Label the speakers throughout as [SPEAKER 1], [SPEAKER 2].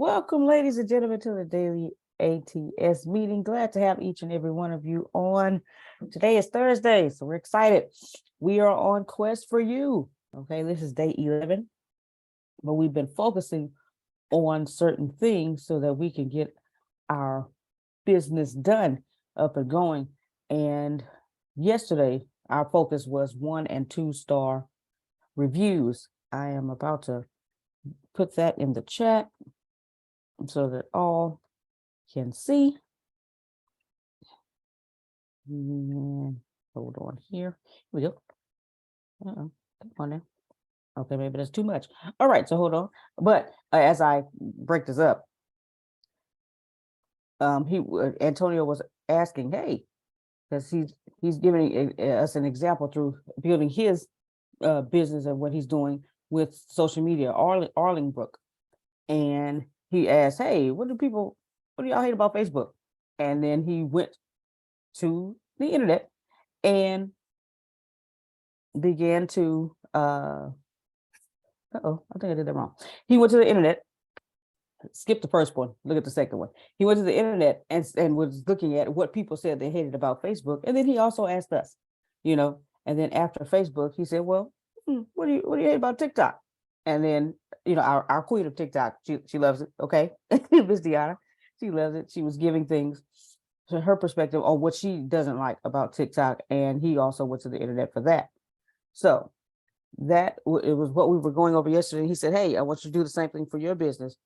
[SPEAKER 1] Welcome, ladies and gentlemen, to the daily ATS meeting. Glad to have each and every one of you on. Today is Thursday, so we're excited. We are on quest for you. Okay, this is day 11, but we've been focusing on certain things so that we can get our business done, up and going. And yesterday, our focus was 1 and 2 star reviews. I am about to put that in the chat so that all can see. And hold on here. Here we go. Come on now. Okay, maybe that's too much. All right, so hold on. But as I break this up, Antonio was asking, hey, because he's giving us an example through building his business and what he's doing with social media, Arlingbrook. And he asked, hey, what do y'all hate about Facebook? And then he went to the internet and began to I think I did that wrong. He went to the internet, skip the first one, look at the second one. He went to the internet and was looking at what people said they hated about Facebook. And then he also asked us, and then after Facebook, he said, well, what do you hate about TikTok? And then, our queen of TikTok, she loves it. Okay. Miss Deanna, she loves it. She was giving things to her perspective on what she doesn't like about TikTok. And he also went to the internet for that. So it was what we were going over yesterday. He said, hey, I want you to do the same thing for your business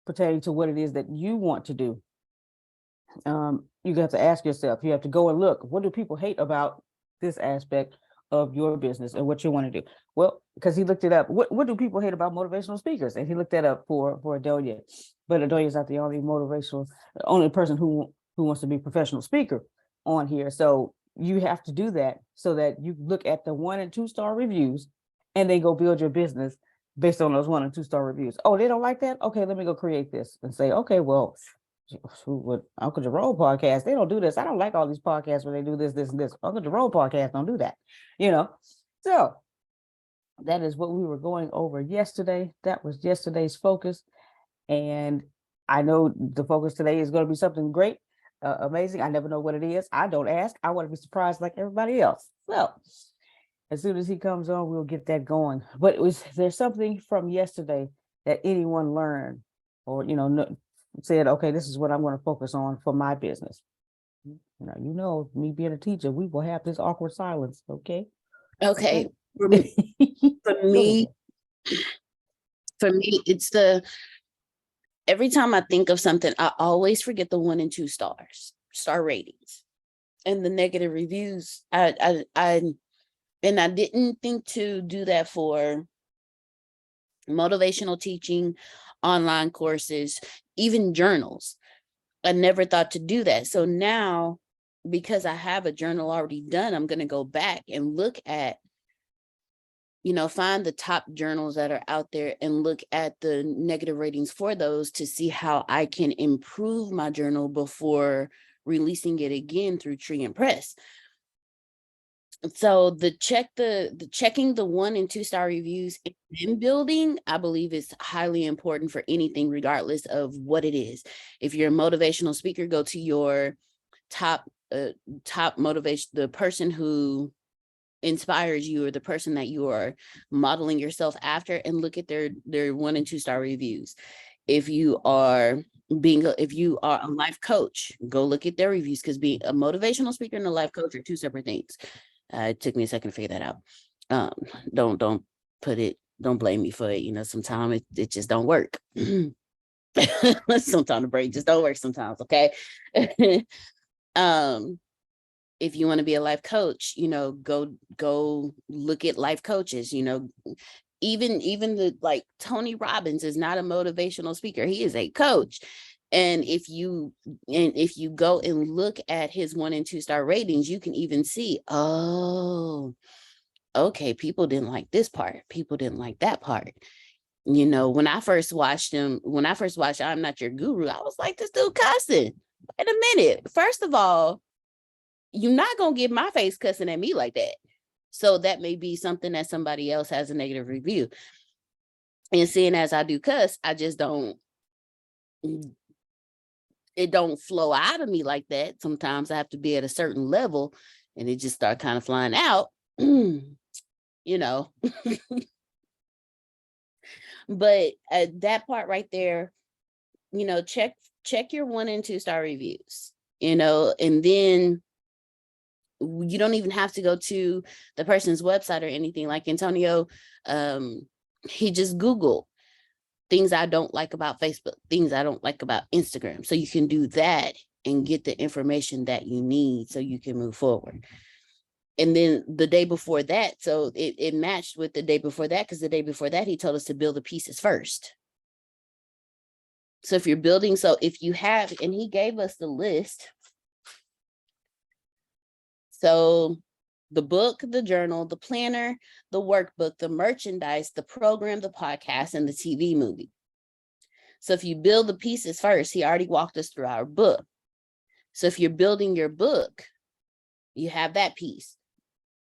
[SPEAKER 1] pertaining to what it is that you want to do. You have to ask yourself, you have to go and look, what do people hate about this aspect of your business and what you want to do? Well, because he looked it up. What do people hate about motivational speakers? And he looked that up for Adelia. But Adelia is not the only person who wants to be a professional speaker on here. So you have to do that so that you look at the 1 and 2 star reviews and then go build your business based on those 1 and 2 star reviews. Oh, they don't like that? Okay, let me go create this and say, okay, well, with Uncle Jerome podcast, they don't do this. I don't like all these podcasts where they do this, and this. Uncle Jerome podcast don't do that, So that is what we were going over yesterday. That was yesterday's focus. And I know the focus today is going to be something great, amazing. I never know what it is. I don't ask. I want to be surprised like everybody else. So as soon as he comes on, we'll get that going. But there's something from yesterday that anyone learned or, said, okay, this is what I'm going to focus on for my business. Me being a teacher, we will have this awkward silence. Okay.
[SPEAKER 2] Okay. For me, it's every time I think of something, I always forget the 1 and 2 star ratings and the negative reviews. I didn't think to do that for motivational teaching, online courses, even journals. I never thought to do that. So now, because I have a journal already done, I'm going to go back and look at, find the top journals that are out there and look at the negative ratings for those to see how I can improve my journal before releasing it again through Tree and Press. So checking the 1 and 2 star reviews in building, I believe is highly important for anything, regardless of what it is. If you're a motivational speaker, go to your top motivation, the person who inspires you or the person that you are modeling yourself after, and look at their 1 and 2 star reviews. If you are a life coach, go look at their reviews, because being a motivational speaker and a life coach are two separate things. It took me a second to figure that out. Don't blame me for it. Sometimes it just don't work. Sometimes the brain just don't work sometimes. Okay. If you want to be a life coach, go look at life coaches, even the Tony Robbins is not a motivational speaker. He is a coach. And if you go and look at his 1 and 2 star ratings, you can even see, oh, okay, people didn't like this part. People didn't like that part. When I first watched I'm Not Your Guru, I was like, this dude cussing. Wait a minute. First of all, you're not going to get my face cussing at me like that. So that may be something that somebody else has a negative review. And seeing as I do cuss, I just don't it don't flow out of me like that. Sometimes I have to be at a certain level and it just start kind of flying out, you know. But that part right there, you know, check your 1 and 2 star reviews, you know, and then you don't even have to go to the person's website or anything. Like Antonio, he just Googled things I don't like about Facebook, things I don't like about Instagram. So you can do that and get the information that you need so you can move forward. And then the day before that, so it matched with the day before that, because the day before that, he told us to build the pieces first. So if you're building, so if you have, and he gave us the list. So the book, the journal, the planner, the workbook, the merchandise, the program, the podcast, and the TV movie. So if you build the pieces first, he already walked us through our book. So if you're building your book, you have that piece.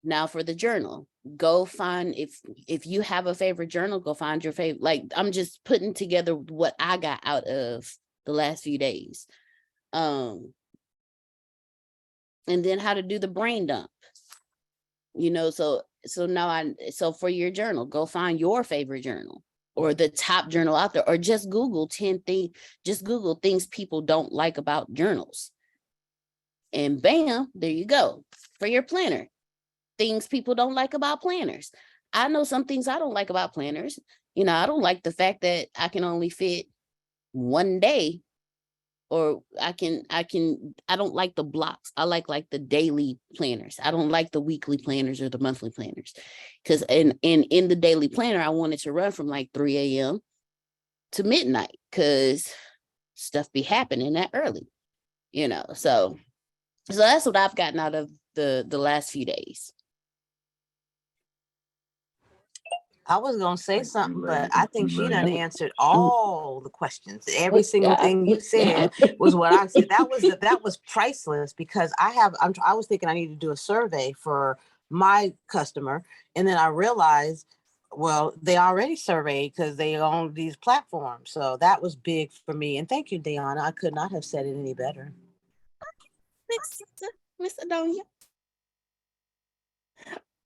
[SPEAKER 2] Now for the journal, go find, if you have a favorite journal, go find your favorite. Like, I'm just putting together what I got out of the last few days. And then how to do the brain dump. You know, so so for your journal, go find your favorite journal or the top journal out there, or just Google 10 things, just Google things people don't like about journals. And bam, there you go. For your planner, things people don't like about planners. I know some things I don't like about planners. You know, I don't like the fact that I can only fit one day, or I don't like the blocks. I like the daily planners. I don't like the weekly planners or the monthly planners. Because in the daily planner, I wanted to run from like 3 a.m. to midnight, because stuff be happening that early, you know. So that's what I've gotten out of the last few days.
[SPEAKER 3] I was gonna say something, but I think she done answered all the questions. Every single thing you said was what I said. That was priceless, because I was thinking I need to do a survey for my customer, and then I realized, well, they already surveyed because they own these platforms. So that was big for me. And thank you, Deanna. I could not have said it any better.
[SPEAKER 2] Thanks, Miss Adonia.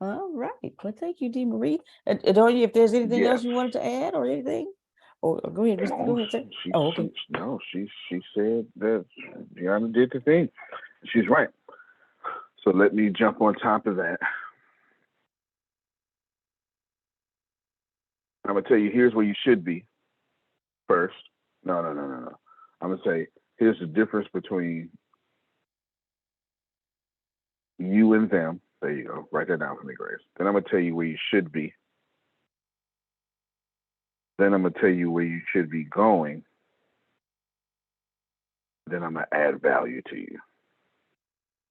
[SPEAKER 1] All right. Well, thank you, Dee Marie. Adonia, if there's anything else
[SPEAKER 4] Yes.
[SPEAKER 1] you wanted to add or anything, or go ahead, go ahead, sir. Oh, okay.
[SPEAKER 4] She said that Deanna did the thing. She's right. So let me jump on top of that. I'm gonna tell you, here's where you should be first. No. I'm gonna say, here's the difference between you and them. There you go. Write that down for me, Grace. Then I'm gonna tell you where you should be. Then I'm gonna tell you where you should be going. Then I'm gonna add value to you.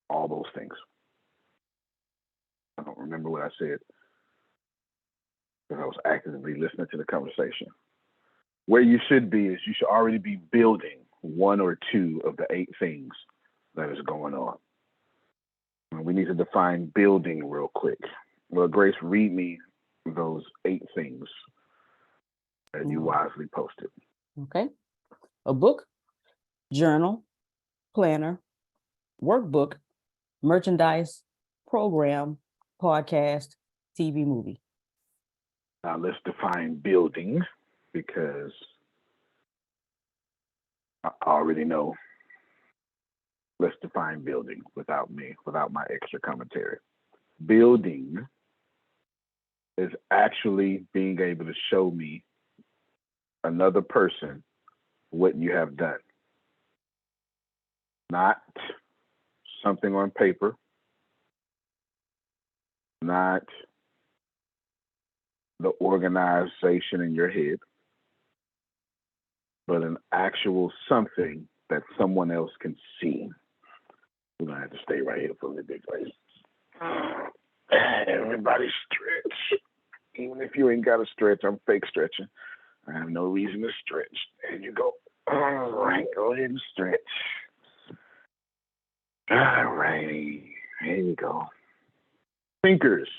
[SPEAKER 4] All those things. I don't remember what I said, because I was actively listening to the conversation. Where you should be is you should already be building 1 or 2 of the 8 things that is going on. And we need to define building real quick. Well, Grace, read me those 8 things that you wisely posted.
[SPEAKER 1] Okay. A book, journal, planner, workbook, merchandise, program, podcast, TV, movie.
[SPEAKER 4] Now let's define building, because I already know. Let's define building without my extra commentary. Building is actually being able to show me, another person, what you have done. Not something on paper, not the organization in your head, but an actual something that someone else can see. We're gonna have to stay right here for a little bit, guys. Everybody stretch. Even if you ain't got to stretch, I'm fake stretching. I have no reason to stretch. There you go. All right, go ahead and stretch. All righty, there you go. Thinkers,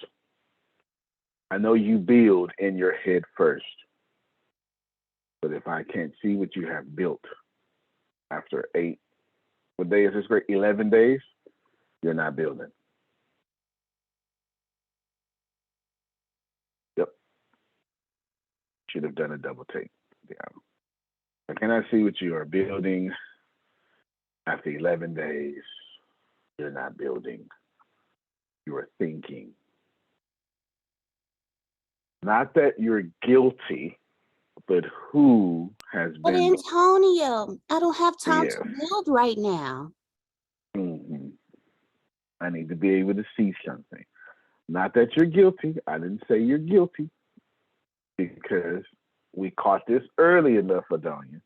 [SPEAKER 4] I know you build in your head first, but if I can't see what you have built, after 8, what day is this great? 11 days, you're not building. Yep. Should have done a double take. Yeah. I cannot see what you are building after 11 days. You're not building. You are thinking. Not that you're guilty, but who has
[SPEAKER 2] But
[SPEAKER 4] been.
[SPEAKER 2] Antonio, I don't have time
[SPEAKER 4] Yes.
[SPEAKER 2] to build right now.
[SPEAKER 4] Mm-hmm. I need to be able to see something. Not that you're guilty. I didn't say you're guilty because we caught this early enough, Adonia,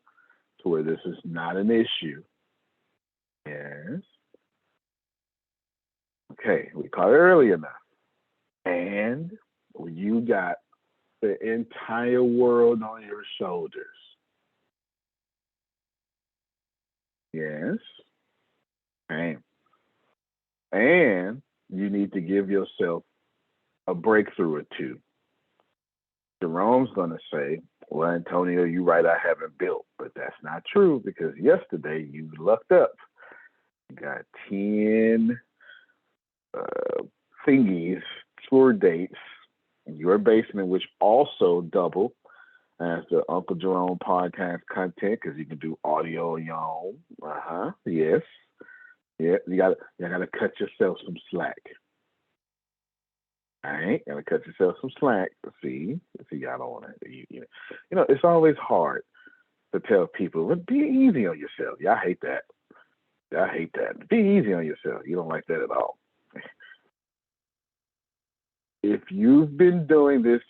[SPEAKER 4] to where this is not an issue. Yes. Okay, we caught it early enough. And you got the entire world on your shoulders. Yes. And you need to give yourself a breakthrough or two. Jerome's going to say, well, Antonio, you're right, I haven't built. But that's not true because yesterday you lucked up. You got 10 thingies, tour dates in your basement, which also double as the Uncle Jerome podcast content because you can do audio on your own. Yes. Yeah, you gotta cut yourself some slack. All right, gotta cut yourself some slack. See if you got on it. You know, it's always hard to tell people, but be easy on yourself. Yeah, I hate that. I hate that. Be easy on yourself. You don't like that at all. If you've been doing this,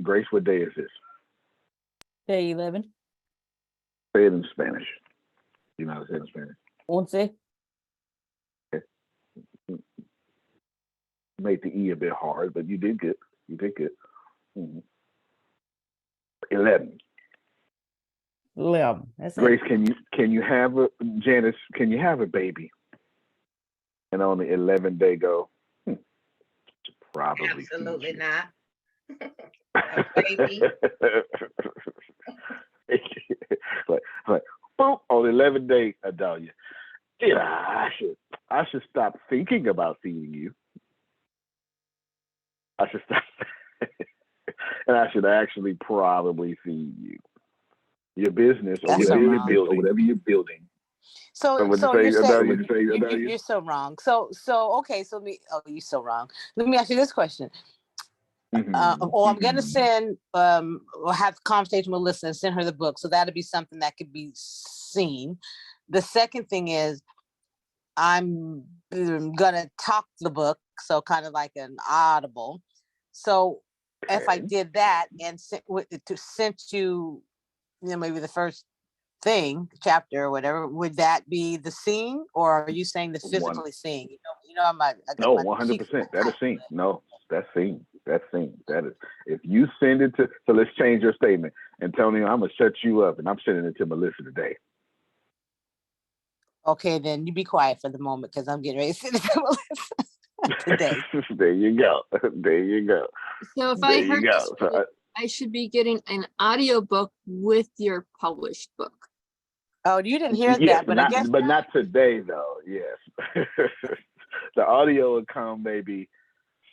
[SPEAKER 4] Grace, what day is this?
[SPEAKER 1] Day 11.
[SPEAKER 4] Say it in Spanish. You know how to say it in Spanish?
[SPEAKER 1] Once.
[SPEAKER 4] Made the E a bit hard, but you did good. You did good. 11.
[SPEAKER 1] That's
[SPEAKER 4] Grace,
[SPEAKER 1] it.
[SPEAKER 4] can you have a Janice? Can you have a baby? And on the 11th day, go. Probably.
[SPEAKER 3] Absolutely not.
[SPEAKER 4] A baby. like, boom, on the 11th day, Adalia. Yeah, I should stop thinking about feeding you. I should stop, and I should actually probably feed you. Your business or whatever you're building.
[SPEAKER 3] So
[SPEAKER 4] you're
[SPEAKER 3] so wrong. So okay. So you're so wrong. Let me ask you this question. I'm gonna send we'll have a conversation with Melissa and send her the book. So that'll be something that could be seen. The second thing is I'm gonna talk the book, so kind of like an audible. So if I did that and sent you, maybe the first chapter or whatever, would that be the scene, or are you saying the physically seeing?
[SPEAKER 4] No, 100%. That is seen. No, that's seen. That's seen. That is. If you send it to, so let's change your statement. Antonio, I'm gonna shut you up, and I'm sending it to Melissa today.
[SPEAKER 3] Okay, then you be quiet for the moment because I'm getting ready to send it to Melissa today.
[SPEAKER 4] There you go. There you go.
[SPEAKER 5] So if I heard this, I should be getting an audiobook with your published book.
[SPEAKER 3] Oh, you didn't hear that, but
[SPEAKER 4] not today though. Yes, the audio will come maybe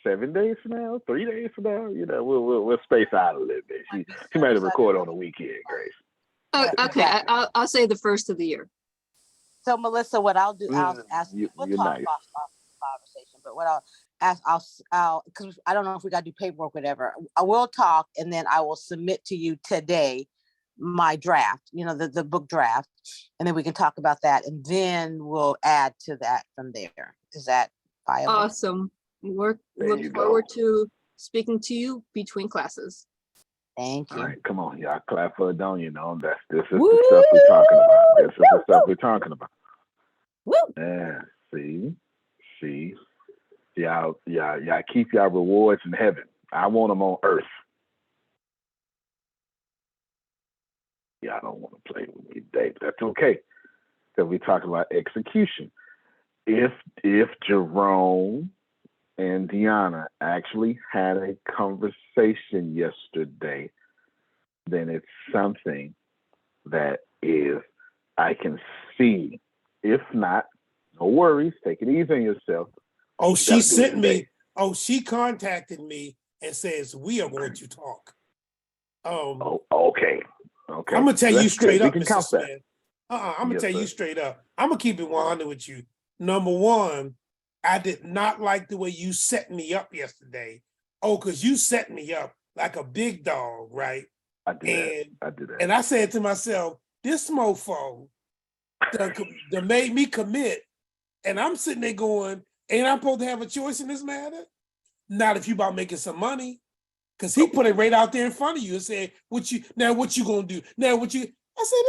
[SPEAKER 4] 7 days from now, 3 days from now. You know, we'll space out a little bit. She might have recorded on the weekend, Grace.
[SPEAKER 5] Oh, okay. Exactly. I'll say the first of the year.
[SPEAKER 3] So Melissa, what I'll do, I'll ask. We'll talk
[SPEAKER 4] nice.
[SPEAKER 3] off conversation, but what I'll ask, I'll because I don't know if we got to do paperwork, whatever. I will talk, and then I will submit to you today my draft. The book draft, and then we can talk about that, and then we'll add to that from there. Is that viable?
[SPEAKER 5] Awesome. Look forward to speaking to you between classes.
[SPEAKER 3] Thank you.
[SPEAKER 4] All right, come on, y'all clap for Adonia. This is the stuff we're talking about. This is the stuff we're talking about.
[SPEAKER 1] Woo!
[SPEAKER 4] Yeah, see, y'all keep y'all rewards in heaven. I want them on earth. Y'all don't want to play with me today, but that's okay, because we're talking about execution. If Jerome and Deanna actually had a conversation yesterday, then it's something that is, I can see. If not, no worries. Take it easy on yourself.
[SPEAKER 6] Oh,
[SPEAKER 4] You
[SPEAKER 6] she
[SPEAKER 4] gotta do it
[SPEAKER 6] sent
[SPEAKER 4] today.
[SPEAKER 6] me. Oh, she contacted me and says we are going to talk.
[SPEAKER 4] Oh, okay. Okay.
[SPEAKER 6] I'm gonna tell
[SPEAKER 4] That's
[SPEAKER 6] you straight
[SPEAKER 4] good. We
[SPEAKER 6] up,
[SPEAKER 4] can
[SPEAKER 6] Mr.
[SPEAKER 4] count that.
[SPEAKER 6] Smith. I'm gonna
[SPEAKER 4] Yes,
[SPEAKER 6] tell you
[SPEAKER 4] sir.
[SPEAKER 6] straight up. I'm gonna keep it 100 with you. Number one, I did not like the way you set me up yesterday. Oh, because you set me up like a big dog, right?
[SPEAKER 4] I do that.
[SPEAKER 6] And I said to myself, this mofo done made me commit. And I'm sitting there going, ain't I supposed to have a choice in this matter? Not if you about making some money. Because he put it right out there in front of you and said, what you gonna do? Now what you I said,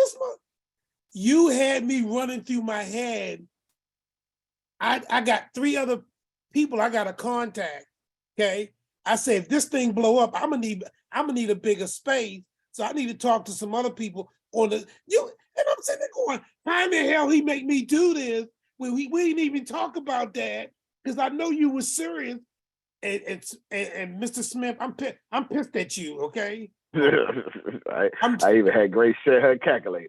[SPEAKER 6] you had me running through my head. I got 3 other people I gotta contact. Okay. I said, if this thing blow up, I'm gonna need a bigger space. So I need to talk to some other people on the and I'm sitting there going, how in the hell he make me do this? We didn't even talk about that because I know you were serious. And Mr. Smith, I'm pissed at you, okay?
[SPEAKER 4] I even had Grace share her calculator.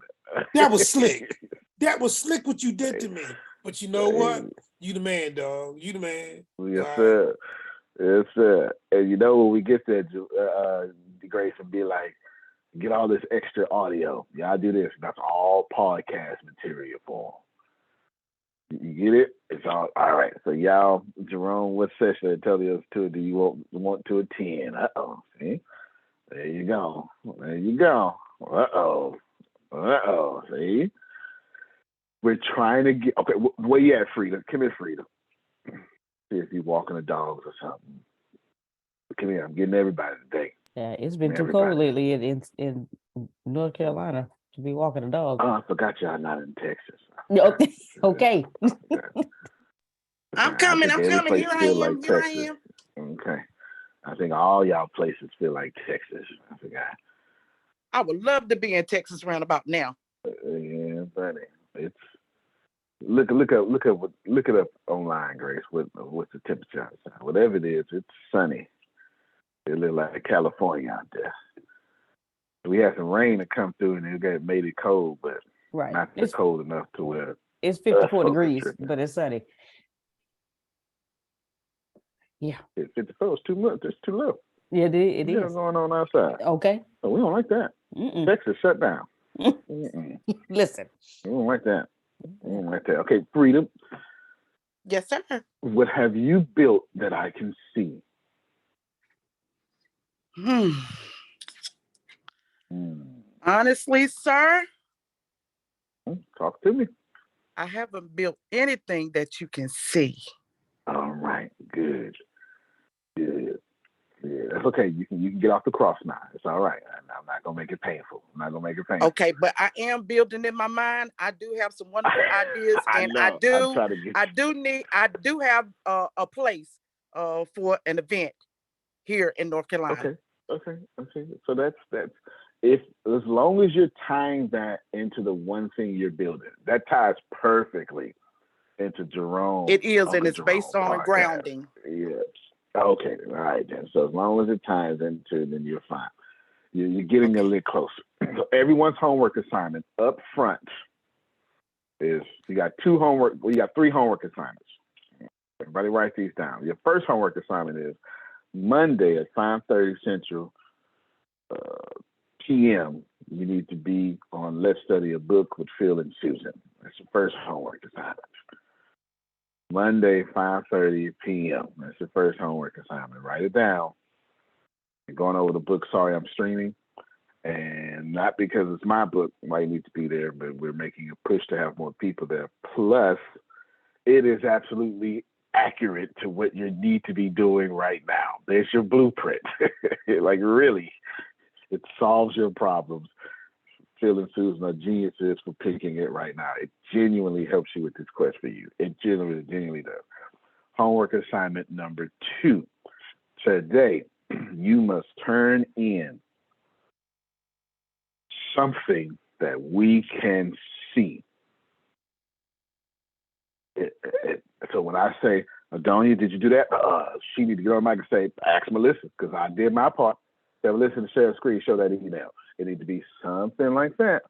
[SPEAKER 6] That was slick. That was slick what you did to me. But you know what? You the man, dog. You the man.
[SPEAKER 4] Yes, sir. Yes, sir. And you know when we get there, Grace will be like, get all this extra audio. Yeah, I do this. That's all podcast material for them. You get it? It's all right. So y'all, Jerome, what session tell us to do you want to attend? See? There you go. See? We're trying to get where you at, Frida? Come here, Frida. See if you walking the dogs or something. Come here, I'm getting everybody today.
[SPEAKER 1] Yeah, it's been too cold lately in North Carolina to be walking the dog.
[SPEAKER 4] Oh, I forgot y'all not in Texas.
[SPEAKER 1] Okay.
[SPEAKER 3] I'm coming. Here I am.
[SPEAKER 4] Okay. I think all y'all places feel like Texas. I forgot.
[SPEAKER 7] I would love to be in Texas round about now.
[SPEAKER 4] Yeah, buddy. It's look it up online, Grace. What's the temperature outside? Whatever it is, it's sunny. It look like California out there. We had some rain to come through and it made it cold, but not cold enough to where
[SPEAKER 1] it's 54 degrees, but it's sunny. Yeah.
[SPEAKER 4] It's 54. It's too much. It's too low.
[SPEAKER 1] Yeah, it is.
[SPEAKER 4] What's going on outside?
[SPEAKER 1] Okay.
[SPEAKER 4] Oh, we don't like that. Texas shut down.
[SPEAKER 1] Listen.
[SPEAKER 4] We don't like that. Okay, Freedom.
[SPEAKER 7] Yes, sir.
[SPEAKER 4] What have you built that I can see?
[SPEAKER 7] Honestly, sir.
[SPEAKER 4] Talk to me.
[SPEAKER 7] I haven't built anything that you can see.
[SPEAKER 4] All right, good. That's okay. You can get off the cross now. It's all right. I'm not gonna make it painful.
[SPEAKER 7] Okay, but I am building in my mind. I do have some wonderful ideas, and I do have a place for an event here in North Carolina.
[SPEAKER 4] Okay. So that's if as long as you're tying that into the one thing you're building, that ties perfectly into Jerome.
[SPEAKER 7] It is, and it's based on podcast. Grounding.
[SPEAKER 4] Yes. Okay. All right then. So as long as it ties into it, then you're fine. You're getting a little closer. So everyone's homework assignment up front is you got 3 homework assignments. Everybody write these down. Your first homework assignment is Monday at 5:30 Central PM. You need to be on Let's Study a Book with Phil and Susan. That's your first homework assignment. Monday, 5:30 p.m. That's your first homework assignment. Write it down. You're going over the book, Sorry I'm Streaming. And not because it's my book why you need to be there, but we're making a push to have more people there. Plus, it is absolutely accurate to what you need to be doing right now. There's your blueprint. Like, really, it solves your problems. Phil and Susan are geniuses for picking it right now. It genuinely helps you with this quest for you. It genuinely does. Homework assignment number 2. Today, you must turn in something that we can see. So when I say, Adonia, did you do that? She need to get on the mic and say, ask Melissa, because I did my part. Say, listen to share a screen, show that email. It needs to be something like that.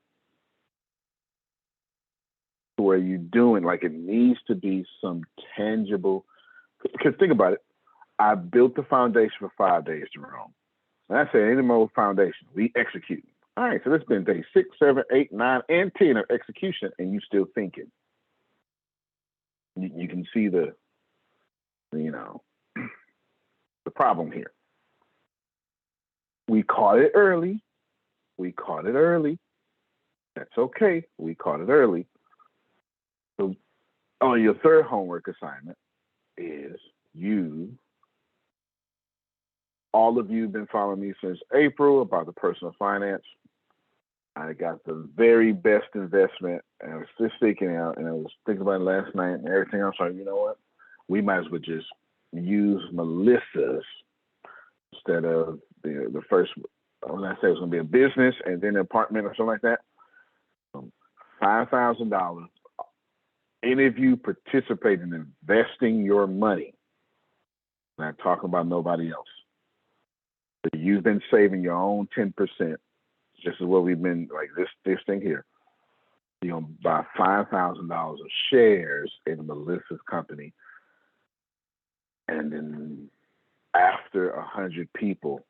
[SPEAKER 4] where you're doing, like, it needs to be some tangible, because think about it. I built the foundation for 5 days, Jerome. And I said, any more foundation, we execute. All right, so this has been day 6, 7, 8, 9, and 10 of execution, and you still thinking. You can see the problem here. We caught it early. That's okay. We caught it early. So on your third homework assignment is all of you have been following me since April about the personal finance. I got the very best investment, and I was just thinking out, and I was thinking about it last night and everything else. Like, you know what? We might as well just use Melissa's instead of the first. When I say it was going to be a business and then an apartment or something like that. $5,000. Any of you participate in investing your money? I'm not talking about nobody else. But you've been saving your own 10%. This is what we've been, like, this thing here. You're going to buy $5,000 of shares in Melissa's company. And then after 100 people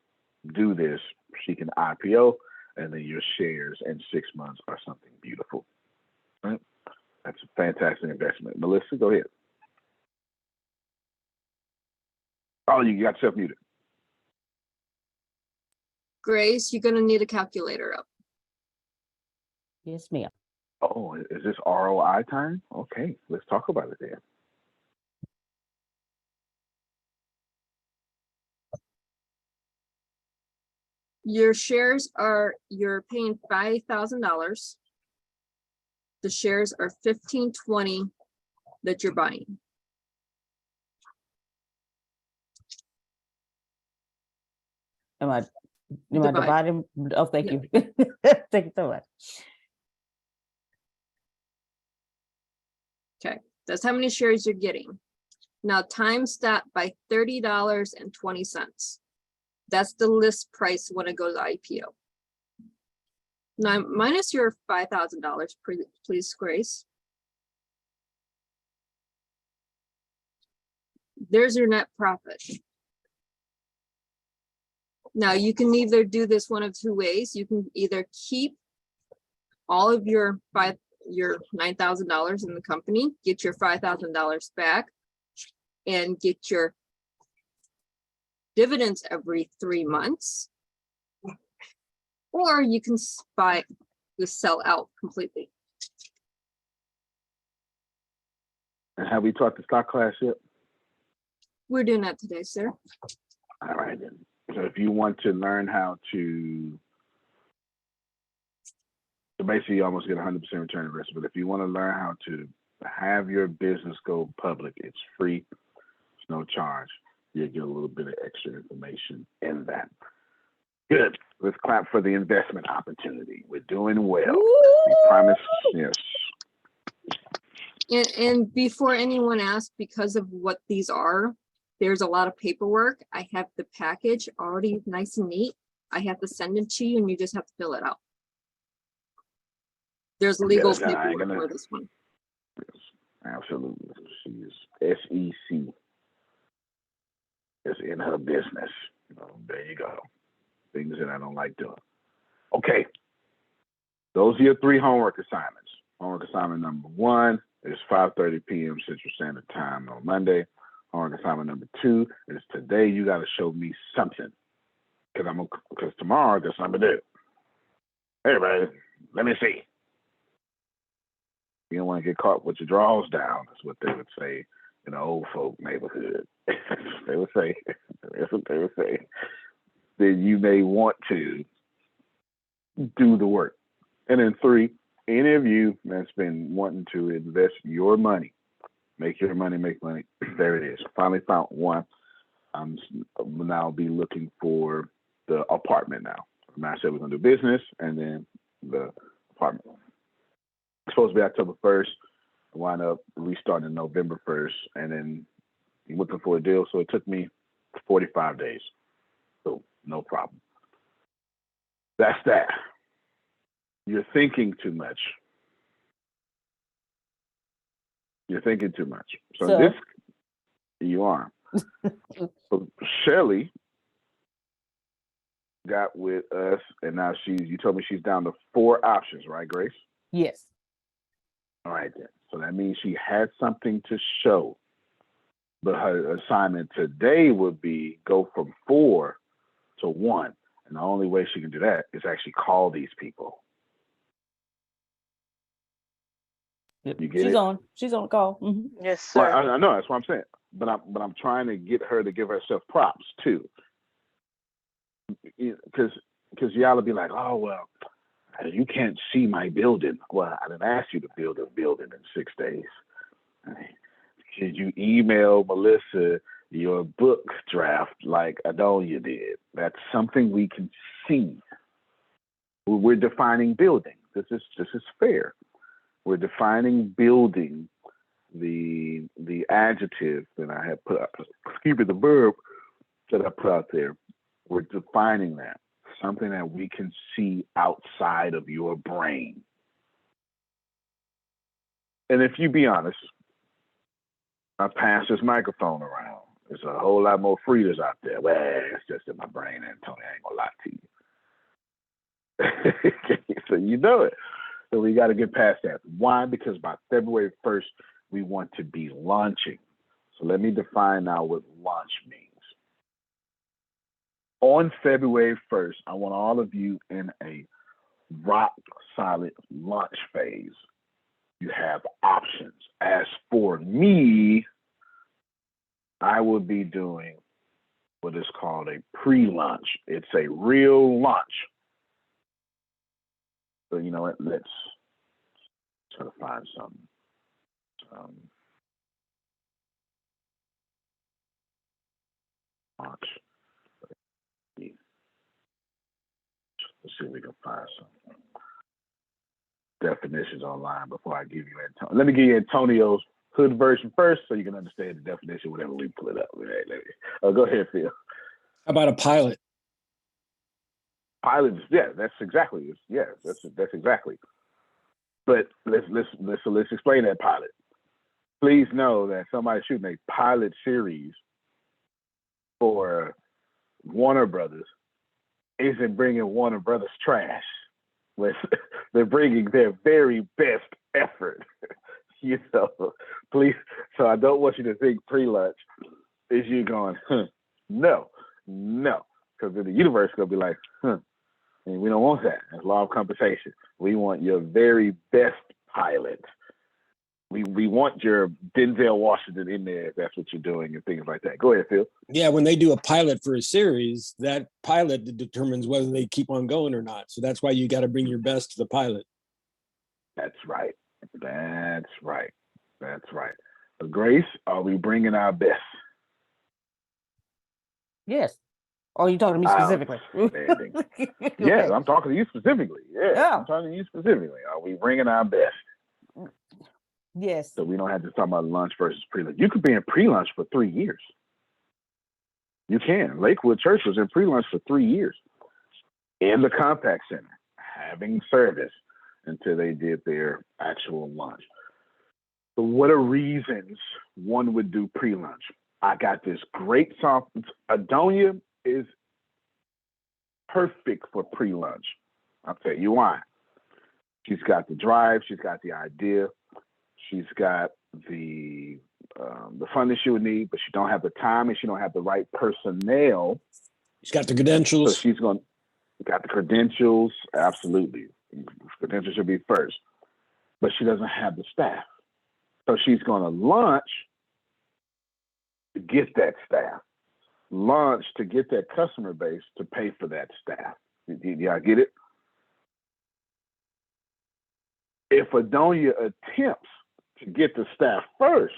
[SPEAKER 4] do this, she can IPO, and then your shares in 6 months are something beautiful. Right? That's a fantastic investment. Melissa, go ahead. Oh, you got yourself muted.
[SPEAKER 5] Grace, you're gonna need a calculator up.
[SPEAKER 1] Yes, ma'am.
[SPEAKER 4] Oh, is this ROI time? Okay, let's talk about it then.
[SPEAKER 5] Your shares are, you're paying $5,000. The shares are $15.20 that you're buying.
[SPEAKER 1] Am I
[SPEAKER 5] Divide.
[SPEAKER 1] dividing? Oh, thank
[SPEAKER 5] Yeah.
[SPEAKER 1] you. Thank you so much.
[SPEAKER 5] Okay, that's how many shares you're getting. Now times that by $30.20. That's the list price when it goes IPO. Now minus your $5,000, please, Grace. There's your net profit. Now you can either do this one of two ways. You can either keep all of your $9,000 in the company, get your $5,000 back, and get your dividends every 3 months, or you can sell out completely.
[SPEAKER 4] And have we taught the stock class yet?
[SPEAKER 5] We're doing that today, sir.
[SPEAKER 4] All right then. So if you want to learn how to, so basically you almost get 100% return on investment. But if you want to learn how to have your business go public, it's free. It's no charge. You get a little bit of extra information in that. Good. Let's clap for the investment opportunity. We're doing well. We promise. Yes.
[SPEAKER 5] And before anyone asks, because of what these are, there's a lot of paperwork. I have the package already nice and neat. I have to send it to you and you just have to fill it out. There's legal paperwork for this one.
[SPEAKER 4] Yes, absolutely. She is SEC. It's in her business. There you go. Things that I don't like doing. Okay. Those are your 3 homework assignments. Homework assignment number 1 is 5:30 p.m. Central Standard Time on Monday. Homework assignment number 2 is today you got to show me something. Because tomorrow there's something to do. Hey, everybody, let me see. You don't want to get caught with your drawers down. That's what they would say in the old folk neighborhood. They would say, that's what they would say. Then you may want to do the work. And then 3, any of you that's been wanting to invest your money, make your money, make money, there it is. Finally found one. I'm now be looking for the apartment now. I said we're going to do business and then the apartment. It's supposed to be October 1st. I wind up restarting November 1st, and then looking for a deal. So it took me 45 days. So no problem. That's that. You're thinking too much. You're thinking too much. So,
[SPEAKER 1] So?
[SPEAKER 4] this, you are. So Shelly got with us, and now you told me she's down to 4 options, right, Grace?
[SPEAKER 1] Yes.
[SPEAKER 4] All right, then. So that means she had something to show. But her assignment today would be go from 4 to 1. And the only way she can do that is actually call these people.
[SPEAKER 1] Yep.
[SPEAKER 4] You get it?
[SPEAKER 1] She's on call. Mm-hmm.
[SPEAKER 3] Yes, sir.
[SPEAKER 4] Well, I know, that's what I'm saying. But I'm trying to get her to give herself props too. Because y'all will be like, oh, well, you can't see my building. Well, I didn't ask you to build a building in 6 days. Should you email Melissa your book draft like Adonia did? That's something we can see. We're defining building. This is fair. We're defining building, the adjective that I have put up, the verb that I put out there. We're defining that. Something that we can see outside of your brain. And if you be honest, I pass this microphone around. There's a whole lot more freeders out there. Well, it's just in my brain, and Tony, I ain't gonna lie to you. So you know it. So we got to get past that. Why? Because by February 1st, we want to be launching. So let me define now what launch means. On February 1st, I want all of you in a rock solid launch phase. You have options. As for me, I will be doing what is called a pre-launch. It's a real launch. So you know what? Let's try to find something. Launch. Let's see if we can find some definitions online before I give you Antonio. Let me give you Antonio's hood version first so you can understand the definition whenever we pull it up. Go ahead, Phil.
[SPEAKER 8] How about a pilot?
[SPEAKER 4] Pilot, yeah, that's exactly. Yeah, that's exactly. But let's explain that pilot. Please know that somebody shooting a pilot series for Warner Brothers isn't bringing Warner Brothers trash. They're bringing their very best effort. You know, please. So I don't want you to think pre-lunch is you going, no, because then the universe is gonna be like, and we don't want that. It's law of compensation. We want your very best pilot. We want your Denzel Washington in there if that's what you're doing and things like that. Go ahead, Phil.
[SPEAKER 8] Yeah, when they do a pilot for a series, that pilot determines whether they keep on going or not. So that's why you got to bring your best to the pilot.
[SPEAKER 4] That's right. Grace, are we bringing our best?
[SPEAKER 1] Yes. Or are you talking to me specifically?
[SPEAKER 4] Yes, I'm talking to you specifically.
[SPEAKER 1] Yeah.
[SPEAKER 4] I'm talking to you specifically. Are we bringing our best?
[SPEAKER 1] Yes.
[SPEAKER 4] So we don't have to talk about lunch versus pre-lunch. You could be in pre-lunch for 3 years. You can. Lakewood Church was in pre-lunch for 3 years in the Compact Center, having service until they did their actual lunch. So what are reasons one would do pre-lunch? I got this great soft. Adonia is perfect for pre-lunch. I'll tell you why. She's got the drive. She's got the idea. She's got the funding she would need, but she don't have the time and she don't have the right personnel.
[SPEAKER 8] She's got the credentials.
[SPEAKER 4] So she's got the credentials. Absolutely. Credentials should be first. But she doesn't have the staff. So she's going to launch to get that staff. Launch to get that customer base to pay for that staff. Y'all get it? If Adonia attempts to get the staff first,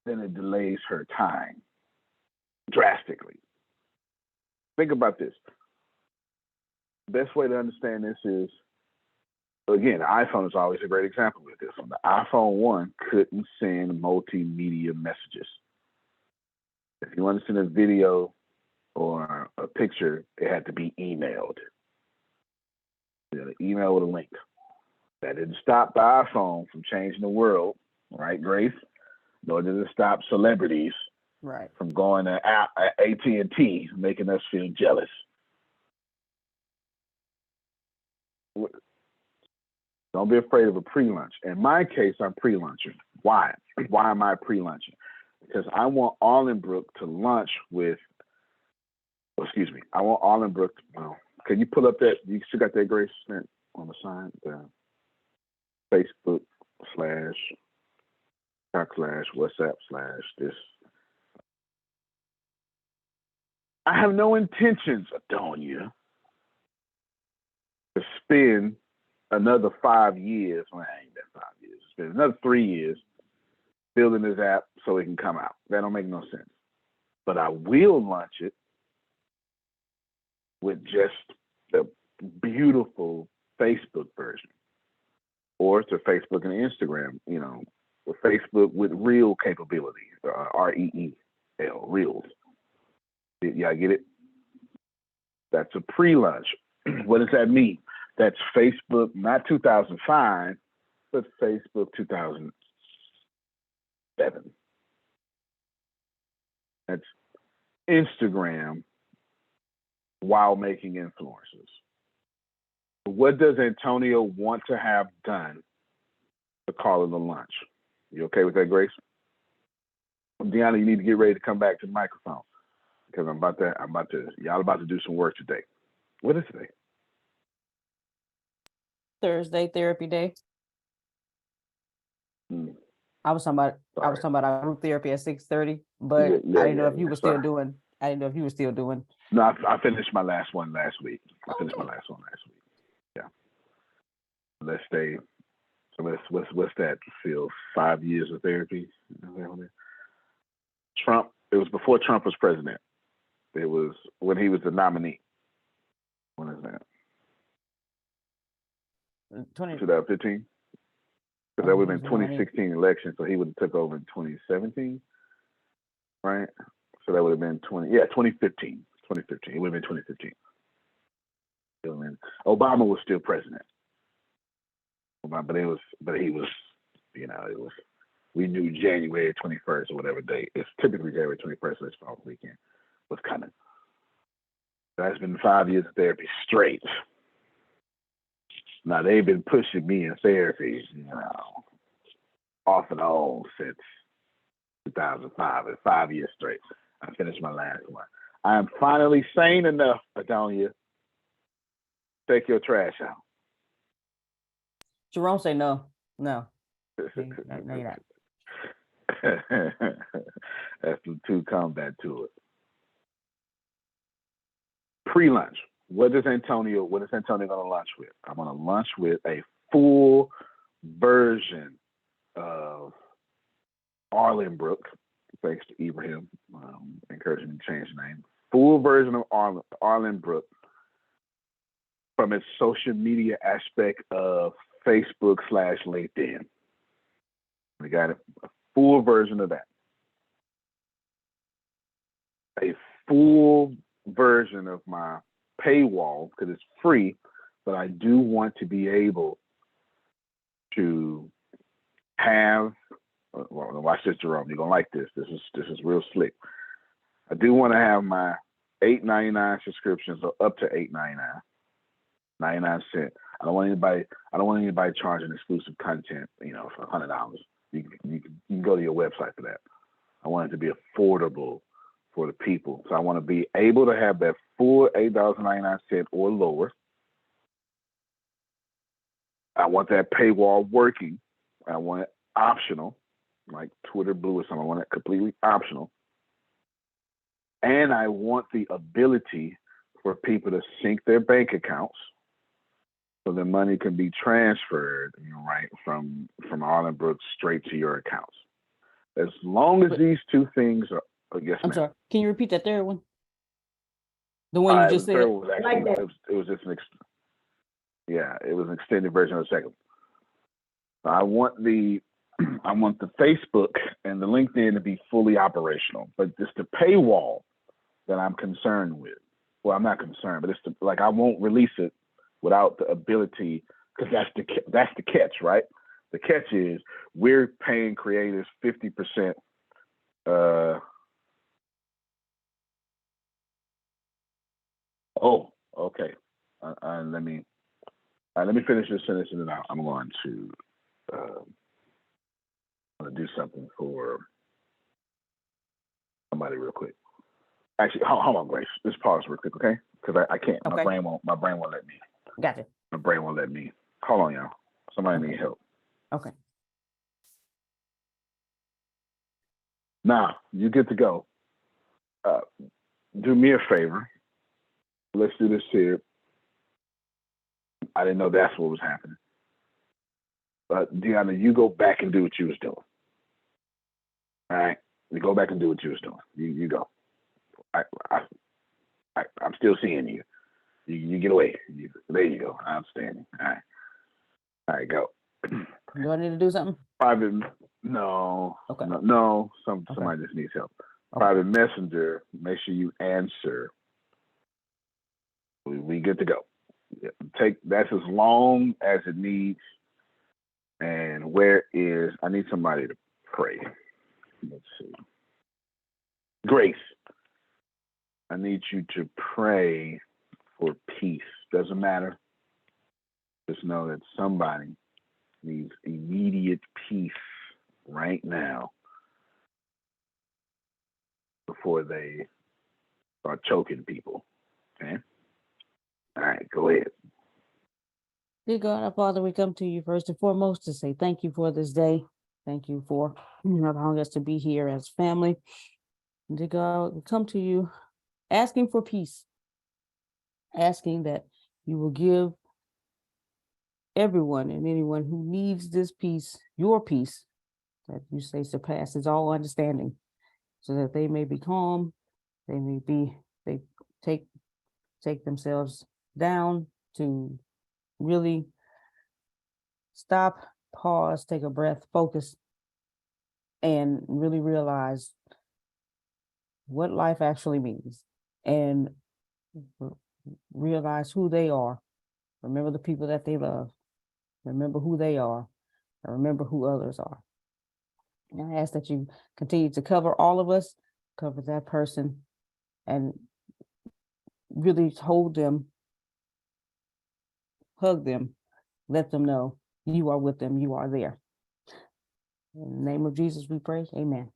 [SPEAKER 4] then it delays her time drastically. Think about this. Best way to understand this is, again, the iPhone is always a great example of this. The iPhone 1 couldn't send multimedia messages. If you want to send a video or a picture, it had to be emailed. You know, email with a link. That didn't stop the iPhone from changing the world, right, Grace? Nor did it stop celebrities
[SPEAKER 1] Right.
[SPEAKER 4] from going to AT&T, making us feel jealous. Don't be afraid of a pre-lunch. In my case, I'm pre-lunching. Why? Why am I pre-lunching? Because I want Arlenbrook to lunch with, I want Arlenbrook, can you pull up that, you still got that, Grace, on the side? The Facebook / WhatsApp / this. I have no intentions, Adonia, to spend another 5 years, well, I ain't that 5 years, spend another 3 years building this app so it can come out. That don't make no sense. But I will launch it with just the beautiful Facebook version, or to Facebook and Instagram, with Facebook with real capability, REEL, reels. Yeah, I get it. That's a pre-launch. What does that mean? That's Facebook, not 2005, but Facebook 2007. That's Instagram while making influencers. What does Antonio want to have done to call it a lunch? You okay with that, Grace? Deanna, you need to get ready to come back to the microphone, because y'all about to do some work today. What is today?
[SPEAKER 1] Thursday therapy day. I was talking about our group therapy at 6:30, but I didn't know if you were still doing. I didn't know if you were still doing.
[SPEAKER 4] No, I finished my last one last week. Yeah. Let's stay. So what's that? Phil? 5 years of therapy. Trump. It was before Trump was president. It was when he was the nominee. When is that? 2015. Because that would have been 2016 election, so he would have took over in 2017, right? So that would have been 2015. 2015. It would have been 2015. Obama was still president. But he was, it was. We knew January 21st or whatever date. It's typically January 21st. This fall weekend was coming. That's been 5 years of therapy straight. Now, they've been pushing me in therapy, off and on since 2005, and 5 years straight. I finished my last one. I am finally sane enough, Adonia. Take your trash out.
[SPEAKER 1] Jerome say no. No, you're not.
[SPEAKER 4] That's the two combat to it. Pre-lunch. What is Antonio going to lunch with? I'm going to lunch with a full version of Arlenbrook, thanks to Ibrahim, encouraging me to change the name. Full version of Arlenbrook from its social media aspect of Facebook / LinkedIn. We got it. A full version of that. A full version of my paywall, because it's free, but I do want to be able to have, watch this, Jerome, you're gonna like this. This is real slick. I do want to have my $8.99 subscriptions, or up to $8.99, 99 cents. I don't want anybody charging exclusive content, for $100. You can go to your website for that. I want it to be affordable for the people. So I want to be able to have that full $8.99 or lower. I want that paywall working. I want it optional, like Twitter Blue or something. I want it completely optional. And I want the ability for people to sync their bank accounts so the money can be transferred, right, from Arlenbrook straight to your accounts. As long as these two things are, yes,
[SPEAKER 1] I'm
[SPEAKER 4] ma'am.
[SPEAKER 1] sorry. Can you repeat that third one? The one you just said.
[SPEAKER 4] It was just it was an extended version of the second. I want the Facebook and the LinkedIn to be fully operational, but it's the paywall that I'm concerned with. Well, I'm not concerned, but I won't release it without the ability because that's the catch, right? The catch is we're paying creators 50%. Oh, okay. Let me finish this sentence, and then I'm going to do something for somebody real quick. Actually, hold on, Grace. Just pause real quick, okay? Because I can't.
[SPEAKER 1] Okay.
[SPEAKER 4] My brain won't let me.
[SPEAKER 1] Gotcha.
[SPEAKER 4] My brain won't let me. Hold on, y'all. Somebody need help.
[SPEAKER 1] Okay.
[SPEAKER 4] Now, you get to go. Do me a favor. Let's do this here. I didn't know that's what was happening. Deanna, you go back and do what you was doing. All right? You go back and do what you was doing. You go. I'm still seeing you. You get away. There you go. Outstanding. All right, go.
[SPEAKER 1] Do I need to do something?
[SPEAKER 4] Private, no.
[SPEAKER 1] Okay.
[SPEAKER 4] No. Somebody just needs help.
[SPEAKER 1] Okay.
[SPEAKER 4] Private messenger, make sure you answer. We good to go. That's as long as it needs. And I need somebody to pray. Let's see. Grace, I need you to pray for peace. Doesn't matter. Just know that somebody needs immediate peace right now before they start choking people. Okay? All right, go ahead.
[SPEAKER 1] Dear God, our Father, we come to you first and foremost to say thank you for this day. Thank you for allowing us to be here as family. Dear God, we come to you asking for peace, asking that you will give everyone and anyone who needs this peace, your peace, that you say surpasses all understanding, so that they may be calm, they take themselves down to really stop, pause, take a breath, focus, and really realize what life actually means, and realize who they are. Remember the people that they love. Remember who they are, and remember who others are. And I ask that you continue to cover all of us, cover that person, and really hold them, hug them, let them know you are with them, you are there. In the name of Jesus, we pray. Amen.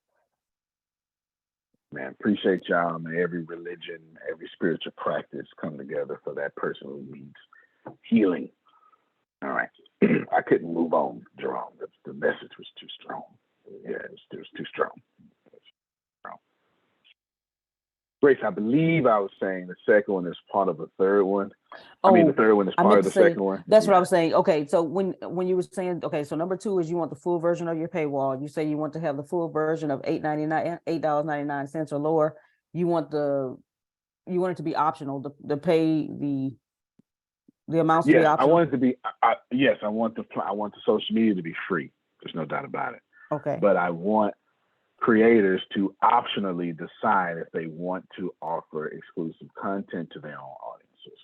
[SPEAKER 4] Man, appreciate y'all. Man, every religion, every spiritual practice come together for that person who needs healing. All right. I couldn't move on, Jerome. The message was too strong. Yeah, it was too strong. Grace, I believe I was saying the second one is part of a third one. The third one is part of the second one.
[SPEAKER 1] That's what I was saying. Okay, so when you were saying, okay, so number 2 is you want the full version of your paywall. You say you want to have the full version of $8.99 or lower. You want it to be optional, the pay the amounts to be
[SPEAKER 4] Yes,
[SPEAKER 1] optional.
[SPEAKER 4] I want it to be. Yes, I want the social media to be free. There's no doubt about it.
[SPEAKER 1] Okay.
[SPEAKER 4] But I want creators to optionally decide if they want to offer exclusive content to their own audiences.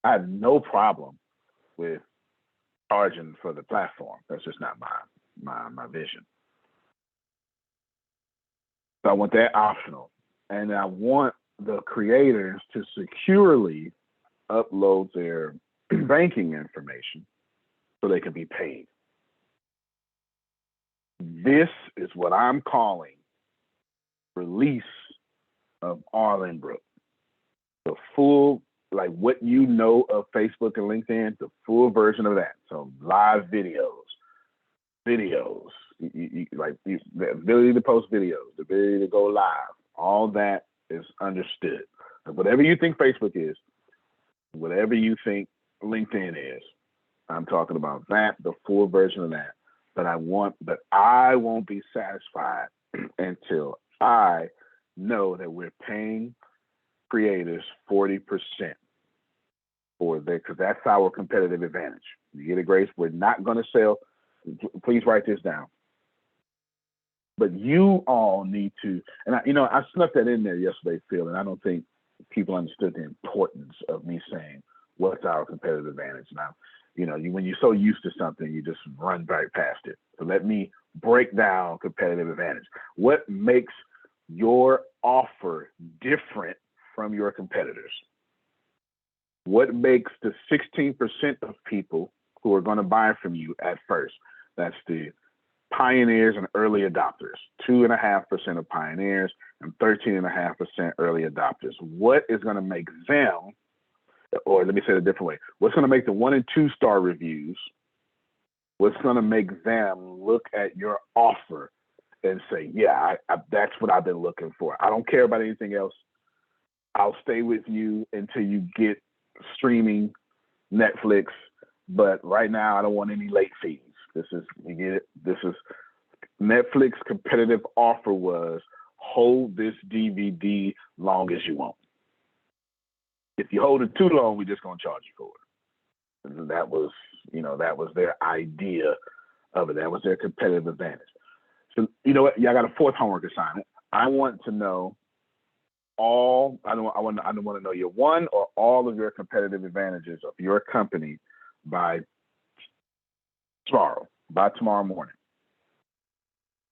[SPEAKER 4] I have no problem with charging for the platform. That's just not my vision. So I want that optional. And I want the creators to securely upload their banking information so they can be paid. This is what I'm calling release of Arlenbrook. The full, like what you know of Facebook and LinkedIn, the full version of that. So live videos, the ability to post videos, the ability to go live, all that is understood. And whatever you think Facebook is, whatever you think LinkedIn is, I'm talking about that, the full version of that. But I won't be satisfied until I know that we're paying creators 40% for that, because that's our competitive advantage. You get it, Grace? We're not going to sell. Please write this down. But you all need to, and I snuck that in there yesterday, Phil, and I don't think people understood the importance of me saying what's our competitive advantage. Now, when you're so used to something, you just run right past it. So let me break down competitive advantage. What makes your offer different from your competitors? What makes the 16% of people who are going to buy from you at first? That's the pioneers and early adopters, 2.5% of pioneers and 13.5% early adopters. What is going to make them, or let me say it a different way, what's going to make the 1 and 2 star reviews, what's going to make them look at your offer and say, yeah, that's what I've been looking for. I don't care about anything else. I'll stay with you until you get streaming Netflix, but right now I don't want any late fees. You get it? This is Netflix competitive offer was hold this DVD long as you want. If you hold it too long, we're just gonna charge you for it. And that was their idea of it. That was their competitive advantage. So you know what? Y'all got a fourth homework assignment. I want to know I want to know your one or all of your competitive advantages of your company by tomorrow morning.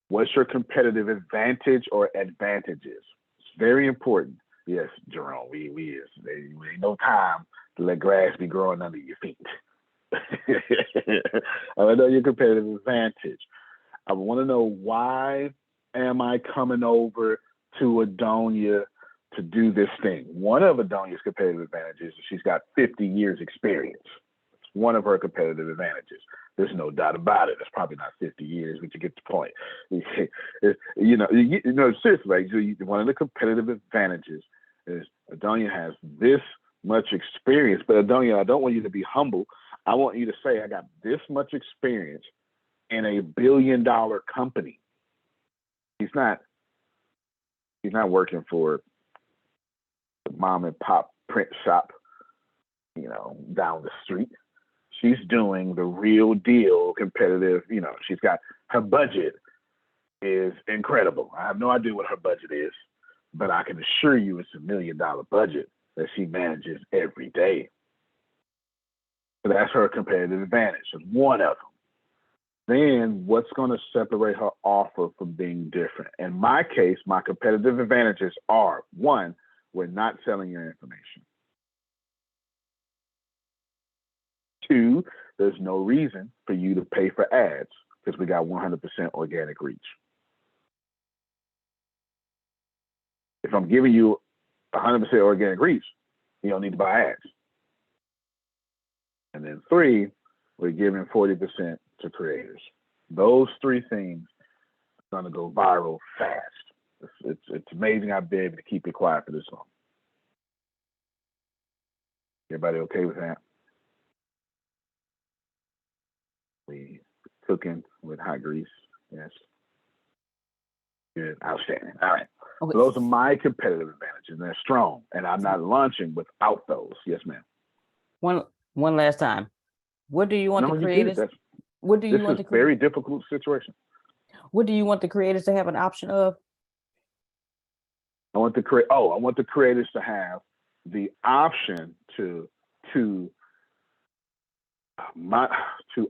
[SPEAKER 4] What's your competitive advantage or advantages? It's very important. Yes, Jerome, we ain't no time to let grass be growing under your feet. I want to know your competitive advantage. I want to know, why am I coming over to Adonia to do this thing? One of Adonia's competitive advantages is she's got 50 years experience. It's one of her competitive advantages. There's no doubt about it. It's probably not 50 years, but you get the point. Seriously, one of the competitive advantages is Adonia has this much experience. But Adonia, I don't want you to be humble. I want you to say, I got this much experience in a $1 billion company. He's not working for the mom and pop print shop, down the street. She's doing the real deal competitive. She's got, her budget is incredible. I have no idea what her budget is, but I can assure you it's $1 million budget that she manages every day. So that's her competitive advantage. It's one of them. Then what's going to separate her offer from being different? In my case, my competitive advantages are: one, we're not selling your information. Two, there's no reason for you to pay for ads because we got 100% organic reach. If I'm giving you 100% organic reach, you don't need to buy ads. And then three, we're giving 40% to creators. Those three things are going to go viral fast. It's amazing I've been able to keep it quiet for this long. Everybody okay with that? We cooking with hot grease. Yes. Good. Outstanding. All right.
[SPEAKER 1] Okay.
[SPEAKER 4] So those are my competitive advantages, and they're strong. And I'm not launching without those. Yes, ma'am.
[SPEAKER 1] One last time. What do you want the creators? What do you want the creators?
[SPEAKER 4] Very difficult situation.
[SPEAKER 1] What do you want the creators to have an option of?
[SPEAKER 4] I want the creators to have the option to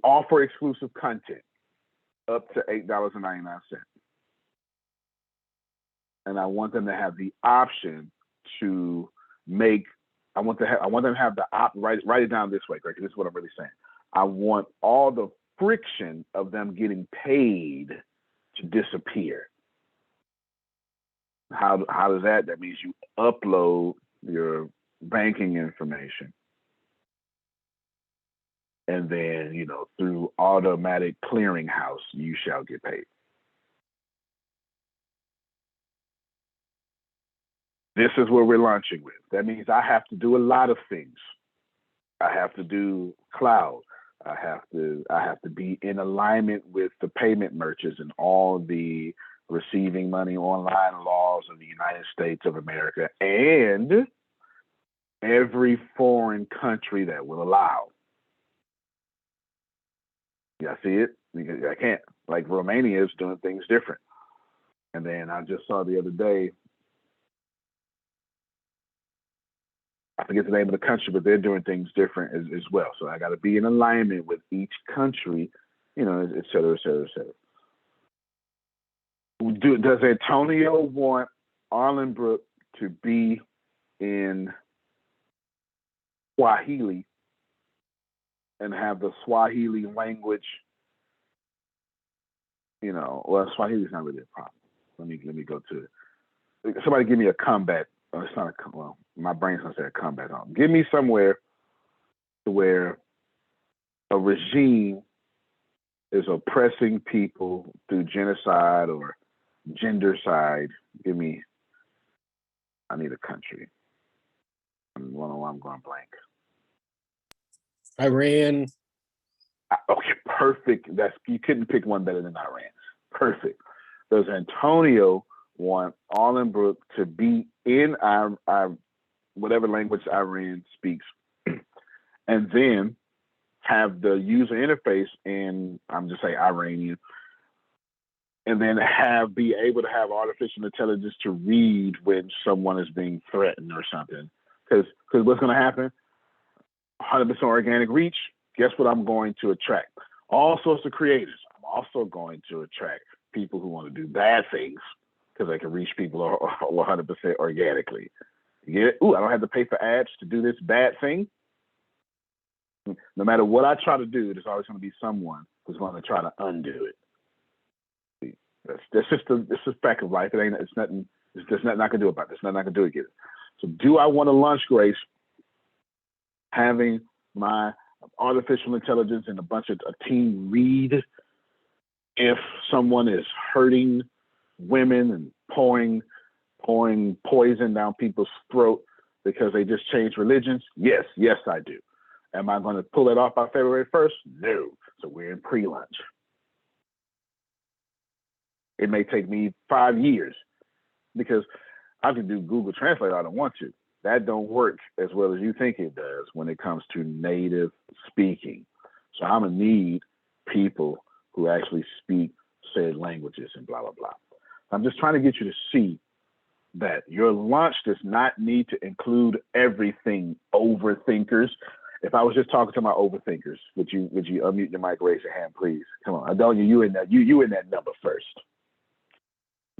[SPEAKER 4] offer exclusive content up to $8.99. And I want them to have the option to make. I want them to have the write it down this way, Greg. This is what I'm really saying. I want all the friction of them getting paid to disappear. How does that? That means you upload your banking information, and then through automatic clearinghouse, you shall get paid. This is what we're launching with. That means I have to do a lot of things. I have to do cloud. I have to be in alignment with the payment merchants and all the receiving money online laws of the United States of America and every foreign country that will allow. Yeah, see it? I can't. Like Romania is doing things different. And then I just saw the other day, I forget the name of the country, but they're doing things different as well. So I got to be in alignment with each country, you know, et cetera, et cetera, et cetera. Does Antonio want Arlenbrook to be in Swahili and have the Swahili language? You know, well, Swahili is not really a problem. Let me go to somebody. Give me a combat. It's not a well. My brain's gonna say a combat zone. Give me somewhere where a regime is oppressing people through genocide or gendercide. Give me. I need a country. I'm going blank.
[SPEAKER 8] Iran.
[SPEAKER 4] Okay, perfect. You couldn't pick one better than Iran. Perfect. Does Antonio want Arlenbrook to be in our whatever language Iran speaks, and then have the user interface in, I'm just saying Iranian, and then be able to have artificial intelligence to read when someone is being threatened or something? Because what's going to happen? 100% organic reach. Guess what I'm going to attract? All sorts of creators. I'm also going to attract people who want to do bad things because they can reach people 100% organically. You get it? Ooh, I don't have to pay for ads to do this bad thing. No matter what I try to do, there's always going to be someone who's going to try to undo it. That's just a fact of life. It's nothing. There's nothing I can do about it. There's nothing I can do against it. So do I want to lunch, Grace, having my artificial intelligence and a team read if someone is hurting women and pouring poison down people's throat because they just changed religions? Yes, I do. Am I going to pull it off by February 1st? No. So we're in pre-lunch. It may take me 5 years because I can do Google Translate all I want to. That don't work as well as you think it does when it comes to native speaking. So I'm gonna need people who actually speak said languages and blah, blah, blah. I'm just trying to get you to see that your launch does not need to include everything overthinkers. If I was just talking to my overthinkers, would you unmute your mic, raise your hand, please? Come on, Adonia, you in that number first.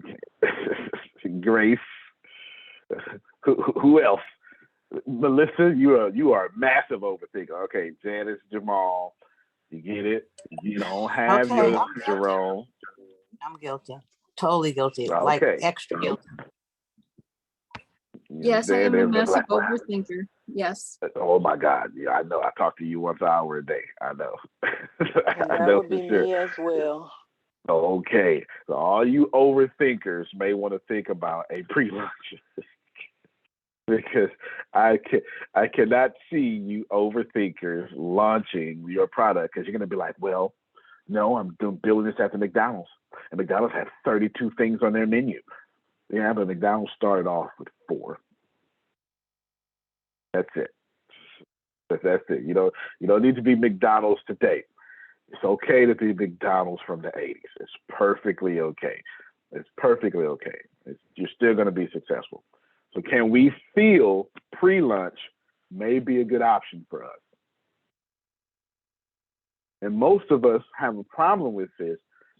[SPEAKER 4] Okay. Grace. Who else? Melissa, you are a massive overthinker. Okay, Janice, Jamal, you get it? You don't have
[SPEAKER 3] Okay,
[SPEAKER 4] your Jerome.
[SPEAKER 3] I'm guilty. Totally guilty.
[SPEAKER 4] Okay.
[SPEAKER 3] Like extra guilty.
[SPEAKER 5] Yes, I am a massive overthinker. Yes.
[SPEAKER 4] Oh my God. Yeah, I know. I talk to you once an hour a day. I know.
[SPEAKER 9] And that would be me as well.
[SPEAKER 4] Okay. So all you overthinkers may want to think about a pre-lunch. Because I cannot see you overthinkers launching your product because you're going to be like, well, no, I'm building this at the McDonald's. And McDonald's has 32 things on their menu. Yeah, but McDonald's started off with 4. That's it. That's it. You don't need to be McDonald's today. It's okay to be McDonald's from the 80s. It's perfectly okay. It's perfectly okay. You're still going to be successful. So can we feel pre-lunch may be a good option for us? And most of us have a problem with this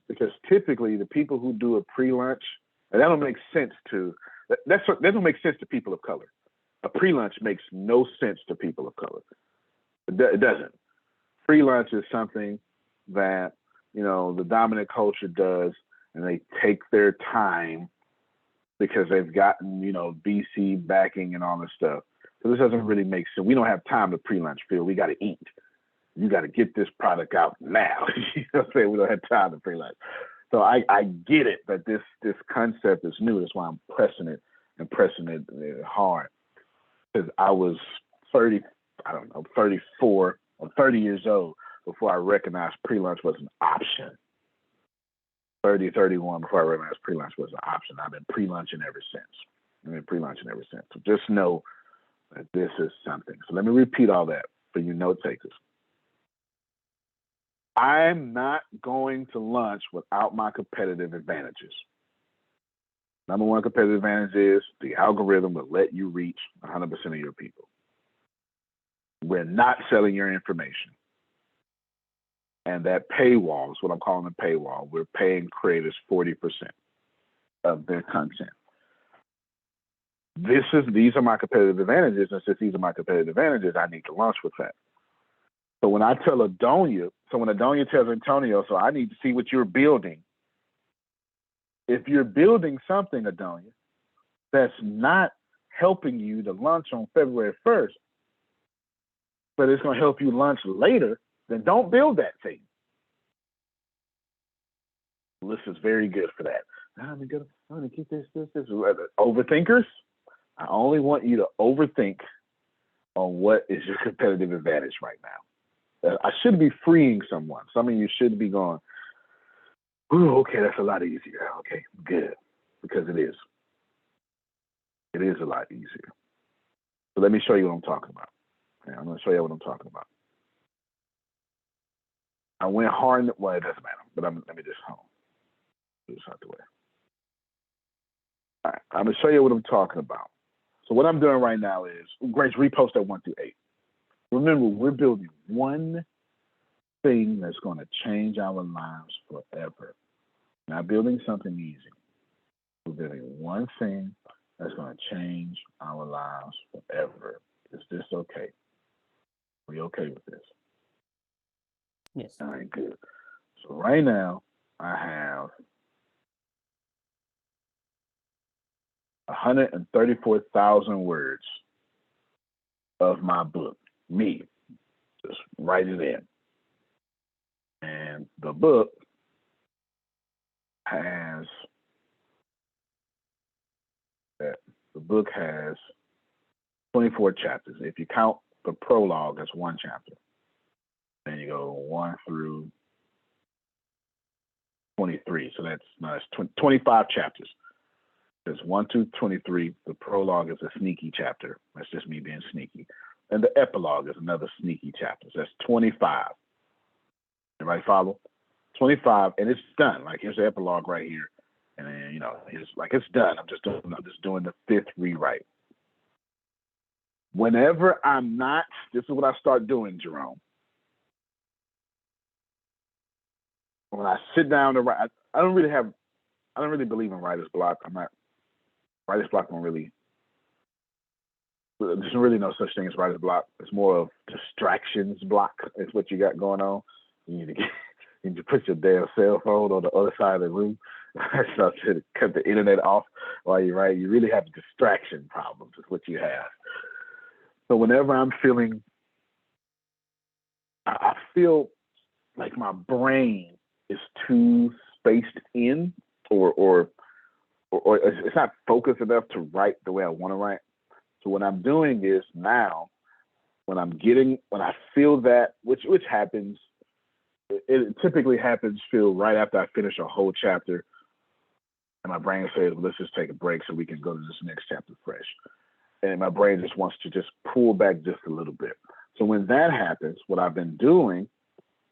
[SPEAKER 4] because typically the people who do a pre-lunch, and that don't make sense to people of color. A pre-lunch makes no sense to people of color. It doesn't. Pre-lunch is something that, the dominant culture does, and they take their time because they've gotten, VC backing and all this stuff. So this doesn't really make sense. We don't have time to pre-lunch, Phil. We got to eat. You got to get this product out now. You know what I'm saying? We don't have time to pre-lunch. So I get it that this concept is new. That's why I'm pressing it hard. Because I was 34 or 30 years old before I recognized pre-lunch was an option. 31 before I recognized pre-lunch was an option. I've been pre-lunching ever since. So just know that this is something. So let me repeat all that for you note takers. I'm not going to lunch without my competitive advantages. Number one competitive advantage is the algorithm will let you reach 100% of your people. We're not selling your information. And that paywall is what I'm calling a paywall. We're paying creators 40% of their content. These are my competitive advantages, and since these are my competitive advantages, I need to launch with that. So when I tell Adonia, when Adonia tells Antonio, so I need to see what you're building. If you're building something, Adonia, that's not helping you to launch on February 1st, but it's going to help you launch later, then don't build that thing. This is very good for that. I'm gonna keep this. Overthinkers, I only want you to overthink on what is your competitive advantage right now. I should be freeing someone. Some of you should be going, ooh, okay, that's a lot easier. Okay, good, because it is. It is a lot easier. So let me show you what I'm talking about. Okay, I'm gonna show you what I'm talking about. I went hard, well, it doesn't matter, but let me just do this out the way. All right, I'm gonna show you what I'm talking about. So what I'm doing right now is, Grace, repost that 1 through 8. Remember, we're building one thing that's gonna change our lives forever. Not building something easy. We're building one thing that's gonna change our lives forever. Is this okay? Are we okay with this?
[SPEAKER 1] Yes.
[SPEAKER 4] All right, good. So right now, I have 134,000 words of my book. Me, just write it in. And the book has 24 chapters. If you count the prologue, that's one chapter. Then you go 1 through 23. So that's 25 chapters. There's 1 through 23. The prologue is a sneaky chapter. That's just me being sneaky. And the epilogue is another sneaky chapter. So that's 25. Everybody follow? 25, and it's done. Like, here's the epilogue right here. And then, it's done. I'm just doing the 5th rewrite. Whenever I'm not, this is what I start doing, Jerome. When I sit down to write, I don't really believe in writer's block. Writer's block there's really no such thing as writer's block. It's more of distractions block. It's what you got going on. You need to put your damn cell phone on the other side of the room. So to cut the internet off while you write. You really have distraction problems. Is what you have. So whenever I'm feeling, I feel like my brain is too spaced in, or it's not focused enough to write the way I want to write. So what I'm doing is now, when I feel that, which happens, it typically happens right after I finish a whole chapter, and my brain says, well, let's just take a break so we can go to this next chapter fresh. And my brain just wants to just pull back just a little bit. So when that happens, what I've been doing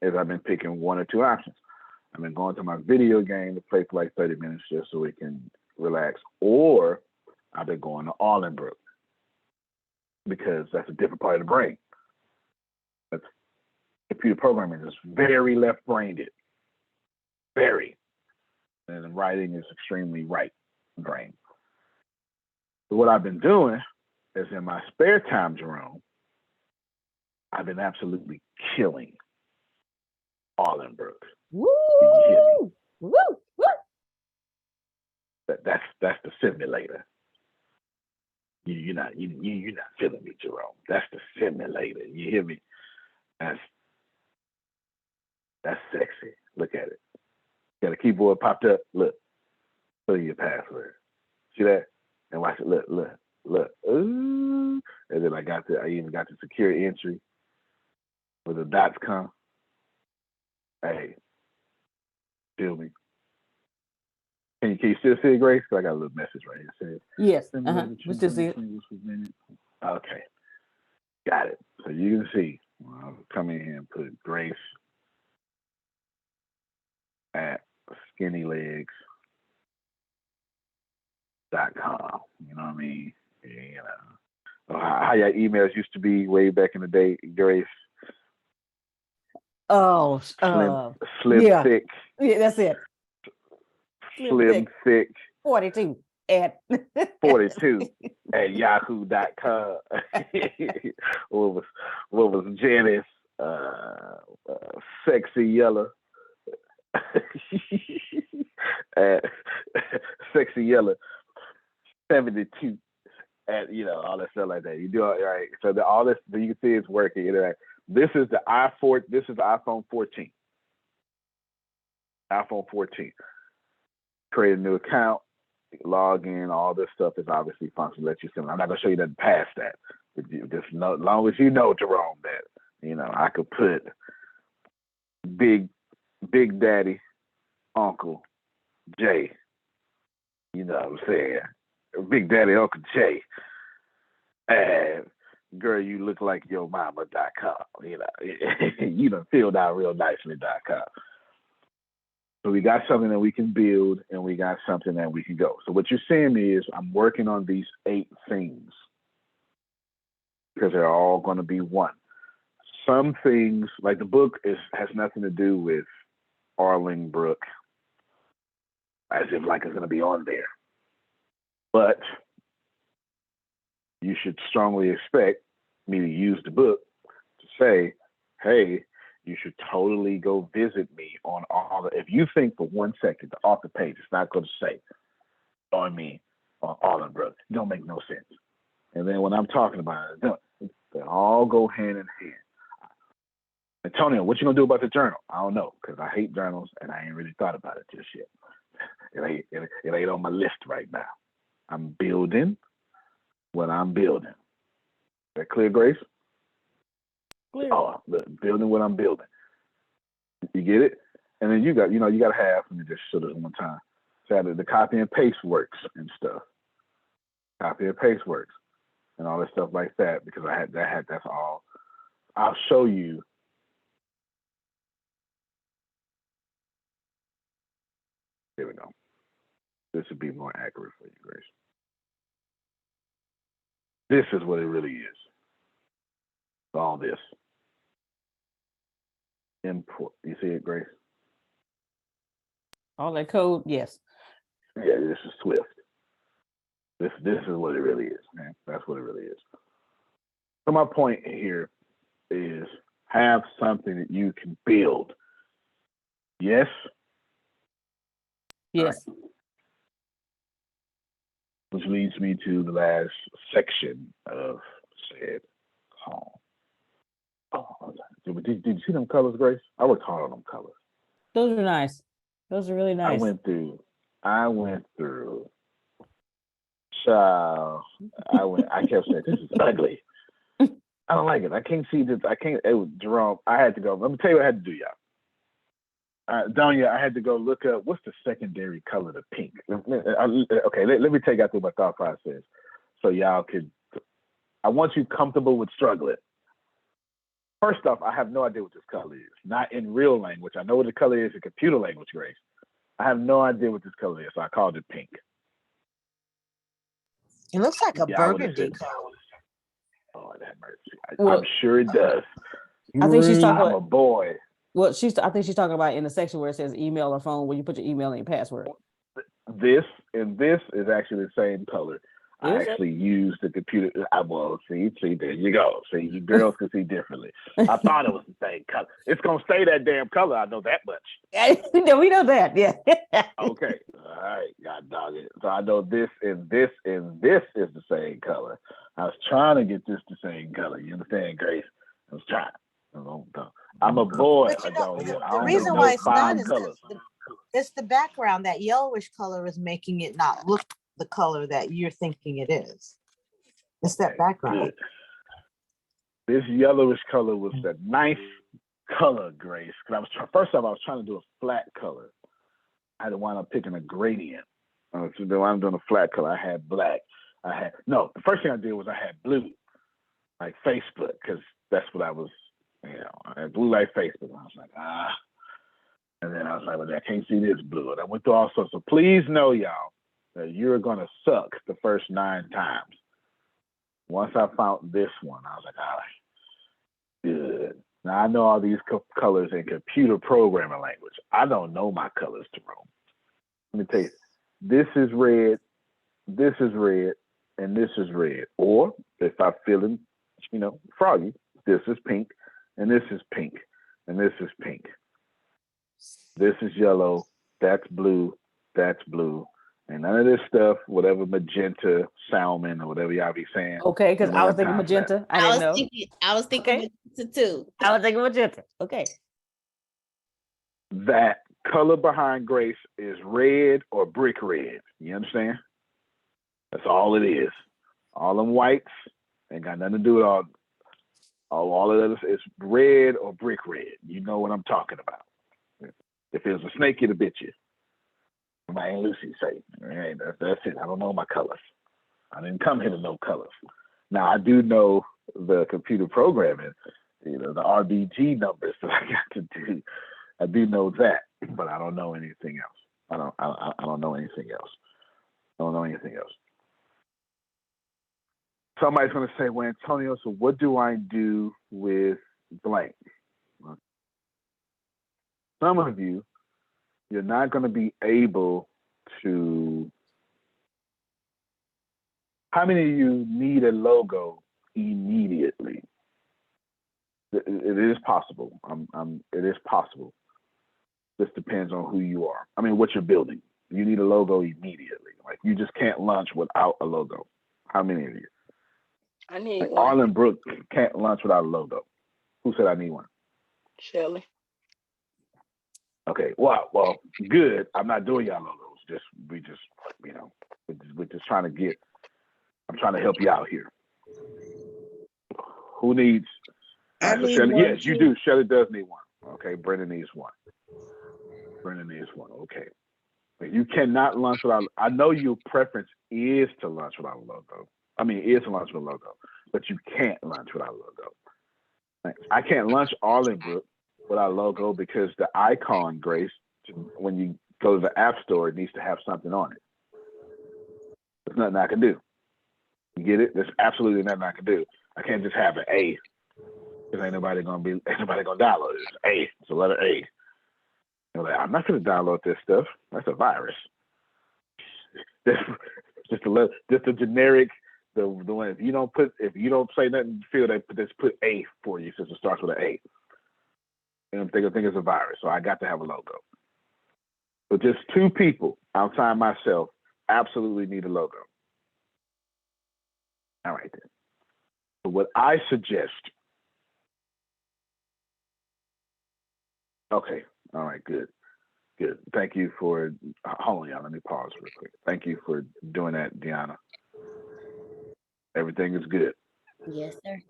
[SPEAKER 4] is I've been picking 1 or 2 options. I've been going to my video game to play for like 30 minutes just so we can relax, or I've been going to Allenbrook, because that's a different part of the brain. That's computer programming is very left-brained, very, and writing is extremely right-brained. So what I've been doing is, in my spare time, Jerome, I've been absolutely killing Allenbrook.
[SPEAKER 1] Woo! Woo! Woo!
[SPEAKER 4] That's the simulator. You're not feeling me, Jerome. That's the simulator. You hear me? That's sexy. Look at it. Got a keyboard popped up. Look. Put in your password. See that? And watch it. Look. Ooh. And then I even got the secure entry where the dots come. Hey, feel me? Can you still see it, Grace? I got a little message right here. It says,
[SPEAKER 1] yes. We still see it.
[SPEAKER 4] Okay. Got it. So you can see. I'll come in here and put Grace at skinnylegs.com. You know what I mean? How your emails used to be way back in the day, Grace.
[SPEAKER 1] Oh,
[SPEAKER 4] Slim
[SPEAKER 1] yeah.
[SPEAKER 4] thick.
[SPEAKER 1] Yeah, that's it.
[SPEAKER 4] Slim thick.
[SPEAKER 1] 42 at
[SPEAKER 4] 42 at yahoo.com. what was Janice? Sexy Yellow. Sexy Yellow 72 at all that stuff like that. You do all right. So all this you can see it's working. This is the iPhone. This is the iPhone 14. iPhone 14. Create a new account, log in. All this stuff is obviously functional. Let you see. I'm not gonna show you that past that. But just know, as long as you know, Jerome, that I could put Big Daddy, Uncle Jay. You know what I'm saying? Big Daddy, Uncle Jay. And girl, you look like your mama.com. You done filled out real nicely.com. So we got something that we can build and we got something that we can go. So what you're seeing is I'm working on these 8 things because they're all going to be one. Some things, like the book has nothing to do with Arlingbrook as if like it's going to be on there. But you should strongly expect me to use the book to say, hey, you should totally go visit me on all the, if you think for 1 second the author page is not going to say on me on Arlingbrook, it don't make no sense. And then when I'm talking about it, they all go hand in hand. Antonio, what you gonna do about the journal? I don't know, because I hate journals and I ain't really thought about it just yet. It ain't on my list right now. I'm building what I'm building. Is that clear, Grace?
[SPEAKER 1] Clear.
[SPEAKER 4] Oh, building what I'm building. You get it? And then you got to have, let me just show this one time. So the copy and paste works and stuff. Copy and paste works and all that stuff like that, because that's all. I'll show you. There we go. This would be more accurate for you, Grace. This is what it really is. All this. Import. You see it, Grace?
[SPEAKER 1] all that code. Yes.
[SPEAKER 4] Yeah, this is Swift. This is what it really is, man. That's what it really is. So my point here is have something that you can build. Yes?
[SPEAKER 1] Yes.
[SPEAKER 4] Right. Which leads me to the last section of said call. Oh, did you see them colors, Grace? I worked hard on them colors.
[SPEAKER 1] Those are nice. Those are really nice.
[SPEAKER 4] I went through. Child, I kept saying, this is ugly. I don't like it. I can't see this. Jerome, I had to go. Let me tell you what I had to do, y'all. Donya, I had to go look up what's the secondary color to pink. Okay, let me take you through my thought process so y'all could. I want you comfortable with struggling. First off, I have no idea what this color is. Not in real language. I know what the color is in computer language, Grace. I have no idea what this color is, so I called it pink.
[SPEAKER 3] It looks like a burgundy color.
[SPEAKER 4] Oh, that mercy. I'm sure it does.
[SPEAKER 1] I think she's talking
[SPEAKER 4] I'm
[SPEAKER 1] about
[SPEAKER 4] a boy.
[SPEAKER 1] Well, I think she's talking about in the section where it says email or phone, where you put your email and your password.
[SPEAKER 4] This is actually the same color. I actually used the computer. See, there you go. See, you girls can see differently. I thought it was the same color. It's gonna stay that damn color. I know that much.
[SPEAKER 1] Yeah, we know that. Yeah.
[SPEAKER 4] Okay. All right. God dog it. So I know this and this and this is the same color. I was trying to get this the same color. You understand, Grace? I was trying. I'm a boy.
[SPEAKER 3] The reason why it's not is it's the background. That yellowish color is making it not look the color that you're thinking it is. It's that background.
[SPEAKER 4] This yellowish color was the nice color, Grace. Because first off, I was trying to do a flat color. I had to wind up picking a gradient. So when I'm doing a flat color, I had black. The first thing I did was I had blue, like Facebook, because that's what I was. I had blue like Facebook. And I was like, And then I was like, well, I can't see this blue. And I went through all sorts. So please know, y'all, that you're going to suck the first 9 times. Once I found this one, I was like, all right, good. Now I know all these colors in computer programming language. I don't know my colors, Jerome. Let me tell you, this is red, this is red, and this is red. Or if I'm feeling, froggy, this is pink, and this is pink, and this is pink. This is yellow, that's blue, and none of this stuff, whatever magenta, salmon, or whatever y'all be saying.
[SPEAKER 1] Okay, because I was thinking magenta. I didn't know.
[SPEAKER 2] I was thinking magenta too.
[SPEAKER 1] I was thinking magenta. Okay.
[SPEAKER 4] That color behind Grace is red or brick red. You understand? That's all it is. All them whites ain't got nothing to do with all of that. It's red or brick red. You know what I'm talking about. If it was a snake, it'd bit you. My Aunt Lucy say, hey, that's it. I don't know my colors. I didn't come here to know colors. Now I do know the computer programming, the RBG numbers that I got to do. I do know that, but I don't know anything else. I don't know anything else. I don't know anything else. Somebody's gonna say, well, Antonio, so what do I do with blank? Some of you, you're not going to be able to. How many of you need a logo immediately? It is possible. It is possible. This depends on who you are. I mean, what you're building. You need a logo immediately. Like you just can't launch without a logo. How many of you?
[SPEAKER 9] I need
[SPEAKER 4] like
[SPEAKER 9] one.
[SPEAKER 4] Arlen Brooks can't launch without a logo. Who said I need one?
[SPEAKER 9] Shelley.
[SPEAKER 4] Okay, well, good. I'm not doing y'all logos. We're just trying to I'm trying to help you out here. Who needs?
[SPEAKER 10] I need
[SPEAKER 4] Shelley,
[SPEAKER 10] one
[SPEAKER 4] yes,
[SPEAKER 10] too.
[SPEAKER 4] you do. Shelley does need one. Okay, Brendan needs one. Okay. But you cannot launch without. I know your preference is to launch without a logo. I mean, is to launch with a logo, but you can't launch without a logo. I can't launch Arlenbrook without a logo because the icon, Grace, when you go to the App Store, it needs to have something on it. There's nothing I can do. You get it? There's absolutely nothing I can do. I can't just have an A because ain't nobody gonna download it. It's A. It's a letter A. I'm not gonna download this stuff. That's a virus. Just a generic. The one if you don't say nothing in the field, they just put A for you since it starts with an A. And they're gonna think it's a virus. So I got to have a logo. But just two people outside myself absolutely need a logo. All right then. So what I suggest. Okay. All right. Good. Thank you for. Hold on, y'all. Let me pause real quick. Thank you for doing that, Deanna. Everything is good.
[SPEAKER 2] Yes, sir.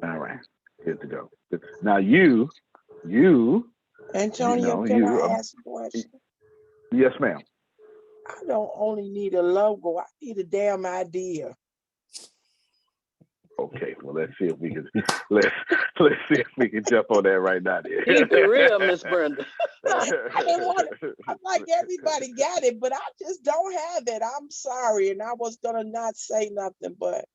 [SPEAKER 4] All right. Good to go. Now you.
[SPEAKER 10] Antonio, can I ask a question?
[SPEAKER 4] Yes, ma'am.
[SPEAKER 10] I don't only need a logo. I need a damn idea.
[SPEAKER 4] Okay, well let's see if we can jump on that right now.
[SPEAKER 9] Keep it real, Miss Brenda.
[SPEAKER 10] I'm like everybody got it, but I just don't have it. I'm sorry, and I was gonna not say nothing, but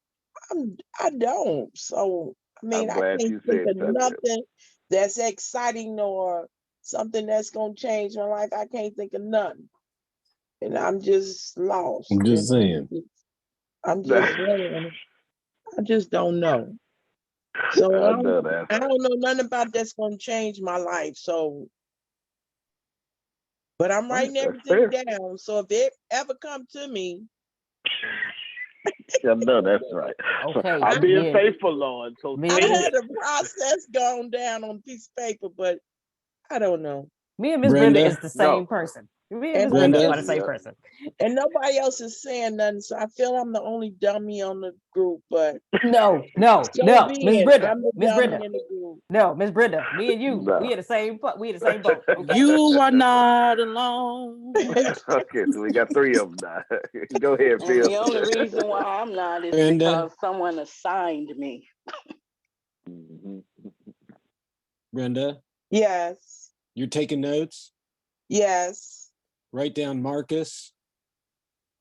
[SPEAKER 10] I don't. So I mean, I can't think of nothing that's exciting or something that's gonna change my life. I can't think of nothing, and I'm just lost.
[SPEAKER 8] I'm just saying.
[SPEAKER 10] I'm just wondering. I just don't know. So I don't know nothing about that's gonna change my life. So, but I'm writing everything down. So if it ever come to me,
[SPEAKER 4] yeah, no, that's right.
[SPEAKER 1] Okay,
[SPEAKER 4] I'm being faithful, Lord. So
[SPEAKER 10] I had the process gone down on a piece of paper, but I don't know.
[SPEAKER 1] Me and Miss Brenda is the same person. Me and Miss Brenda are the same person.
[SPEAKER 10] And nobody else is saying nothing, so I feel I'm the only dummy on the group. But
[SPEAKER 1] no, Miss Brenda,
[SPEAKER 10] I'm the dummy in the group.
[SPEAKER 1] No, Miss Brenda, me and you, we in the same boat. Okay?
[SPEAKER 7] You are not alone.
[SPEAKER 4] Okay, so we got three of them now. Go ahead,
[SPEAKER 9] And
[SPEAKER 4] Phil.
[SPEAKER 9] the only reason why I'm not is because someone assigned me.
[SPEAKER 8] Brenda?
[SPEAKER 10] Yes.
[SPEAKER 8] You're taking notes?
[SPEAKER 10] Yes.
[SPEAKER 8] Write down Marcus,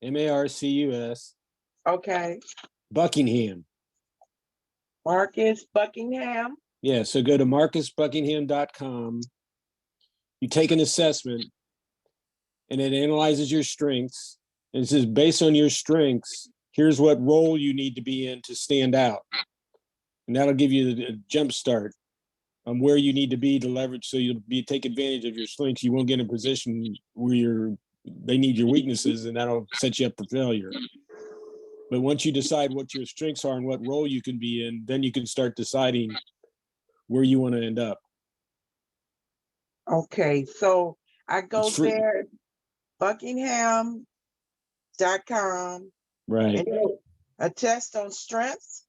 [SPEAKER 8] Marcus,
[SPEAKER 10] Okay.
[SPEAKER 8] Buckingham.
[SPEAKER 10] Marcus Buckingham.
[SPEAKER 8] Yeah, so go to marcusbuckingham.com. You take an assessment, and it analyzes your strengths. And it says, based on your strengths, here's what role you need to be in to stand out. And that'll give you a jump start on where you need to be to leverage, so you'll take advantage of your strengths. You won't get in a position where they need your weaknesses, and that'll set you up for failure. But once you decide what your strengths are and what role you can be in, then you can start deciding where you want to end up.
[SPEAKER 10] Okay, so I go
[SPEAKER 8] It's free.
[SPEAKER 10] there, Buckingham.com.
[SPEAKER 8] Right.
[SPEAKER 10] And a test on strengths.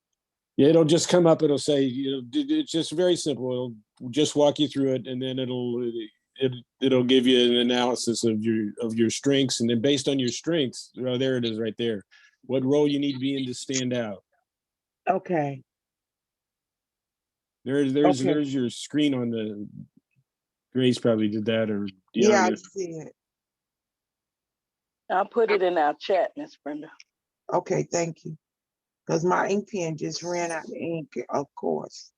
[SPEAKER 8] Yeah, it'll just come up. It'll say, it's just very simple. It'll just walk you through it, and then it'll give you an analysis of your strengths, and then based on your strengths, oh, there it is, right there. What role you need to be in to stand out.
[SPEAKER 10] Okay.
[SPEAKER 8] There's your screen on the. Grace probably did that, or
[SPEAKER 10] yeah, I see it.
[SPEAKER 9] I'll put it in our chat, Miss Brenda.
[SPEAKER 10] Okay, thank you. Because my ink pen just ran out of ink, of course.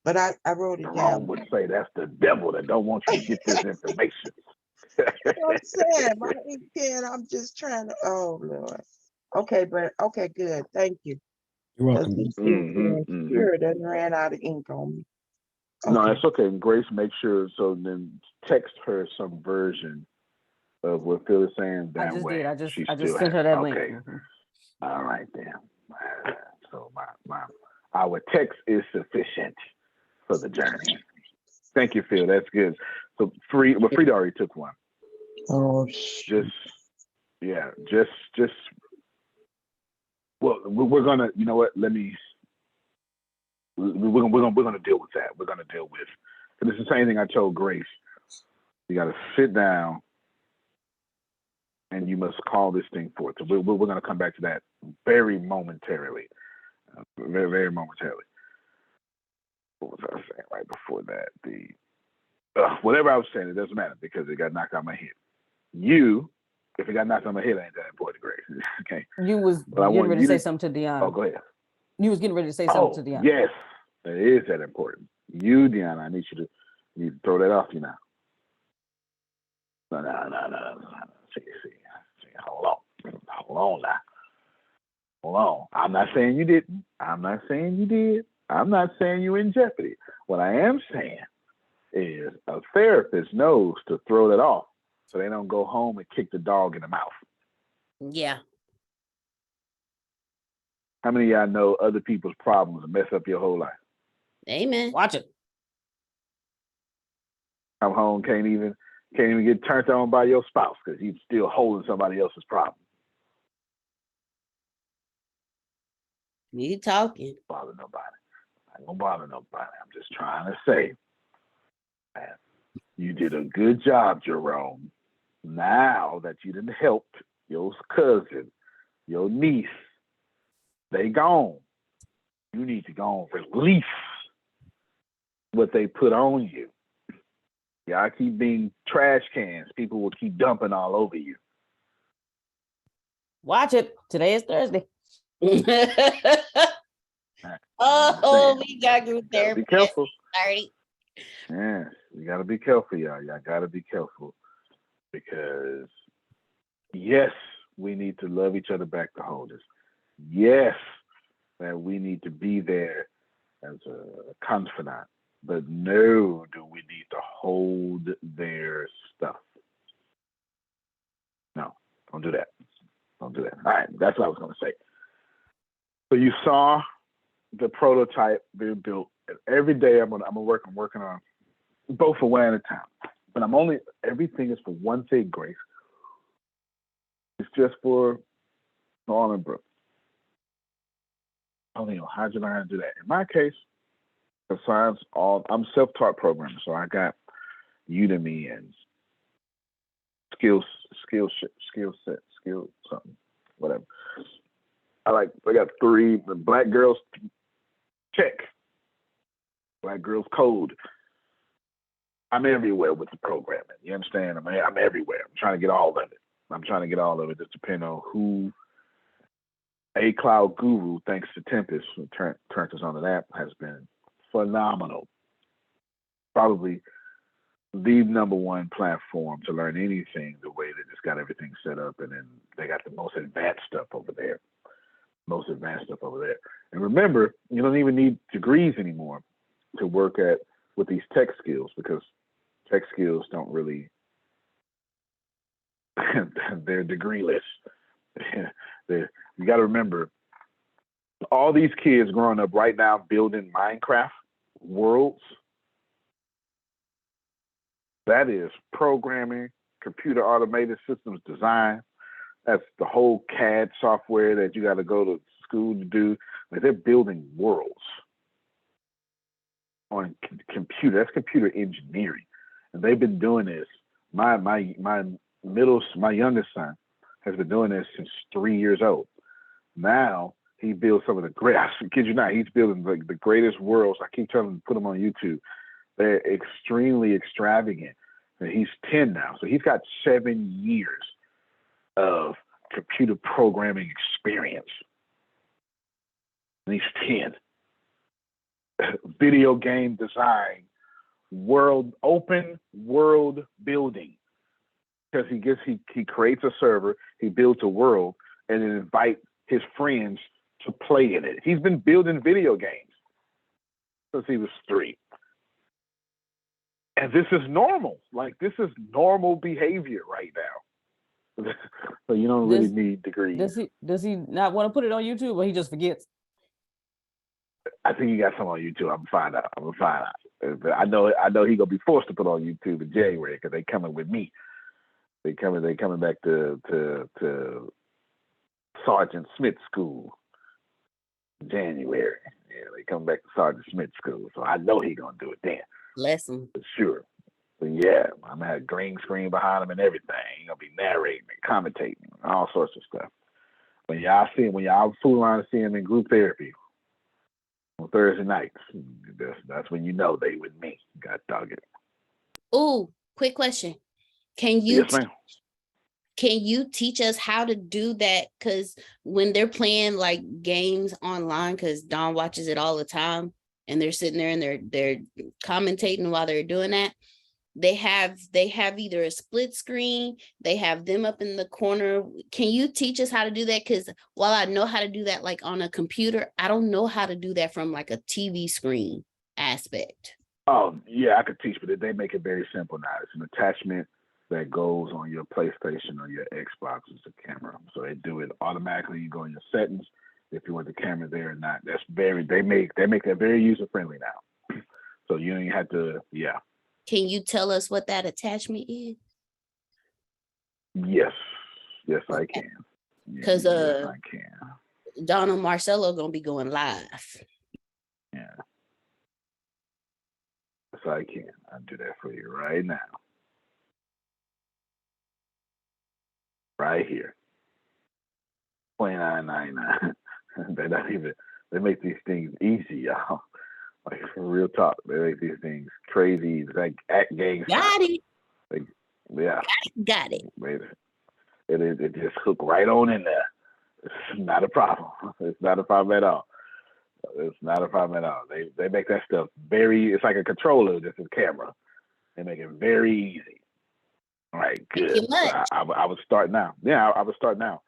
[SPEAKER 10] But I wrote it down.
[SPEAKER 4] Jerome would say that's the devil that don't want you to get this information.
[SPEAKER 10] I'm saying my ink pen, I'm just trying to, oh Lord. Okay, but okay, good. Thank you.
[SPEAKER 8] You're welcome.
[SPEAKER 10] Sure, it doesn't ran out of ink on me. Okay.
[SPEAKER 4] No, that's okay. Grace, make sure, so then text her some version of what Phil is saying. That
[SPEAKER 1] I just
[SPEAKER 4] way
[SPEAKER 1] did. I just
[SPEAKER 4] she
[SPEAKER 1] sent
[SPEAKER 4] still
[SPEAKER 1] her that
[SPEAKER 4] has-
[SPEAKER 1] link.
[SPEAKER 4] okay.
[SPEAKER 1] Mhm.
[SPEAKER 4] All right then. So our text is sufficient for the journey. Thank you, Phil. That's good. So Frida already took one.
[SPEAKER 10] Oh,
[SPEAKER 4] well, we're gonna, you know what? We're gonna deal with that. We're gonna deal with. And it's the same thing I told Grace. You got to sit down, and you must call this thing forth. So we're gonna come back to that very momentarily, very, very momentarily. What was I saying right before that? Whatever I was saying, it doesn't matter because it got knocked out of my head. If it got knocked out of my head, it ain't that important, Grace. Okay.
[SPEAKER 1] You was getting ready to say something to Deanna.
[SPEAKER 4] Oh, go ahead.
[SPEAKER 1] You was getting ready to say something to Deanna.
[SPEAKER 4] Yes, it is that important. You, Deanna, I need you to throw that off you now. No. See, hold on now. Hold on. I'm not saying you didn't. I'm not saying you did. I'm not saying you're in jeopardy. What I am saying is a therapist knows to throw that off so they don't go home and kick the dog in the mouth.
[SPEAKER 2] Yeah.
[SPEAKER 4] How many of y'all know other people's problems mess up your whole life?
[SPEAKER 2] Amen.
[SPEAKER 1] Watch it.
[SPEAKER 4] Come home, can't even get turned on by your spouse because he's still holding somebody else's problem.
[SPEAKER 2] You talking.
[SPEAKER 4] Bother nobody. I ain't gonna bother nobody. I'm just trying to say, man, you did a good job, Jerome. Now that you done helped your cousin, your niece, they gone. You need to go and release what they put on you. Y'all keep being trash cans. People will keep dumping all over you.
[SPEAKER 1] Watch it. Today is Thursday.
[SPEAKER 2] Oh, we got group therapy.
[SPEAKER 4] Be careful.
[SPEAKER 2] 30.
[SPEAKER 4] Yeah, you gotta be careful, y'all. Y'all gotta be careful because yes, we need to love each other back to wholeness. Yes, that we need to be there as a confidant, but no, do we need to hold their stuff? No, don't do that. Don't do that. All right, that's what I was gonna say. So you saw the prototype being built. Every day I'm working on both for one at a time. But everything is for one thing, Grace. It's just for Norman Brooks. I don't know how'd you learn how to do that. In my case, besides I'm self-taught programmer, so I got Udemy and skill something, whatever. I got 3 Black Girls check. Black Girls Code. I'm everywhere with the programming. You understand? I'm everywhere. I'm trying to get all of it. Just depending on who A Cloud Guru, thanks to Tempest, who turned us on to that, has been phenomenal. Probably the #1 platform to learn anything, the way they just got everything set up, and then they got the most advanced stuff over there. And remember, you don't even need degrees anymore to work with these tech skills, because tech skills don't really, they're degreeless. You got to remember, all these kids growing up right now building Minecraft worlds, that is programming, computer automated systems design. That's the whole CAD software that you got to go to school to do. Like, they're building worlds on computer. That's computer engineering, and they've been doing this. My youngest son has been doing this since 3 years old. Now he builds some of the great. I kid you not, he's building the greatest worlds. I keep telling him to put them on YouTube. They're extremely extravagant. And he's 10 now, so he's got 7 years of computer programming experience. And he's 10. Video game design, open world building. Because he creates a server, he builds a world, and then invite his friends to play in it. He's been building video games since he was 3. And this is normal. Like, this is normal behavior right now. So you don't really need degrees.
[SPEAKER 1] Does he not want to put it on YouTube, or he just forgets?
[SPEAKER 4] I think he got some on YouTube. I'm gonna find out. I know he gonna be forced to put on YouTube in January, because they coming with me. They coming back to Sergeant Smith School in January. Yeah, they coming back to Sergeant Smith School. So I know he gonna do it then.
[SPEAKER 2] Bless him.
[SPEAKER 4] For sure. But yeah, I'm gonna have a green screen behind him and everything. He's gonna be narrating and commentating and all sorts of stuff. When y'all fool around and see him in group therapy on Thursday nights, that's when you know they with me. God dog it.
[SPEAKER 2] Oh, quick question. Can you
[SPEAKER 4] Yes, ma'am.
[SPEAKER 2] Can you teach us how to do that? Because when they're playing like games online, because Dawn watches it all the time, and they're sitting there and they're commentating while they're doing that. They have either a split screen, they have them up in the corner. Can you teach us how to do that? Because while I know how to do that like on a computer, I don't know how to do that from like a TV screen aspect.
[SPEAKER 4] Oh yeah, I could teach, but they make it very simple now. It's an attachment that goes on your PlayStation or your Xbox. It's a camera, so they do it automatically. You go in your settings if you want the camera there or not. That's they make that very user friendly now. So you don't even have to. Yeah.
[SPEAKER 2] Can you tell us what that attachment is?
[SPEAKER 4] Yes, I can.
[SPEAKER 2] Because
[SPEAKER 4] yes, I can.
[SPEAKER 2] Donna Marcello gonna be going live.
[SPEAKER 4] Yeah. Yes, I can. I'll do that for you right now. Right here. $29.99. They're not even. They make these things easy, y'all. Like, for real talk, they make these things crazy. It's like at gang.
[SPEAKER 2] Got it.
[SPEAKER 4] Like, yeah.
[SPEAKER 2] Got it.
[SPEAKER 4] It just hook right on in there. It's not a problem. It's not a problem at all. It's not a problem at all. They make that stuff very. It's like a controller, just a camera. They make it very easy. All right, good. So I would start now. Yeah, I would start now,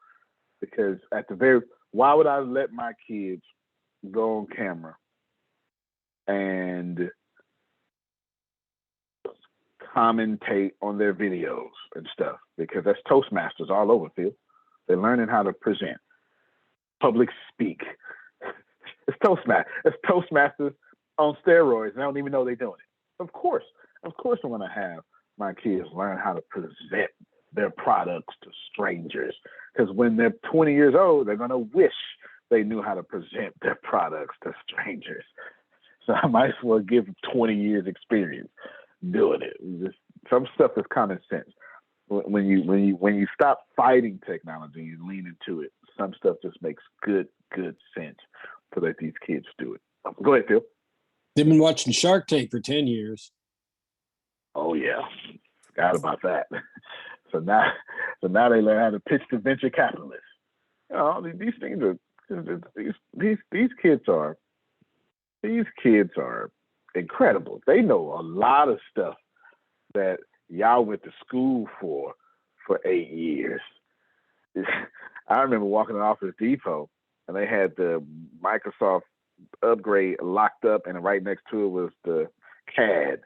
[SPEAKER 4] because why would I let my kids go on camera and commentate on their videos and stuff? Because that's Toastmasters all over, Phil. They're learning how to present, public speak. It's Toastmasters on steroids, and I don't even know they're doing it. Of course, I'm going to have my kids learn how to present their products to strangers. Because when they're 20 years old, they're going to wish they knew how to present their products to strangers. So I might as well give them 20 years experience doing it. Some stuff is common sense. When you stop fighting technology, you lean into it. Some stuff just makes good sense to let these kids do it. Go ahead, Phil.
[SPEAKER 8] They've been watching Shark Tank for 10 years.
[SPEAKER 4] Oh yeah, forgot about that. So now they learn how to pitch to venture capitalists. You know, these things are These kids are incredible. They know a lot of stuff that y'all went to school for 8 years. I remember walking in Office Depot and they had the Microsoft upgrade locked up, and right next to it was the CAD,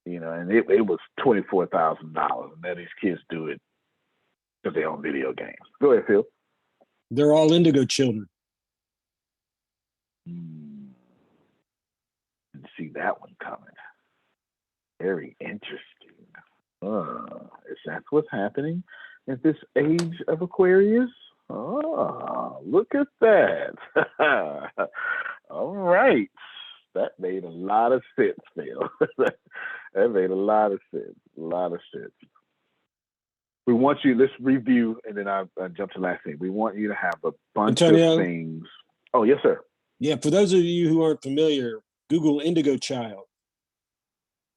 [SPEAKER 4] and it was $24,000. And now these kids do it because they own video games. Go ahead, Phil.
[SPEAKER 8] They're all Indigo children.
[SPEAKER 4] Didn't see that one coming. Very interesting. Is that what's happening at this age of Aquarius? Oh, look at that. All right. That made a lot of sense, Phil. That made a lot of sense. A lot of sense. We want you, let's review, and then I jump to the last thing. We want you to have a bunch
[SPEAKER 8] Antonio?
[SPEAKER 4] of things. Oh, yes, sir.
[SPEAKER 8] Yeah, for those of you who aren't familiar, Google Indigo Child.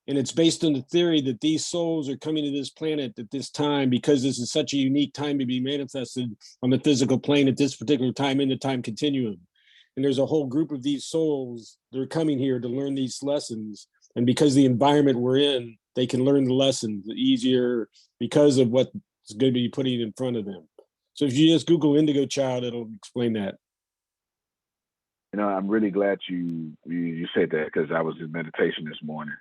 [SPEAKER 8] And it's based on the theory that these souls are coming to this planet at this time because this is such a unique time to be manifested on the physical plane at this particular time in the time continuum. And there's a whole group of these souls that are coming here to learn these lessons. And because the environment we're in, they can learn the lessons easier because of what's going to be putting in front of them. So if you just Google Indigo Child, it'll explain that.
[SPEAKER 4] I'm really glad you said that, because I was in meditation this morning.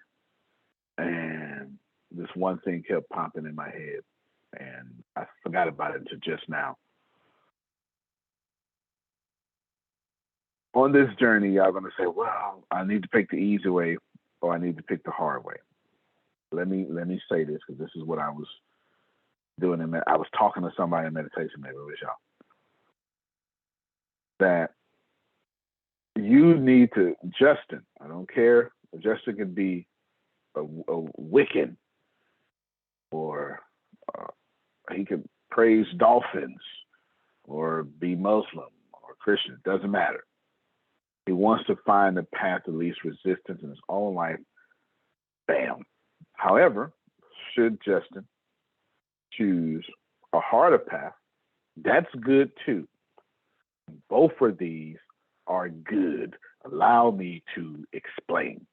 [SPEAKER 4] And this one thing kept popping in my head, and I forgot about it until just now. On this journey, y'all going to say, well, I need to pick the easy way or I need to pick the hard way. Let me say this, because this is what I was doing. I was talking to somebody in meditation, maybe with y'all, that you need to, Justin, I don't care, Justin could be a Wiccan, or he could praise dolphins, or be Muslim or Christian. It doesn't matter. He wants to find the path of least resistance in his own life. Bam. However, should Justin choose a harder path, that's good too. Both of these are good. Allow me to explain.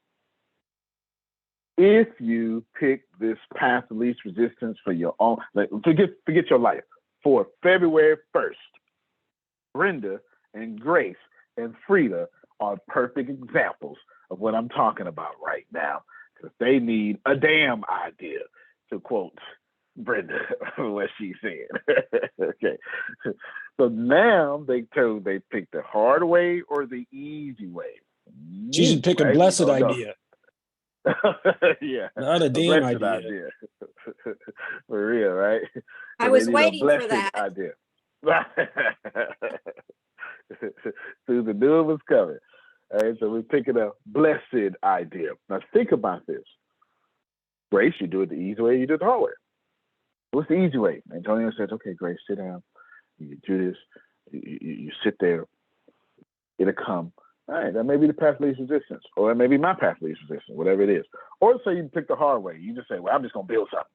[SPEAKER 4] If you pick this path of least resistance for your own, forget your life, for February 1st, Brenda and Grace and Frida are perfect examples of what I'm talking about right now, because they need a damn idea, to quote Brenda, what she said. Okay. So now they pick the hard way or the easy way.
[SPEAKER 8] She should pick a blessed idea.
[SPEAKER 4] Yeah,
[SPEAKER 8] not a damn idea.
[SPEAKER 4] For real, right?
[SPEAKER 11] I was waiting for that
[SPEAKER 4] idea. Susan knew it was coming. All right, so we're picking a blessed idea. Now think about this. Grace, you do it the easy way, you do it the hard way. What's the easy way? Antonio says, okay, Grace, sit down. You do this. You sit there. It'll come. All right, that may be the path of least resistance, or that may be my path of least resistance, whatever it is. Or say you pick the hard way. You just say, well, I'm just going to build something.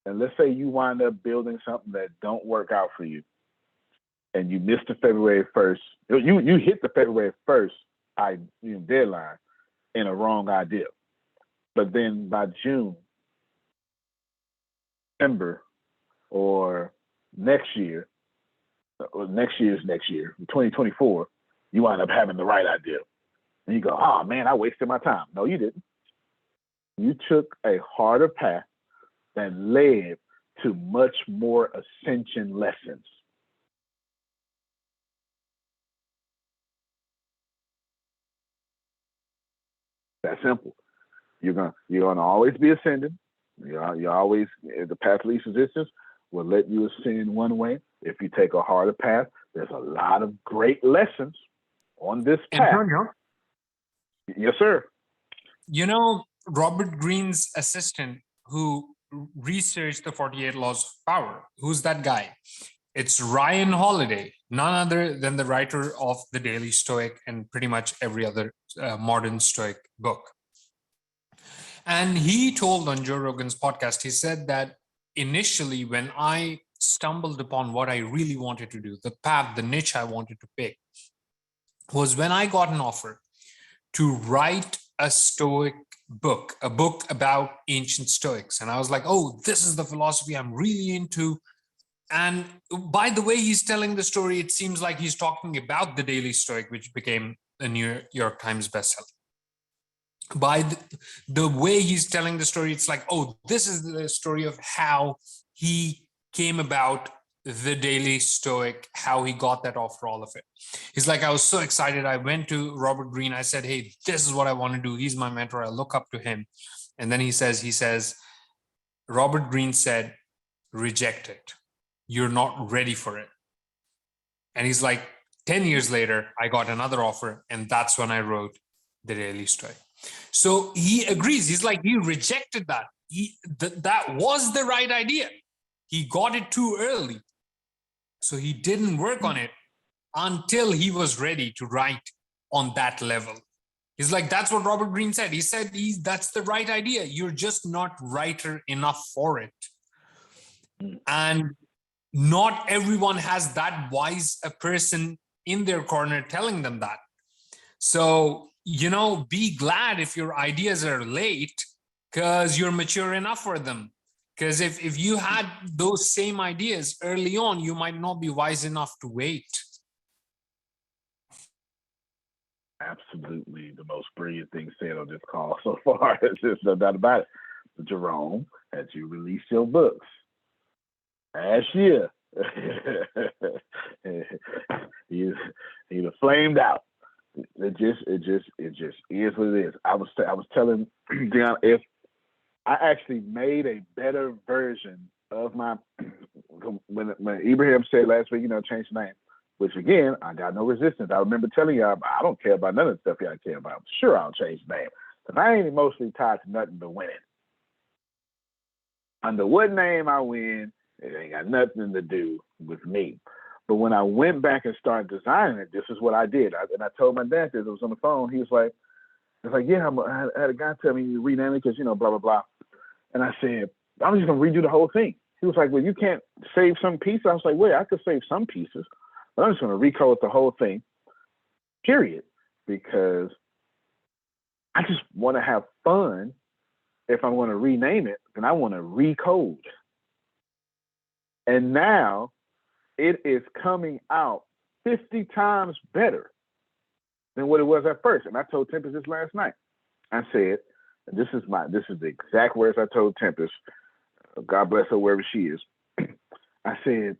[SPEAKER 4] And let's say you wind up building something that don't work out for you, and you missed the February 1st. You hit the February 1st deadline in a wrong idea. But then by June, September, or next year, 2024, you wind up having the right idea. And you go, oh man, I wasted my time. No, you didn't. You took a harder path that led to much more ascension lessons. That simple. You're gonna always be ascending. You always, the path of least resistance will let you ascend one way. If you take a harder path, there's a lot of great lessons on this path.
[SPEAKER 12] Antonio?
[SPEAKER 4] Yes, sir.
[SPEAKER 12] Robert Greene's assistant who researched the 48 laws of power, who's that guy? It's Ryan Holiday, none other than the writer of The Daily Stoic and pretty much every other modern Stoic book. And he told on Joe Rogan's podcast, he said that initially when I stumbled upon what I really wanted to do, the path, the niche I wanted to pick, was when I got an offer to write a Stoic book, a book about ancient Stoics. And I was like, oh, this is the philosophy I'm really into. And by the way he's telling the story, it seems like he's talking about the Daily Stoic, which became a New York Times bestseller. By the way he's telling the story, it's like, oh, this is the story of how he came about the Daily Stoic, how he got that offer, all of it. He's like, I was so excited. I went to Robert Greene. I said, hey, this is what I want to do. He's my mentor. I look up to him. And then he says, Robert Greene said, reject it. You're not ready for it. And he's like, 10 years later, I got another offer. And that's when I wrote the Daily Stoic. So he agrees. He's like, he rejected that. That was the right idea. He got it too early. So he didn't work on it until he was ready to write on that level. He's like, that's what Robert Greene said. He said, that's the right idea. You're just not writer enough for it. And not everyone has that wise a person in their corner telling them that. So, be glad if your ideas are late because you're mature enough for them. Because if you had those same ideas early on, you might not be wise enough to wait.
[SPEAKER 4] Absolutely the most brilliant thing said on this call so far. There's no doubt about it. Jerome, as you release your books last year, you'd have flamed out. It just is what it is. I was telling Deanna, if I actually made a better version of my when Ibrahim said last week, change the name, which again, I got no resistance. I remember telling y'all, I don't care about none of the stuff y'all care about. Sure, I'll change the name. Because I ain't emotionally tied to nothing but winning. Under what name I win, it ain't got nothing to do with me. But when I went back and started designing it, this is what I did. I told my dad this. It was on the phone. He was like, yeah, I had a guy tell me to rename it because, blah, blah, blah. And I said, I'm just going to redo the whole thing. He was like, well, you can't save some pieces. I was like, wait, I could save some pieces. But I'm just going to recode the whole thing, period. Because I just want to have fun. If I want to rename it, then I want to recode. And now it is coming out 50 times better than what it was at first. And I told Tempest this last night. I said, and this is the exact words I told Tempest. God bless her wherever she is. I said,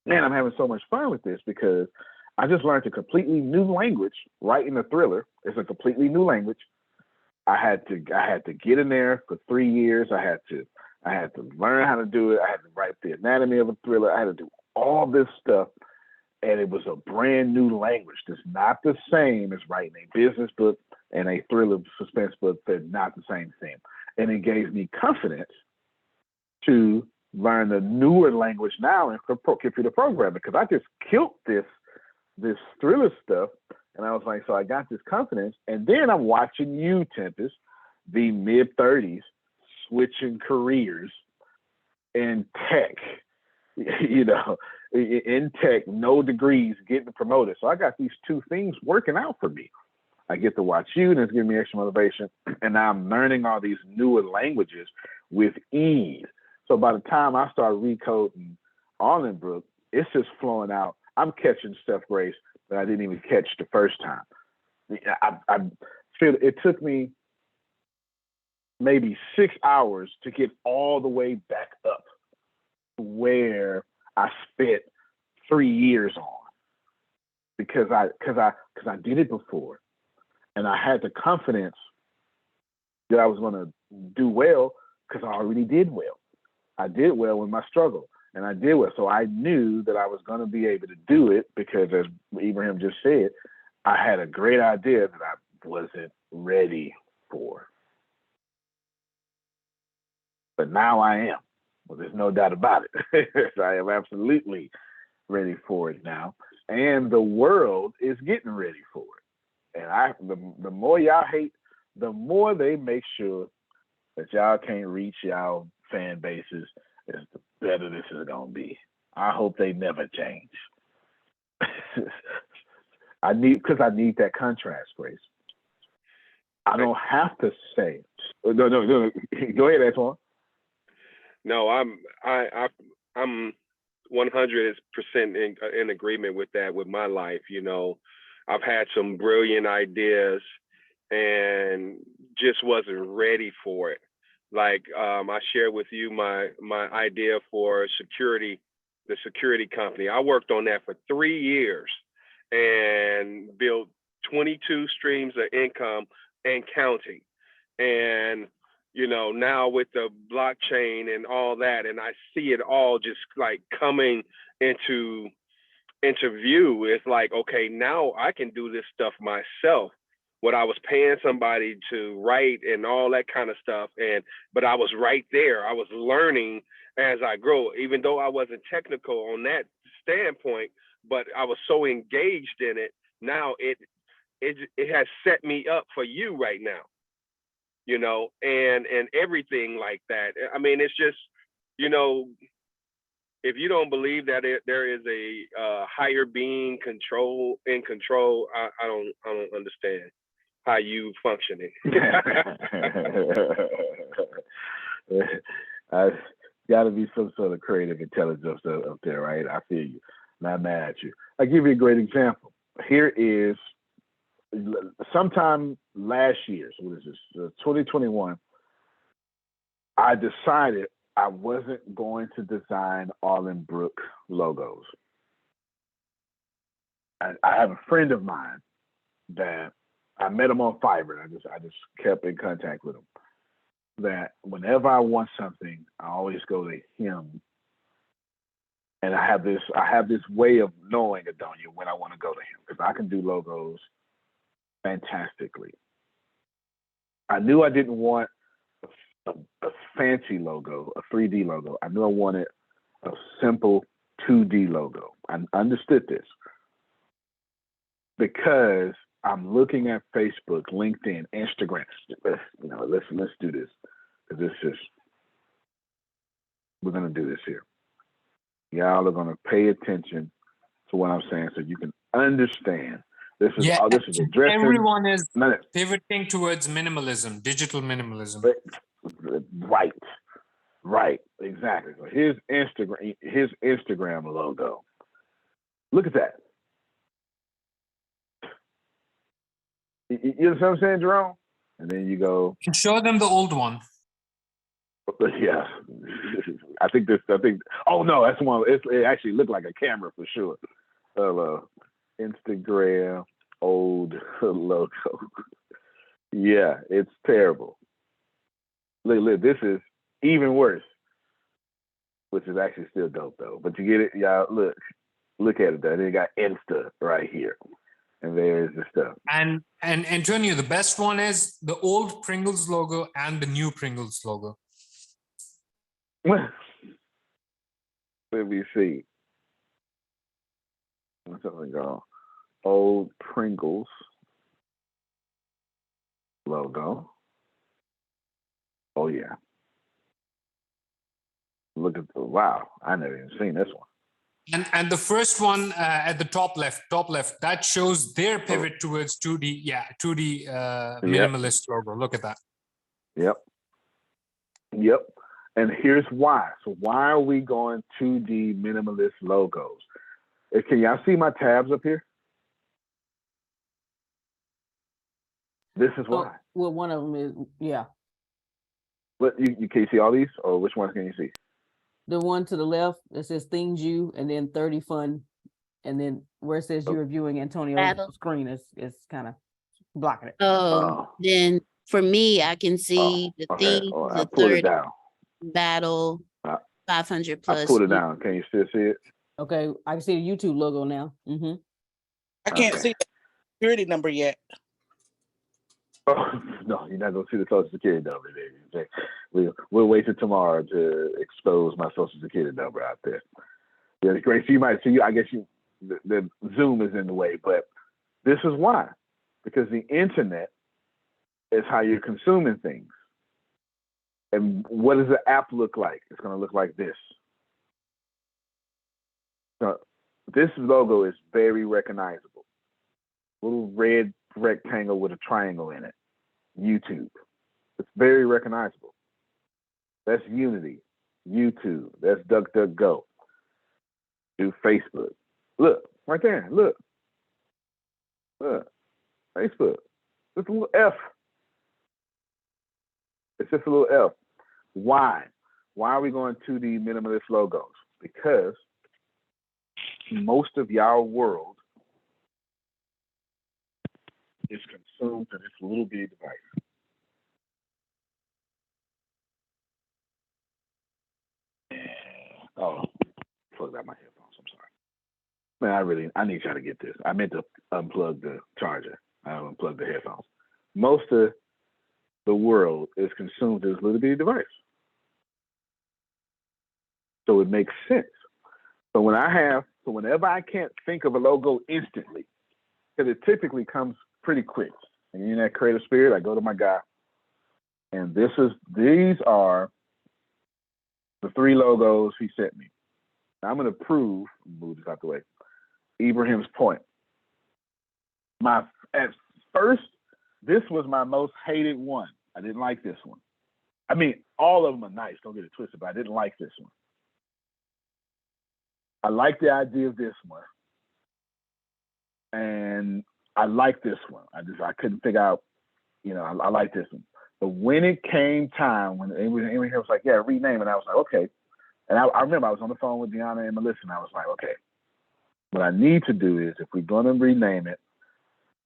[SPEAKER 4] man, I'm having so much fun with this because I just learned a completely new language writing a thriller. It's a completely new language. I had to get in there for 3 years. I had to learn how to do it. I had to write the anatomy of a thriller. I had to do all this stuff. And it was a brand new language. It's not the same as writing a business book and a thriller suspense book. They're not the same thing. And it gave me confidence to learn the newer language now in computer programming because I just killed this thriller stuff. And I was like, so I got this confidence. And then I'm watching you, Tempest, the mid-30s, switching careers in tech, in tech, no degrees, getting promoted. So I got these two things working out for me. I get to watch you, and it's giving me extra motivation. And now I'm learning all these newer languages with ease. So by the time I start recoding Allenbrook, it's just flowing out. I'm catching stuff, Grace, that I didn't even catch the first time. I feel it took me maybe 6 hours to get all the way back up where I spent 3 years on because I did it before and I had the confidence that I was going to do well because I already did well. I did well with my struggle and I did well. So I knew that I was going to be able to do it because, as Ibrahim just said, I had a great idea that I wasn't ready for. But now I am. Well, there's no doubt about it. I am absolutely ready for it now. And the world is getting ready for it. And the more y'all hate, the more they make sure that y'all can't reach y'all fan bases is the better this is gonna be. I hope they never change. I need that contrast, Grace. I don't have to say. No. Go ahead, Antoine.
[SPEAKER 13] No, I'm 100% in agreement with that with my life. You know, I've had some brilliant ideas and just wasn't ready for it. Like I shared with you my idea for security, the security company. I worked on that for 3 years and built 22 streams of income and counting. And you know, now with the blockchain and all that, and I see it all just like coming into view. It's like, okay, now I can do this stuff myself. What I was paying somebody to write and all that kind of stuff, but I was right there. I was learning as I grow, even though I wasn't technical on that standpoint, but I was so engaged in it. Now it has set me up for you right now. You know, and everything like that. I mean, it's just, you know, if you don't believe that there is a higher being in control, I don't understand how you functioning.
[SPEAKER 4] I got to be some sort of creative intelligence up there, right? I feel you. Not mad at you. I'll give you a great example. Here is sometime last year, so what is this, 2021, I decided I wasn't going to design Allenbrook logos. I have a friend of mine that I met him on Fiverr. I just kept in contact with him. That whenever I want something, I always go to him. And I have this way of knowing, Adonia, when I want to go to him, because I can do logos fantastically. I knew I didn't want a fancy logo, a 3D logo. I knew I wanted a simple 2D logo. I understood this because I'm looking at Facebook, LinkedIn, Instagram. You know, let's do this, because we're gonna do this here. Y'all are gonna pay attention to what I'm saying so you can understand. This is addressing.
[SPEAKER 12] Everyone is pivoting towards minimalism, digital minimalism.
[SPEAKER 4] Right, exactly. So his Instagram logo. Look at that. You know what I'm saying, Jerome? And then you go.
[SPEAKER 12] Show them the old one.
[SPEAKER 4] Yeah, I think. Oh no, that's one. It actually looked like a camera for sure. Instagram old logo. Yeah, it's terrible. Look, this is even worse, which is actually still dope though. But you get it, y'all. Look at it though. They got Insta right here, and there's the stuff.
[SPEAKER 12] And Antonio, the best one is the old Pringles logo and the new Pringles logo.
[SPEAKER 4] Let me see. Something go. Old Pringles logo. Oh yeah. Look at wow. I never even seen this one.
[SPEAKER 12] And the first one at the top left, that shows their pivot towards 2D. Yeah, 2D minimalist logo. Look at that.
[SPEAKER 4] Yep. And here's why. So why are we going 2D minimalist logos? Can y'all see my tabs up here? This is why.
[SPEAKER 1] Well, one of them is, yeah.
[SPEAKER 4] But you can you see all these, or which ones can you see?
[SPEAKER 1] The one to the left that says things you, and then 30 fun, and then where it says you're viewing Antonio's screen is kind of blocking it.
[SPEAKER 2] Then for me, I can see the thing, the 30 battle, 500 plus.
[SPEAKER 4] I pulled it down. Can you still see it?
[SPEAKER 1] Okay, I can see the YouTube logo now. Mm-hmm.
[SPEAKER 7] I can't see the security number yet.
[SPEAKER 4] Oh, no, you're not gonna see the Social Security number, baby. We'll wait till tomorrow to expose my Social Security number out there. Yeah, it's great. So you might see. I guess the Zoom is in the way, but this is why, because the internet is how you're consuming things. And what does the app look like? It's going to look like this. So this logo is very recognizable. Little red rectangle with a triangle in it. YouTube. It's very recognizable. That's Unity. YouTube. That's DuckDuckGo. Do Facebook. Look, right there. Look. Look. Facebook. It's a little F. It's just a little F. Why? Why are we going to the minimalist logos? Because most of y'all world is consumed to this little bitty device. Oh, plugged out my headphones. I'm sorry. Man, I need y'all to get this. I meant to unplug the charger. I unplugged the headphones. Most of the world is consumed to this little bitty device. So it makes sense. So whenever I can't think of a logo instantly, because it typically comes pretty quick. And in that creative spirit, I go to my guy, and these are the 3 logos he sent me. Now I'm going to move this out the way, Ibrahim's point. At first, this was my most hated one. I didn't like this one. I mean, all of them are nice, don't get it twisted, but I didn't like this one. I like the idea of this one. And I like this one. I couldn't figure out, I like this one. But when it came time, when Amy was like, yeah, rename it, I was like, okay. And I remember I was on the phone with Deanna and Melissa, and I was like, okay, what I need to do is, if we're going to rename it,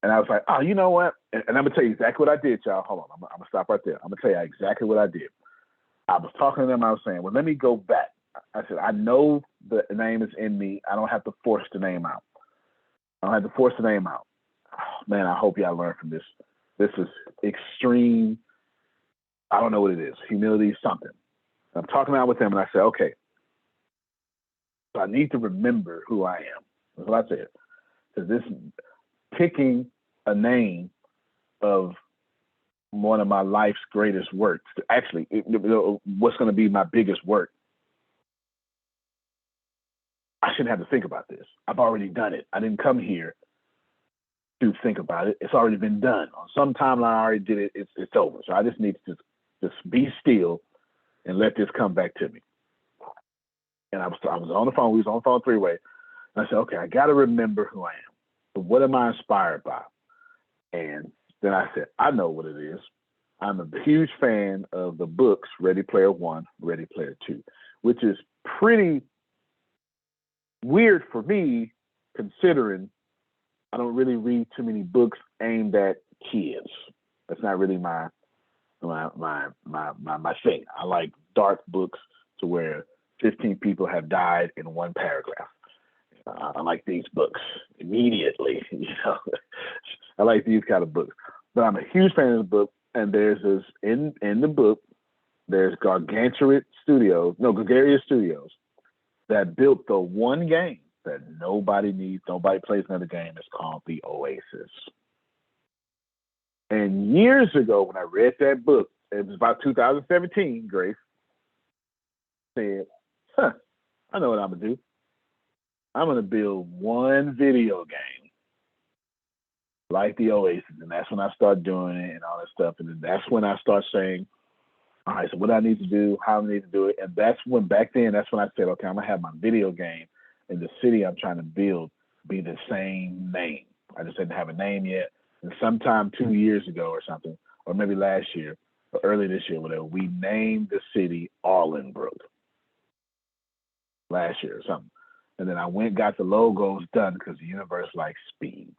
[SPEAKER 4] and I was like, oh, you know what? And I'm going to tell you exactly what I did, y'all. Hold on. I'm going to stop right there. I'm going to tell you exactly what I did. I was talking to them. I was saying, well, let me go back. I said, I know the name is in me. I don't have to force the name out. Oh, man, I hope y'all learn from this. This is extreme. I don't know what it is. Humility, something. I'm talking out with them, and I said, okay, so I need to remember who I am. That's what I said. Because this picking a name of one of my life's greatest works, actually, what's going to be my biggest work, I shouldn't have to think about this. I've already done it. I didn't come here to think about it. It's already been done. On some timeline, I already did it. It's over. So I just need to just be still and let this come back to me. And I was on the phone. We was on the phone 3-way. And I said, okay, I got to remember who I am. So what am I inspired by? And then I said, I know what it is. I'm a huge fan of the books Ready Player One, Ready Player Two, which is pretty weird for me, considering I don't really read too many books aimed at kids. That's not really my thing. I like dark books to where 15 people have died in one paragraph. I like these books immediately. I like these kind of books. But I'm a huge fan of the book, and there's this in the book. There's Gargantua Studios that built the one game that nobody needs, nobody plays another game. It's called The Oasis. And years ago, when I read that book, it was about 2017, Grace, said, I know what I'm going to do. I'm going to build one video game like The Oasis. And that's when I start doing it and all that stuff. And then that's when I start saying, all right, so what I need to do, how I need to do it. And that's when I said, okay, I'm going to have my video game and the city I'm trying to build be the same name. I just didn't have a name yet. And sometime 2 years ago or something, or maybe last year, or early this year, whatever, we named the city Arlenbrook. Last year or something. And then I went and got the logos done because the universe likes speed.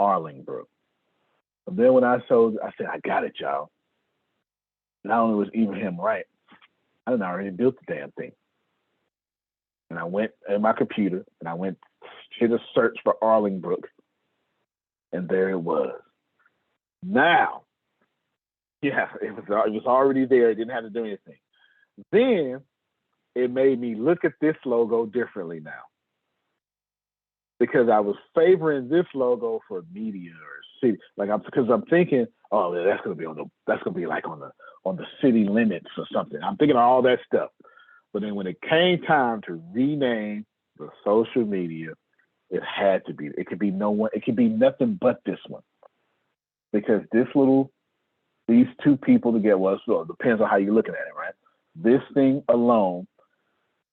[SPEAKER 4] Arlenbrook. And then when I said, I got it, y'all. Not only was Ibrahim right, I had already built the damn thing. And I went in my computer and I did a search for Arlenbrook, and there it was. Now, yeah, it was already there. It didn't have to do anything. Then it made me look at this logo differently now, because I was favoring this logo for media or city. Like because I'm thinking, oh, yeah, that's gonna be like on the city limits or something. I'm thinking of all that stuff. But then when it came time to rename the social media, it had to be. It could be no one. It could be nothing but this one, because these two people together. Well, so it depends on how you're looking at it, right? This thing alone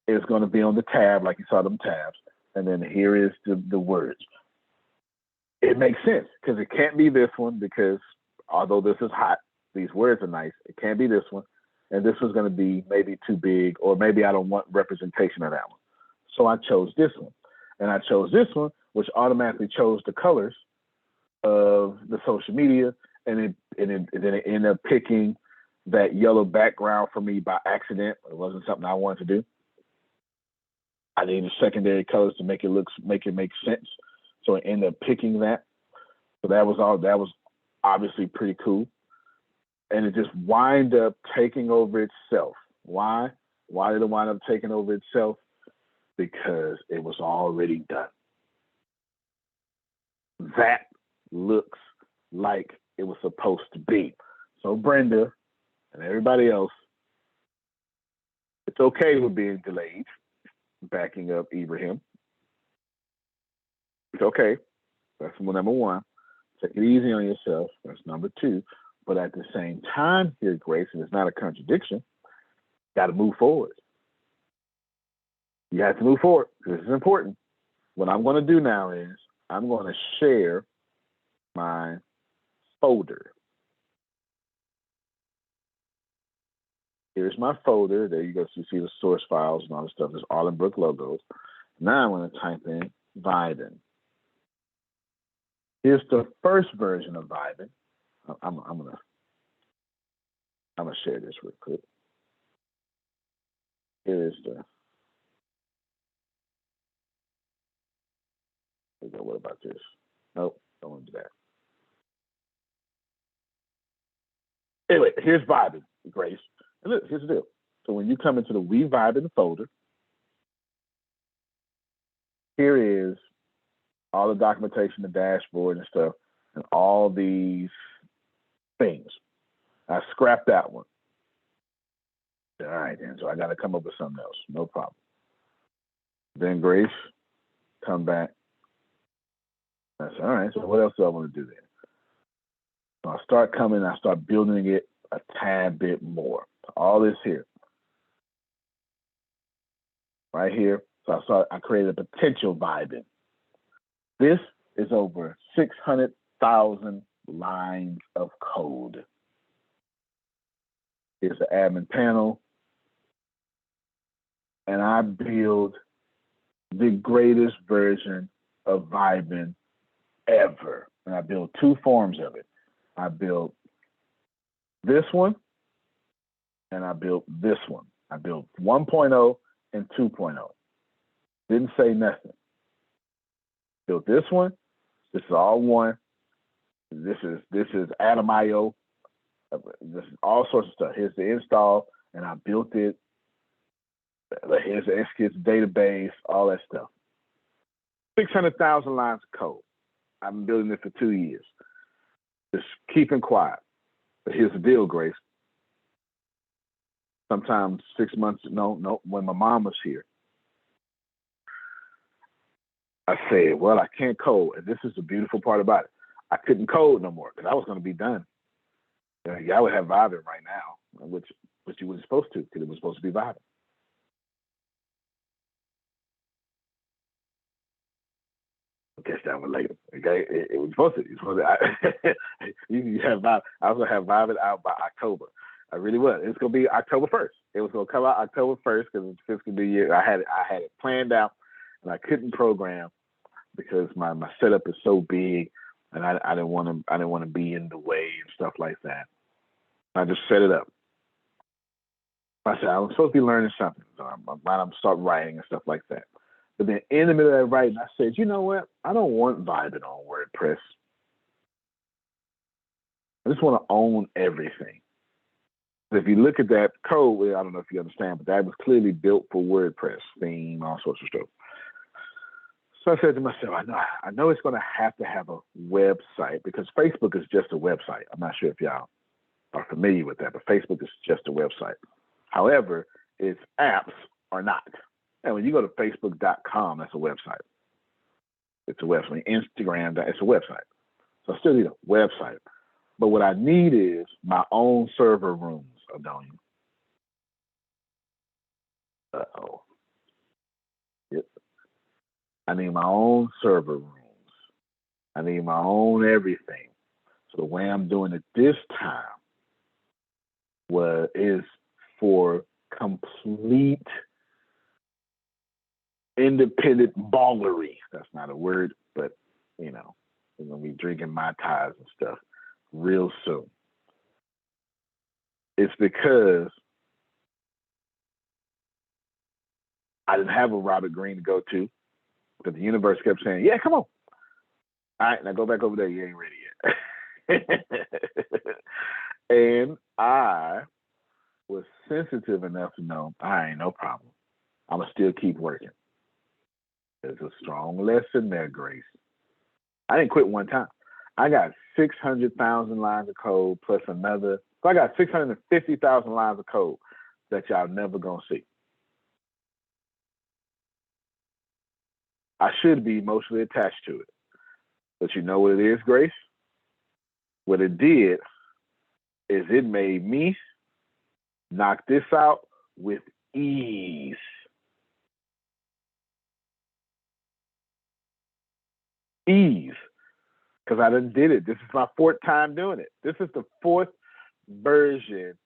[SPEAKER 4] is going to be on the tab, like you saw them tabs, and then here is the words. It makes sense because it can't be this one, because although this is hot, these words are nice. It can't be this one, and this was going to be maybe too big, or maybe I don't want representation of that one. So I chose this one, and I chose this one, which automatically chose the colors of the social media, and then it ended up picking that yellow background for me by accident. It wasn't something I wanted to do. I needed secondary colors to make it make sense. So I ended up picking that. So that was obviously pretty cool. And it just wind up taking over itself. Why? Why did it wind up taking over itself? Because it was already done. That looks like it was supposed to be. So Brenda and everybody else, it's okay with being delayed, backing up Ibrahim. It's okay. That's number one. Take it easy on yourself. That's number two. But at the same time here, Grace, and it's not a contradiction, got to move forward. You have to move forward. This is important. What I'm going to do now is I'm going to share my folder. Here's my folder. There you go. So you see the source files and all the stuff. There's Arlenbrook logos. Now I'm going to type in Vibin. Here's the first version of Vibin. I'm gonna share this real quick. Here is the. What about this? Nope, don't want to do that. Anyway, here's Vibin, Grace. And look, here's the deal. So when you come into the We Vibin folder, here is all the documentation, the dashboard and stuff, and all these things. I scrapped that one. All right, then. So I got to come up with something else. No problem. Then Grace, come back. I said, all right, so what else do I want to do then? So I start building it a tad bit more. All this here. Right here. So I created a potential Vibin. This is over 600,000 lines of code. Here's the admin panel. And I build the greatest version of Vibin ever. And I built two forms of it. I built this one, and I built this one. I built 1.0 and 2.0. Didn't say nothing. Built this one. This is all one. This is Atom.io. This is all sorts of stuff. Here's the install, and I built it. Here's the SKIDS database, all that stuff. 600,000 lines of code. I've been building it for 2 years. Just keeping quiet. But here's the deal, Grace. Sometimes 6 months, no, when my mom was here, I said, well, I can't code. And this is the beautiful part about it. I couldn't code no more because I was going to be done. Y'all would have Vibin right now, which you wasn't supposed to, because it was supposed to be Vibin. I'll catch that one later. Okay, it was supposed to. You have Vibin. I was gonna have Vibin out by October. I really was. It's gonna be October 1st. It was gonna come out October 1st because it's fiscal new year. I had it planned out, and I couldn't program because my setup is so big, and I didn't want to be in the way and stuff like that. I just set it up. I said I'm supposed to be learning something, so I'm start writing and stuff like that. But then in the middle of that writing, I said, you know what? I don't want Vibin on WordPress. I just want to own everything. If you look at that code, I don't know if you understand, but that was clearly built for WordPress, theme, all sorts of stuff. So I said to myself, I know it's going to have a website because Facebook is just a website. I'm not sure if y'all are familiar with that, but Facebook is just a website. However, its apps are not. And when you go to facebook.com, that's a website. It's a website. Instagram, it's a website. So I still need a website. But what I need is my own server rooms, Adonia. Uh-oh. Yep. I need my own server rooms. I need my own everything. So the way I'm doing it this time is for complete independent ballery. That's not a word, but we're gonna be drinking Mai Tais and stuff real soon. It's because I didn't have a Robert Greene to go to, but the universe kept saying, "Yeah, come on. All right, now go back over there. You ain't ready yet." And I was sensitive enough to know I ain't no problem. I'm gonna still keep working. There's a strong lesson there, Grace. I didn't quit one time. I got 600,000 lines of code plus another. So I got 650,000 lines of code that y'all never gonna see. I should be emotionally attached to it. But you know what it is, Grace? What it did is it made me knock this out with ease. Ease. Because I done did it. This is my fourth time doing it. This is the fourth version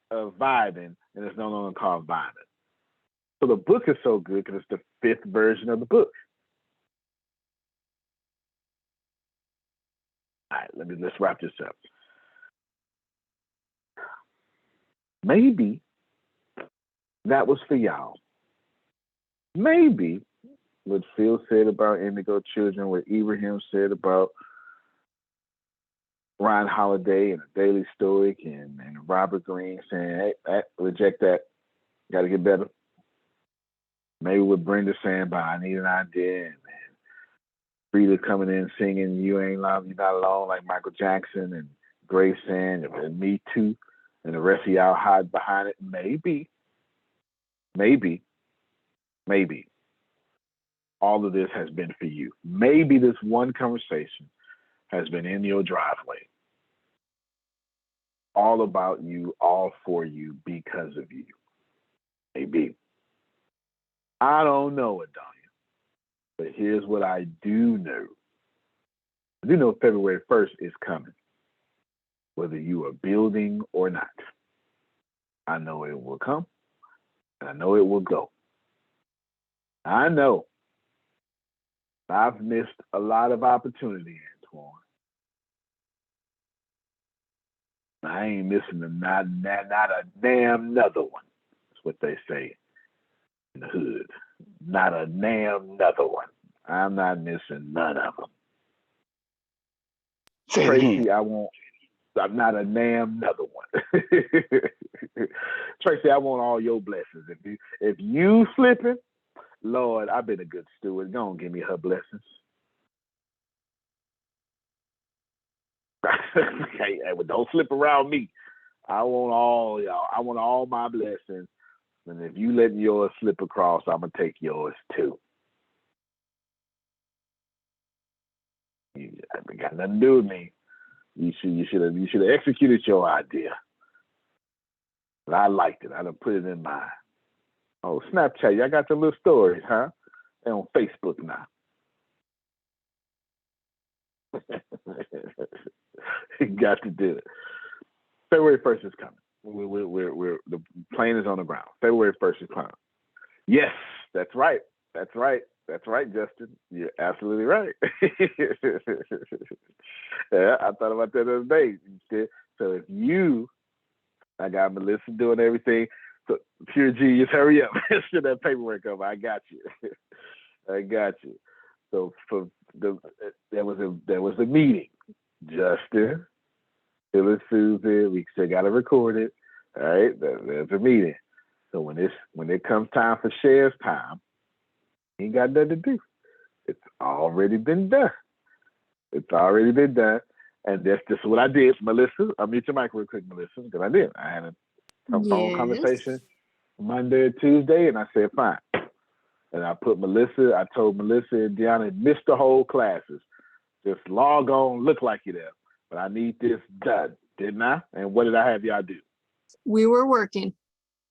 [SPEAKER 4] of vibing, and it's no longer called vibing. So the book is so good because it's the fifth version of the book. All right, let's wrap this up. Maybe that was for y'all. Maybe what Phil said about indigo children, what Ibrahim said about Ryan Holiday and the Daily Stoic and Robert Greene saying, hey, reject that. Got to get better. Maybe what Brenda saying about I need an idea and Frida coming in singing You Ain't Love, You're Not Alone like Michael Jackson and Grace saying and Me Too and the rest of y'all hide behind it. Maybe all of this has been for you. Maybe this one conversation has been in your driveway. All about you, all for you, because of you. Maybe. I don't know, Adonia. But here's what I do know. I do know February 1st is coming. Whether you are building or not. I know it will come. And I know it will go. I know. I've missed a lot of opportunity, Antoine. I ain't missing not a damn another one. That's what they say in the hood. Not a damn another one. I'm not missing none of them. Tracy, I'm not a damn another one. Tracy, I want all your blessings. If you slipping, Lord, I've been a good steward. Don't give me her blessings. Hey, well, don't slip around me. I want all y'all. I want all my blessings. And if you let yours slip across, I'm gonna take yours too. It got nothing to do with me. You should have executed your idea. But I liked it. I done put it in mine. Oh, Snapchat, y'all got the little stories, huh? They're on Facebook now. You got to do it. February 1st is coming. We're the plane is on the ground. February 1st is coming. Yes, that's right. That's right, Justin. You're absolutely right. Yeah, I thought about that the other day. So if I got Melissa doing everything. So Pure Genius, hurry up. Should that paperwork over. I got you. I got you. So there was a meeting. Justin, Phil and Susan, we still gotta record it. All right, there's a meeting. So when it comes time for shares time, he ain't got nothing to do. It's already been done. It's already been done. And that's just what I did. Melissa, I'll mute your mic real quick, Melissa, because I did. I had a phone conversation Monday or Tuesday, and I said, fine. And I told Melissa and Deanna, miss the whole classes. Just log on, look like you're there. But I need this done, didn't I? And what did I have y'all do?
[SPEAKER 5] We were working.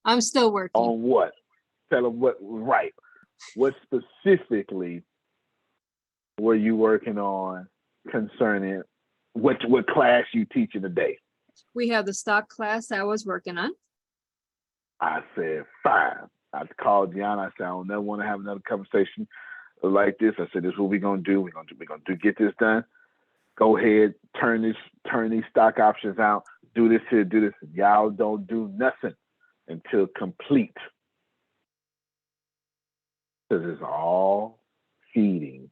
[SPEAKER 5] I'm still working.
[SPEAKER 4] On what? Tell them what, right. What specifically were you working on concerning what class you teaching today?
[SPEAKER 5] We have the stock class I was working on.
[SPEAKER 4] I said, fine. I called Deanna. I said, I don't never want to have another conversation like this. I said, this is what we're gonna do. We're gonna get this done. Go ahead, turn these stock options out. Do this here, do this. Y'all don't do nothing until complete. Because it's all feeding.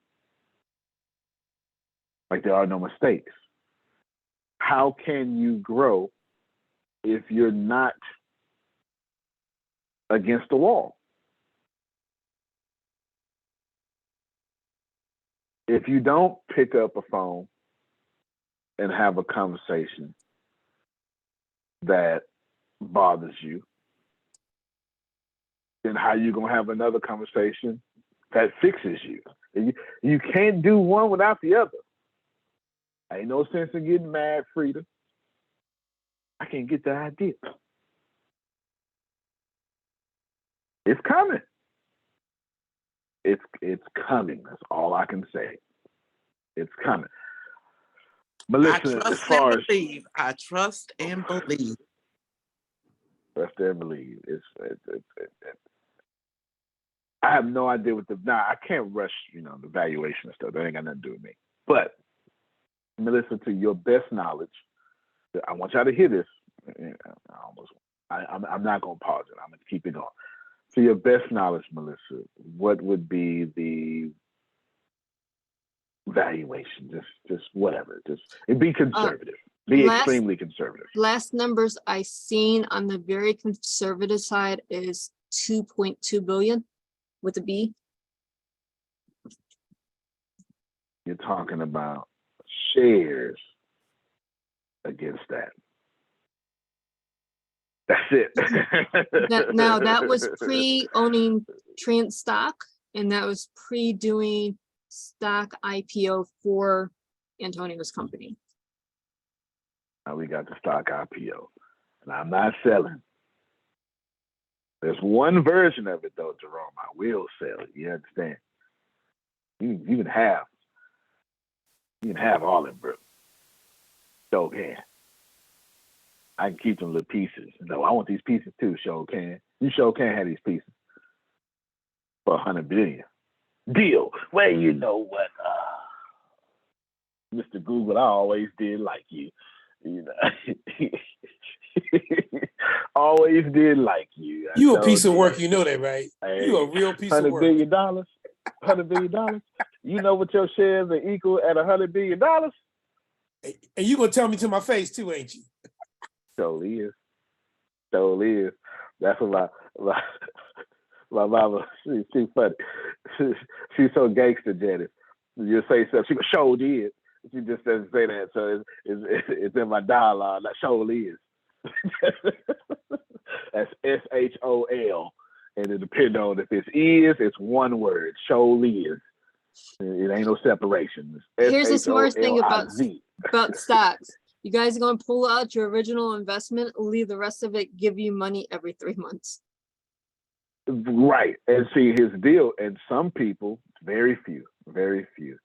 [SPEAKER 4] Like there are no mistakes. How can you grow if you're not against the wall? If you don't pick up a phone and have a conversation that bothers you, then how you gonna have another conversation that fixes you? You can't do one without the other. Ain't no sense in getting mad, Frida. I can't get the idea. It's coming. It's coming. That's all I can say. It's coming. Melissa, as far as
[SPEAKER 7] I trust and believe.
[SPEAKER 4] Trust and believe. I have no idea what I can't rush, the valuation and stuff. That ain't got nothing to do with me. But Melissa, to your best knowledge, I want y'all to hear this. I'm not gonna pause it. I'm gonna keep it going. To your best knowledge, Melissa, what would be the valuation? Just whatever. And be conservative. Be extremely conservative.
[SPEAKER 5] Last numbers I seen on the very conservative side is 2.2 billion with a B.
[SPEAKER 4] You're talking about shares against that. That's it.
[SPEAKER 5] Now that was pre-owning Trent stock, and that was pre-doing stock IPO for Antonio's company.
[SPEAKER 4] Now we got the stock IPO, and I'm not selling. There's one version of it though, Jerome. I will sell it. You understand? You can have all of it. So can. I can keep them little pieces. No, I want these pieces too, sure can. You sure can have these pieces. For 100 billion. Deal. Well, you know what, Mr. Google, I always did like you. Always did like you.
[SPEAKER 6] You a piece of work, you know that, right?
[SPEAKER 4] Hey,
[SPEAKER 6] you a real piece of work.
[SPEAKER 4] $100 billion? $100 billion? You know what your shares are equal at $100 billion?
[SPEAKER 6] And you gonna tell me to my face too, ain't you?
[SPEAKER 4] Totally is. That's what my mama, she's funny. She's so gangster, Janice. You say something, she sure did. She just doesn't say that, so it's in my dialogue. Like, sure is. That's SHOL. And it depends on if it's one word. Sure is. It ain't no separation.
[SPEAKER 5] Here's the smartest thing about stocks. You guys are going to pull out your original investment, leave the rest of it, give you money every 3 months.
[SPEAKER 4] Right. And see his deal. And some people, very few. It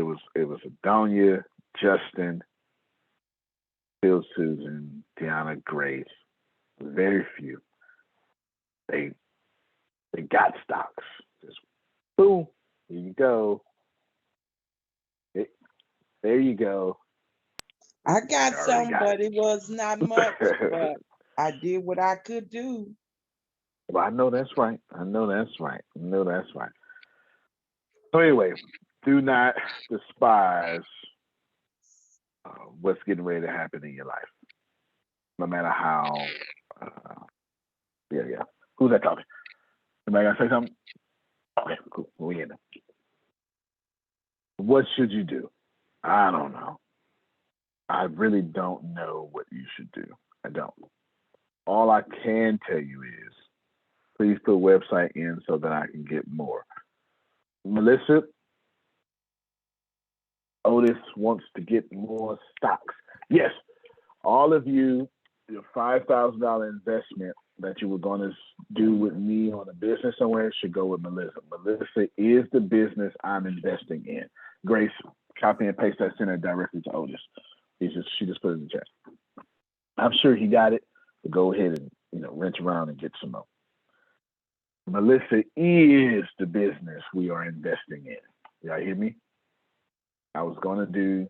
[SPEAKER 4] was Adonia, Justin, Phil, Susan, Deanna, Grace. Very few. They got stocks. Just boom. Here you go. There you go.
[SPEAKER 10] I got some, but it was not much. But I did what I could do.
[SPEAKER 4] Well, I know that's right. So anyway, do not despise what's getting ready to happen in your life. No matter how, yeah. Who's that talking? Somebody got to say something? Okay, cool. We in it. What should you do? I don't know. I really don't know what you should do. I don't. All I can tell you is, please put a website in so that I can get more. Melissa, Otis wants to get more stocks. Yes, all of you, your $5,000 investment that you were going to do with me on a business somewhere should go with Melissa. Melissa is the business I'm investing in. Grace, copy and paste that, send it directly to Otis. She just put it in the chat. I'm sure he got it, but go ahead and wrench around and get some more. Melissa is the business we are investing in. Y'all hear me? I was going to do,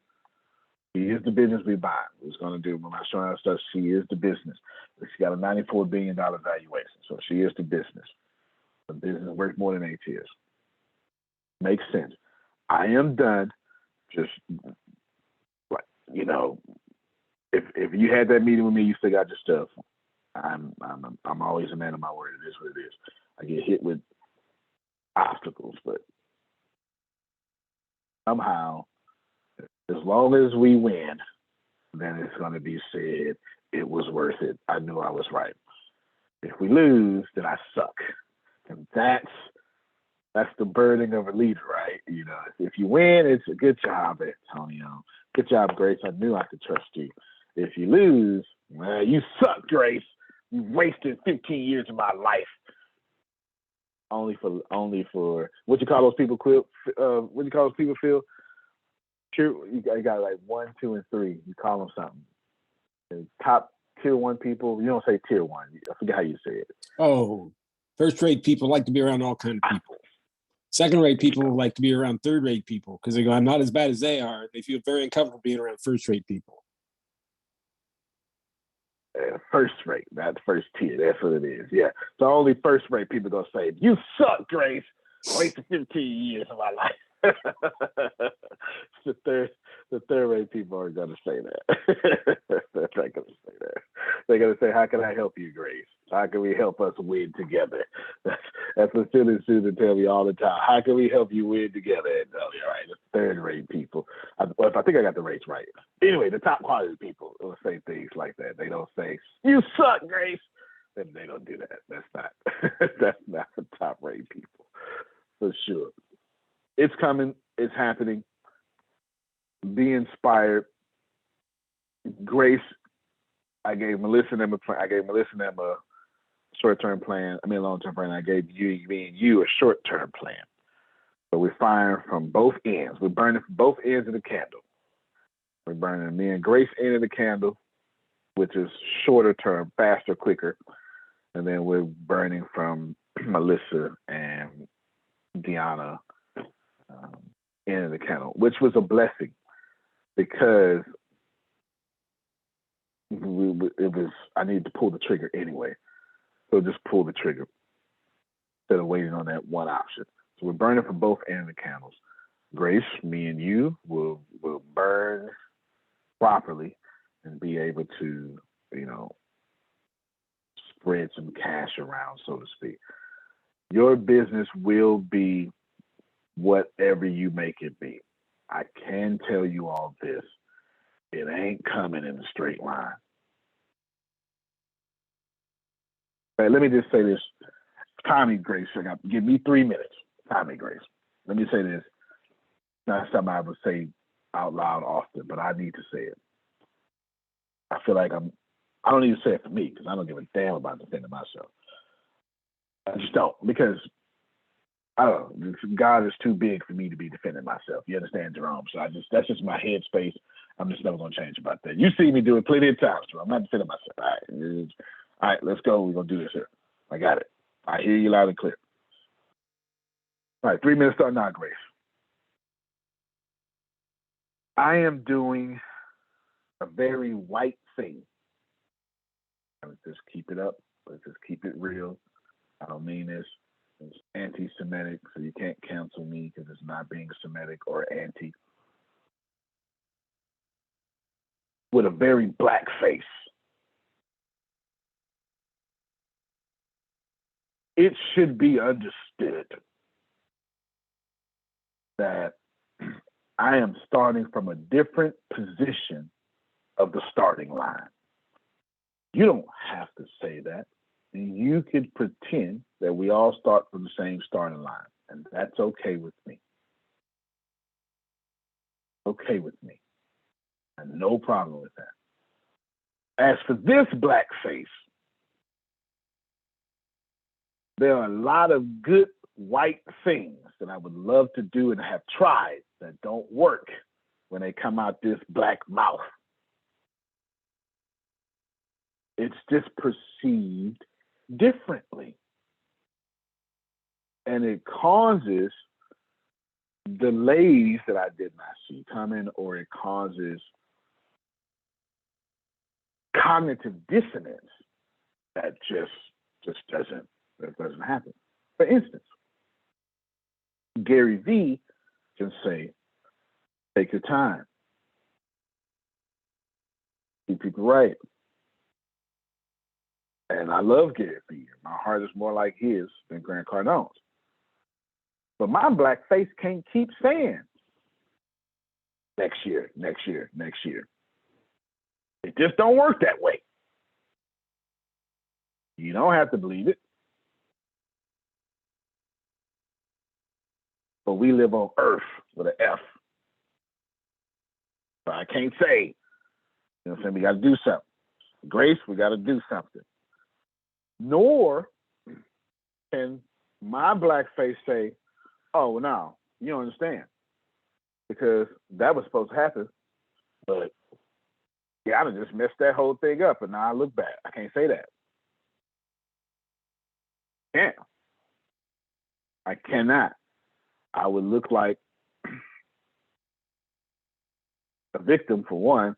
[SPEAKER 4] she is the business we buy. I was going to do, when I show her stuff, she is the business. She got a $94 billion valuation, so she is the business. The business worth more than ATS. Makes sense. I am done. Just, if you had that meeting with me, you still got your stuff. I'm always a man of my word. It is what it is. I get hit with obstacles, but somehow, as long as we win, then it's going to be said it was worth it. I knew I was right. If we lose, then I suck, and that's the burden of a leader, right? If you win, it's a good job, Antonio. Good job, Grace. I knew I could trust you. If you lose, well, you suck, Grace. You wasted 15 years of my life. Only for what you call those people, Phil? What you call those people, Phil? You got like 1, 2, and 3. You call them something. The top tier 1 people. You don't say tier 1. I forget how you say it.
[SPEAKER 8] Oh, first-rate people like to be around all kinds of people. Second-rate people like to be around third-rate people because they go, I'm not as bad as they are. They feel very uncomfortable being around first-rate people.
[SPEAKER 4] First rate, not first tier. That's what it is. Yeah. So only first rate people gonna say, "You suck, Grace. Wasted 15 years of my life." the third rate people are gonna say that. They're not gonna say that. They're gonna say, "How can I help you, Grace? How can we help us win together?" That's what Phil and Susan tell me all the time. How can we help you win together? And all right, the third rate people. I think I got the rates right. Anyway, the top quality people will say things like that. They don't say, "You suck, Grace." They don't do that. That's not the top rate people for sure. It's coming. It's happening. Be inspired. Grace, I gave Melissa and them a short-term plan. I mean, a long-term plan. I gave me and you a short-term plan. So we're firing from both ends. We're burning from both ends of the candle. We're burning me and Grace end of the candle, which is shorter term, faster, quicker. And then we're burning from Melissa and Deanna end of the candle, which was a blessing because I needed to pull the trigger anyway. So just pull the trigger instead of waiting on that one option. So we're burning from both ends of the candles. Grace, me and you will burn properly and be able to, spread some cash around, so to speak. Your business will be whatever you make it be. I can tell you all this. It ain't coming in a straight line. Hey, let me just say this. Tommy Grace, give me 3 minutes. Tommy Grace. Let me say this. Not something I would say out loud often, but I need to say it. I feel like I don't need to say it for me because I don't give a damn about defending myself. I just don't, because I don't know. God is too big for me to be defending myself. You understand, Jerome? So that's just my headspace. I'm just never going to change about that. You see me do it plenty of times, Jerome. I'm not defending myself. All right, let's go. We're going to do this here. I got it. I hear you loud and clear. All right, 3 minutes start now, Grace. I am doing a very white thing. Let's just keep it up. Let's just keep it real. I don't mean this. It's anti-Semitic, so you can't cancel me because it's not being Semitic or anti. With a very black face. It should be understood that I am starting from a different position of the starting line. You don't have to say that. You could pretend that we all start from the same starting line, and that's okay with me. Okay with me. And no problem with that. As for this blackface, there are a lot of good white things that I would love to do and have tried that don't work when they come out this black mouth. It's just perceived differently. And it causes delays that I did not see coming, or it causes cognitive dissonance that just doesn't happen. For instance, Gary Vee can say, take your time. Keep people right. And I love Gary Vee. My heart is more like his than Grant Cardone's. But my black face can't keep saying next year, next year, next year. It just don't work that way. You don't have to believe it. But we live on Earth with an F. So I can't say, you know what I'm saying, we got to do something. Grace, we got to do something. Nor can my black face say, oh, no, you don't understand. Because that was supposed to happen. But yeah, I done just messed that whole thing up, and now I look bad. I can't say that. Can't. I cannot. I would look like a victim for one,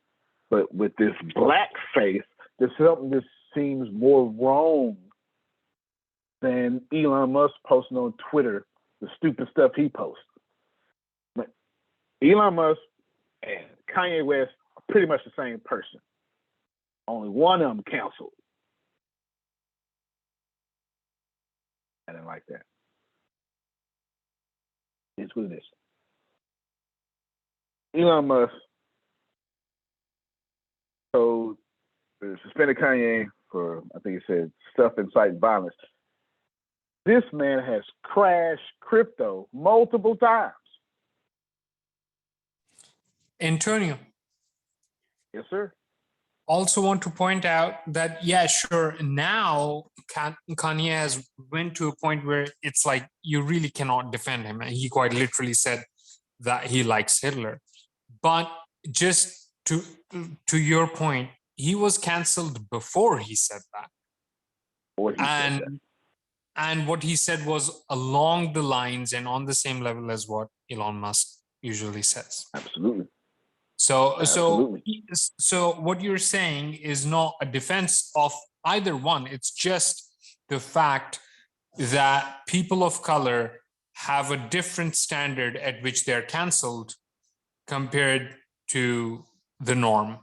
[SPEAKER 4] but with this black face, there's something that seems more wrong than Elon Musk posting on Twitter the stupid stuff he posts. But Elon Musk and Kanye West are pretty much the same person. Only one of them canceled. I didn't like that. It's what it is. Elon Musk told suspended Kanye for, I think he said, stuff inciting violence. This man has crashed crypto multiple times.
[SPEAKER 12] Antonio.
[SPEAKER 4] Yes, sir.
[SPEAKER 12] Also want to point out that, yeah, sure, now Kanye has went to a point where it's like you really cannot defend him. And he quite literally said that he likes Hitler. But just to your point, he was canceled before he said that. And what he said was along the lines and on the same level as what Elon Musk usually says.
[SPEAKER 4] Absolutely.
[SPEAKER 12] So what you're saying is not a defense of either one. It's just the fact that people of color have a different standard at which they're canceled compared to the norm.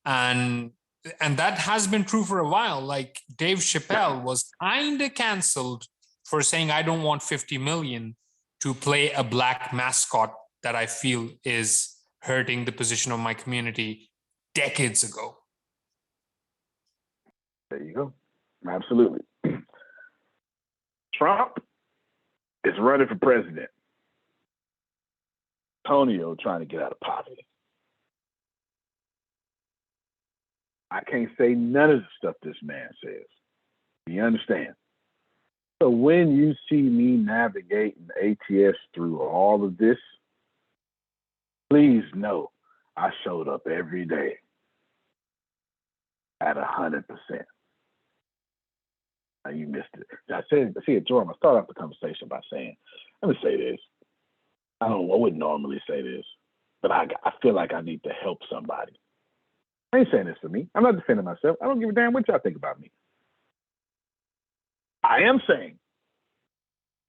[SPEAKER 12] And that has been true for a while. Like Dave Chappelle was kind of canceled for saying, I don't want 50 million to play a black mascot that I feel is hurting the position of my community decades ago.
[SPEAKER 4] There you go. Absolutely. Trump is running for president. Antonio trying to get out of poverty. I can't say none of the stuff this man says. You understand? So when you see me navigating ATS through all of this, please know I showed up every day at 100%. Now you missed it. I said, see it, Jordan, I started off the conversation by saying, let me say this. I wouldn't normally say this, but I feel like I need to help somebody. I ain't saying this for me. I'm not defending myself. I don't give a damn what y'all think about me. I am saying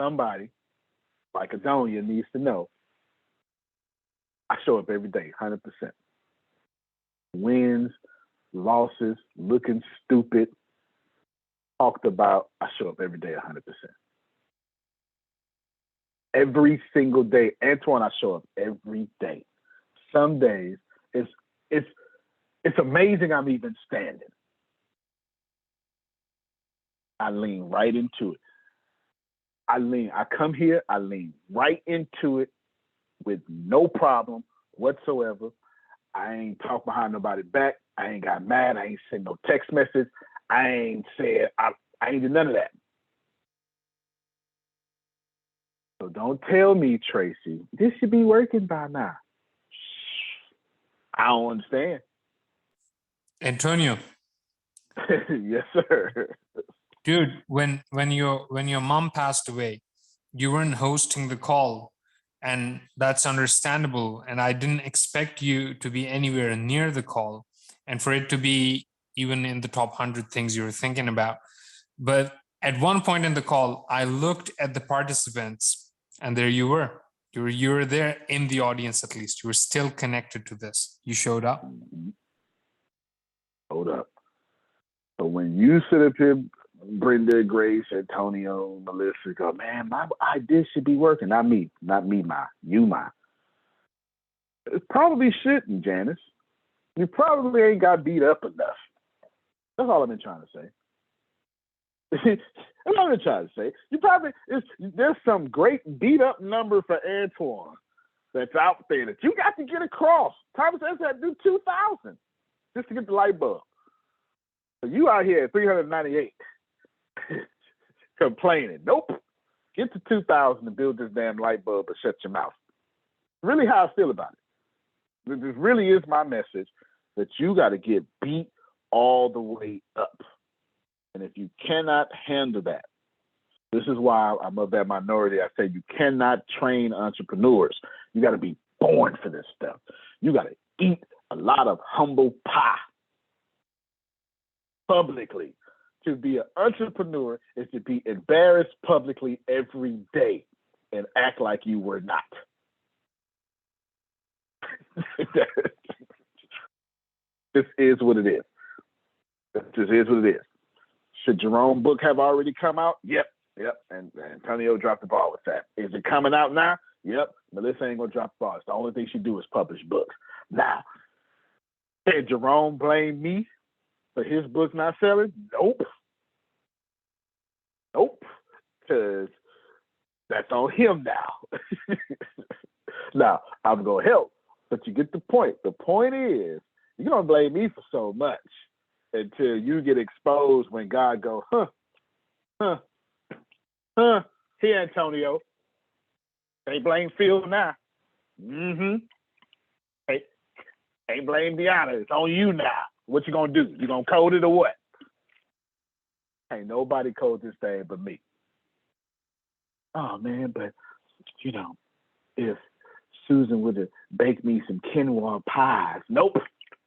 [SPEAKER 4] somebody like Adonia needs to know I show up every day, 100%. Wins, losses, looking stupid, talked about, I show up every day, 100%. every single day. Antoine, I show up every day. Some days it's amazing I'm even standing. I lean right into it. I come here, I lean right into it with no problem whatsoever. I ain't talk behind nobody's back. I ain't got mad. I ain't sent no text message. I ain't said, I ain't did none of that. So don't tell me, Tracy, this should be working by now. I don't understand.
[SPEAKER 12] Antonio.
[SPEAKER 4] Yes, sir.
[SPEAKER 12] Dude, when your mom passed away, you weren't hosting the call, and that's understandable. And I didn't expect you to be anywhere near the call, and for it to be even in the top 100 things you were thinking about. But at one point in the call, I looked at the participants, and there you were. You were there in the audience, at least. You were still connected to this. You showed up.
[SPEAKER 4] Hold up. So when you sit up here, Brenda, Grace, Antonio, Melissa, go, man, my idea should be working. Not me, you, my. It probably shouldn't, Janice. You probably ain't got beat up enough. That's all I've been trying to say. That's all I've been trying to say. There's some great beat up number for Antoine that's out there that you got to get across. Thomas says that do 2,000 just to get the light bulb. So you out here at 398 complaining. Nope. Get to 2,000 to build this damn light bulb and shut your mouth. Really how I feel about it. This really is my message, that you got to get beat all the way up. And if you cannot handle that, this is why I'm of that minority. I say you cannot train entrepreneurs. You got to be born for this stuff. You got to eat a lot of humble pie publicly. To be an entrepreneur is to be embarrassed publicly every day and act like you were not. This is what it is. This is what it is. Should Jerome's book have already come out? Yep. And Antonio dropped the ball with that. Is it coming out now? Yep. Melissa ain't gonna drop the ball. It's the only thing she do is publish books. Now, can Jerome blame me for his book not selling? Nope. Because that's on him now. Now, I'm gonna help, but you get the point. The point is, you don't blame me for so much until you get exposed when God goes, here, Antonio. Ain't blame Phil now. Hey, ain't blame Deanna. It's on you now. What you gonna do? You gonna code it or what? Ain't nobody code this thing but me. Oh man, but if Susan would have baked me some quinoa pies. Nope.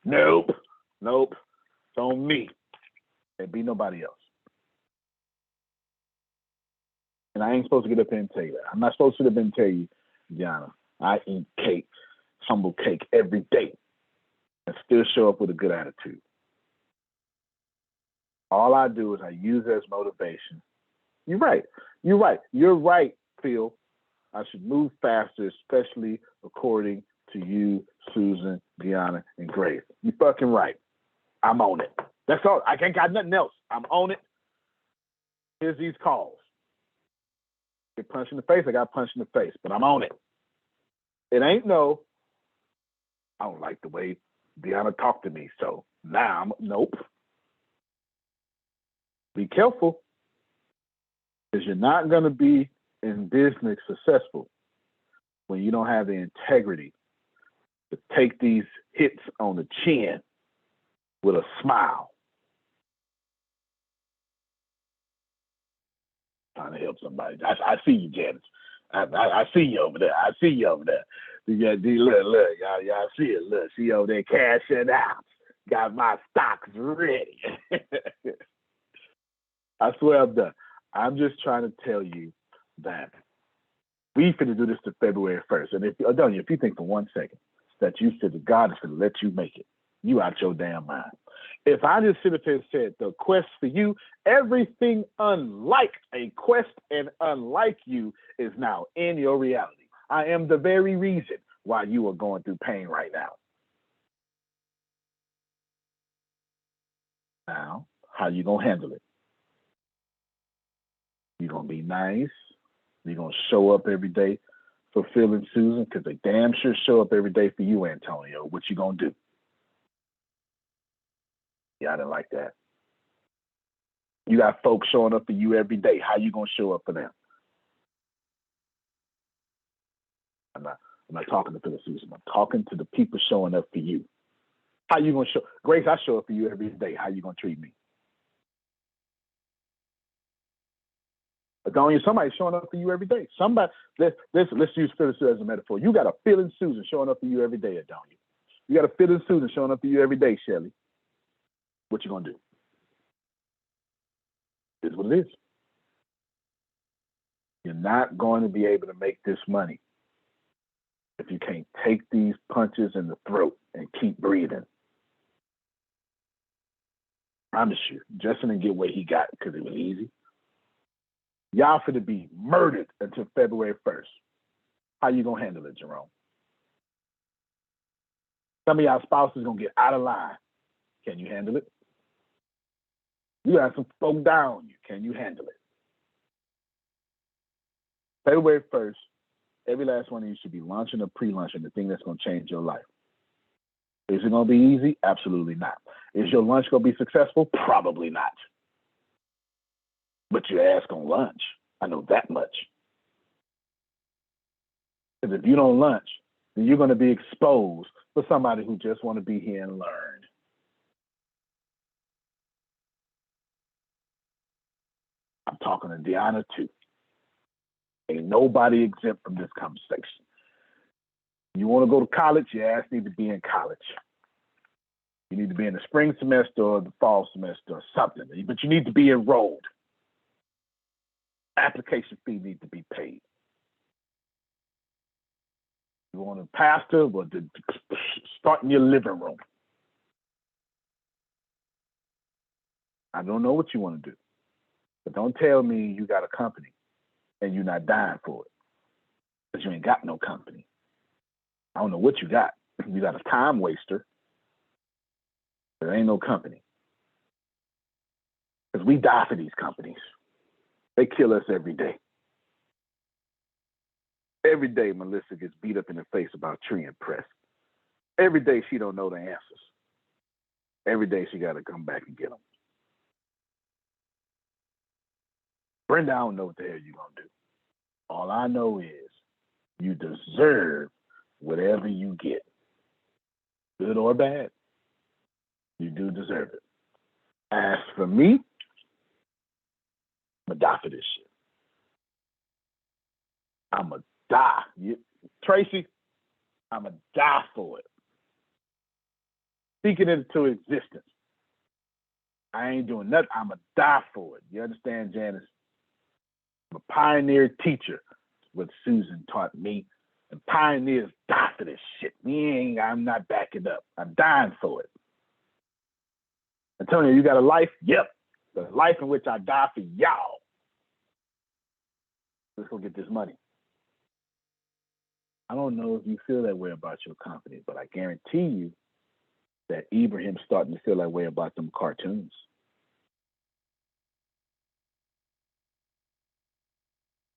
[SPEAKER 4] It's on me. There'd be nobody else. And I ain't supposed to get up here and tell you that. I'm not supposed to get up and tell you, Gianna, I eat cake, humble cake every day and still show up with a good attitude. All I do is I use it as motivation. You're right, Phil. I should move faster, especially according to you, Susan, Deanna, and Grace. You fucking right. I'm on it. That's all. I ain't got nothing else. I'm on it. Here's these calls. Get punched in the face, I got punched in the face, but I'm on it. It ain't no, I don't like the way Deanna talked to me, so now nope. Be careful, because you're not going to be in business successful when you don't have the integrity to take these hits on the chin with a smile. Trying to help somebody. I see you, Janice. I see you over there. Look, y'all see it. Look, she over there cashing out. Got my stocks ready. I swear I'm done. I'm just trying to tell you that we finna do this to February 1st. And if you think for 1 second that you said that God is gonna let you make it, you out your damn mind. If I just sit up here and said the quest for you, everything unlike a quest and unlike you is now in your reality. I am the very reason why you are going through pain right now. Now, how you gonna handle it? You gonna be nice? You gonna show up every day for Phil and Susan? Because they damn sure show up every day for you, Antonio. What you gonna do? Yeah, I didn't like that. You got folks showing up for you every day. How you gonna show up for them? I'm not talking to Phil and Susan. I'm talking to the people showing up for you. How you gonna show? Grace, I show up for you every day. How you gonna treat me? Adonia, somebody's showing up for you every day. Somebody, let's use Phil and Susan as a metaphor. You got a Phil and Susan showing up for you every day, Adonia. You got a Phil and Susan showing up for you every day, Shelly. What you gonna do? It's what it is. You're not going to be able to make this money if you can't take these punches in the throat and keep breathing. I promise you, Justin didn't get what he got because it was easy. Y'all finna be murdered until February 1st. How you gonna handle it, Jerome? Some of y'all spouses gonna get out of line. Can you handle it? You got some folk down on you. Can you handle it? February 1st, every last one of you should be launching or pre-launching the thing that's gonna change your life. Is it gonna be easy? Absolutely not. Is your lunch gonna be successful? Probably not. But your ass gonna lunch. I know that much. Because if you don't lunch, then you're gonna be exposed for somebody who just want to be here and learn. I'm talking to Deanna too. Ain't nobody exempt from this conversation. You want to go to college, your ass need to be in college. You need to be in the spring semester or the fall semester or something, but you need to be enrolled. Application fee needs to be paid. You want a pastor, well, start in your living room. I don't know what you want to do, but don't tell me you got a company and you're not dying for it, because you ain't got no company. I don't know what you got. You got a time waster. There ain't no company. Because we die for these companies. They kill us every day. Every day Melissa gets beat up in the face about tree and press. Every day she don't know the answers. Every day she got to come back and get them. Brenda, I don't know what the hell you going to do. All I know is you deserve whatever you get. Good or bad, you do deserve it. As for me, I'm going to die for this shit. I'm going to die. Tracy, I'm going to die for it. Speaking it into existence. I ain't doing nothing. I'm going to die for it. You understand, Janice? I'm a pioneer teacher. What Susan taught me. And pioneers die for this shit. I'm not backing up. I'm dying for it. Antonio, you got a life? Yep. The life in which I die for y'all. Let's go get this money. I don't know if you feel that way about your company, but I guarantee you that Ibrahim's starting to feel that way about them cartoons.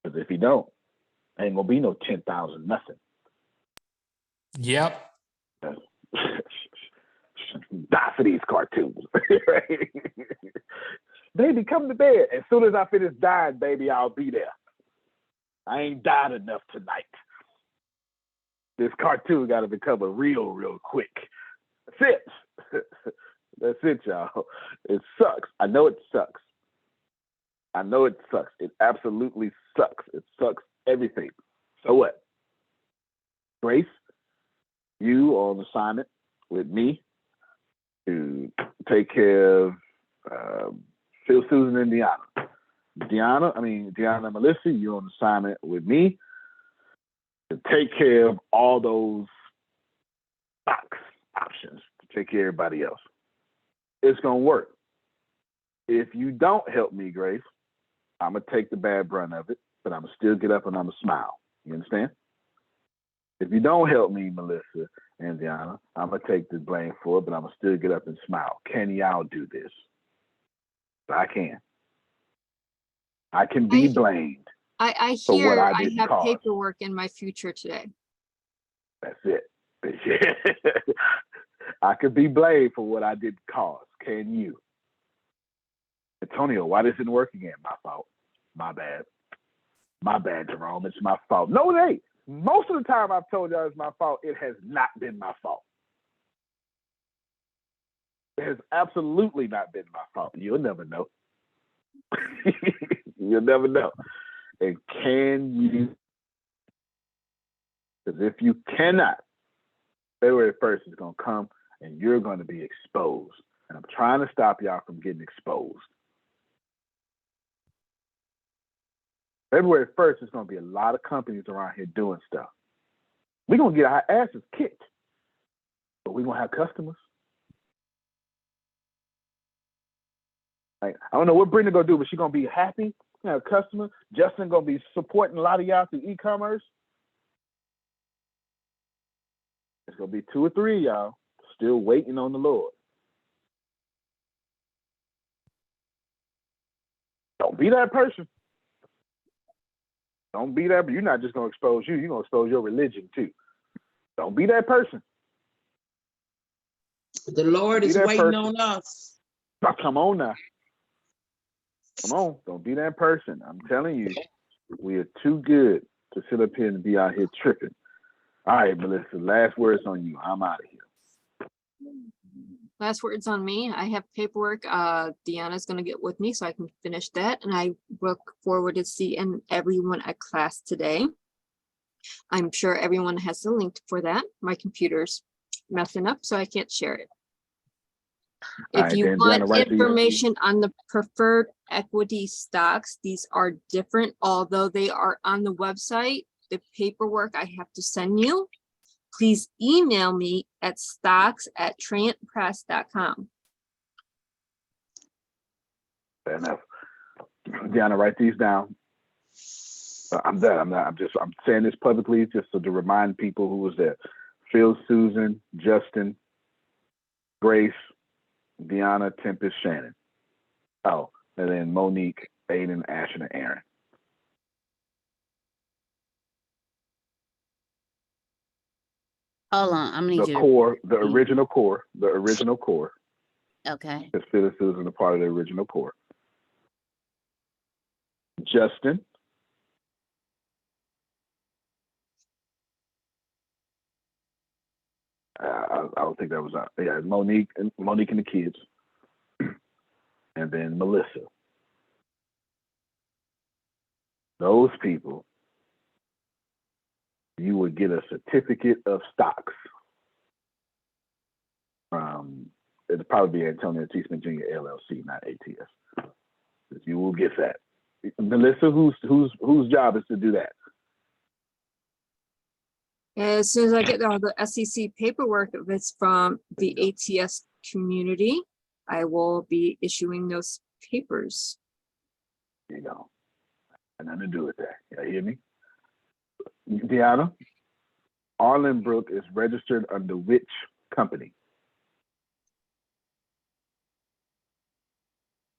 [SPEAKER 4] Because if he don't, ain't gonna be no 10,000 nothing.
[SPEAKER 12] Yep.
[SPEAKER 4] Die for these cartoons. Baby, come to bed. As soon as I finish dying, baby, I'll be there. I ain't died enough tonight. This cartoon got to become a real quick. That's it. That's it, y'all. It sucks. I know it sucks. I know it sucks. It absolutely sucks. It sucks everything. So what? Grace, you are on assignment with me to take care of Phil, Susan, and Deanna. Deanna and Melissa, you're on assignment with me to take care of all those box options, to take care of everybody else. it's gonna work. If you don't help me, Grace, I'm gonna take the bad brunt of it, but I'm gonna still get up and I'm gonna smile. You understand? If you don't help me, Melissa and Deanna, I'm gonna take the blame for it, but I'm gonna still get up and smile. Can y'all do this? I can. I can be blamed.
[SPEAKER 5] I
[SPEAKER 4] for what
[SPEAKER 5] hear
[SPEAKER 4] I
[SPEAKER 5] I
[SPEAKER 4] didn't
[SPEAKER 5] have
[SPEAKER 4] cause.
[SPEAKER 5] paperwork in my future today.
[SPEAKER 4] That's it. I could be blamed for what I didn't cause. Can you? Antonio, why this didn't work again? My fault. My bad. My bad, Jerome. It's my fault. No, it ain't. Most of the time I've told y'all it's my fault. It has not been my fault. It has absolutely not been my fault. You'll never know. You'll never know. And can you? Because if you cannot, February 1st is going to come and you're going to be exposed. And I'm trying to stop y'all from getting exposed. February 1st is going to be a lot of companies around here doing stuff. We're going to get our asses kicked, but we're going to have customers. Like, I don't know what Brenda going to do, but she's going to be happy. You know, customer. Justin going to be supporting a lot of y'all through e-commerce. It's going to be 2 or 3 of y'all still waiting on the Lord. Don't be that person. Don't be that. But you're not just going to expose you. You're going to expose your religion too. Don't be that person.
[SPEAKER 10] The Lord is waiting on us.
[SPEAKER 4] Oh, come on now. Come on. Don't be that person. I'm telling you, we are too good to sit up here and be out here tripping. All right, Melissa, last words on you. I'm out of here.
[SPEAKER 5] Last words on me. I have paperwork. Deanna's going to get with me so I can finish that. And I look forward to seeing everyone at class today. I'm sure everyone has the link for that. My computer's messing up, so I can't share it. If you want information on the preferred equity stocks, these are different, although they are on the website. The paperwork I have to send you, please email me at stocks@trantpress.com.
[SPEAKER 4] Fair enough. Deanna, write these down. I'm done. I'm saying this publicly just so to remind people who was there. Phil, Susan, Justin, Grace, Deanna, Tempest, Shannon. Oh, and then Monique, Aiden, Ashton, and Aaron.
[SPEAKER 2] Hold on, I'm gonna need you.
[SPEAKER 4] The original core.
[SPEAKER 2] Okay.
[SPEAKER 4] Because Phil and Susan are part of the original core. Justin. I don't think that was out. Yeah, Monique and the kids. And then Melissa. Those people, you would get a certificate of stocks. It'd probably be Antonio T. Smith Jr. LLC, not ATS. You will get that. Melissa, whose job is to do that?
[SPEAKER 5] As soon as I get all the SEC paperwork, if it's from the ATS community, I will be issuing those papers.
[SPEAKER 4] There you go. Nothing to do with that. You hear me? Deanna, Arlen Brook is registered under which company?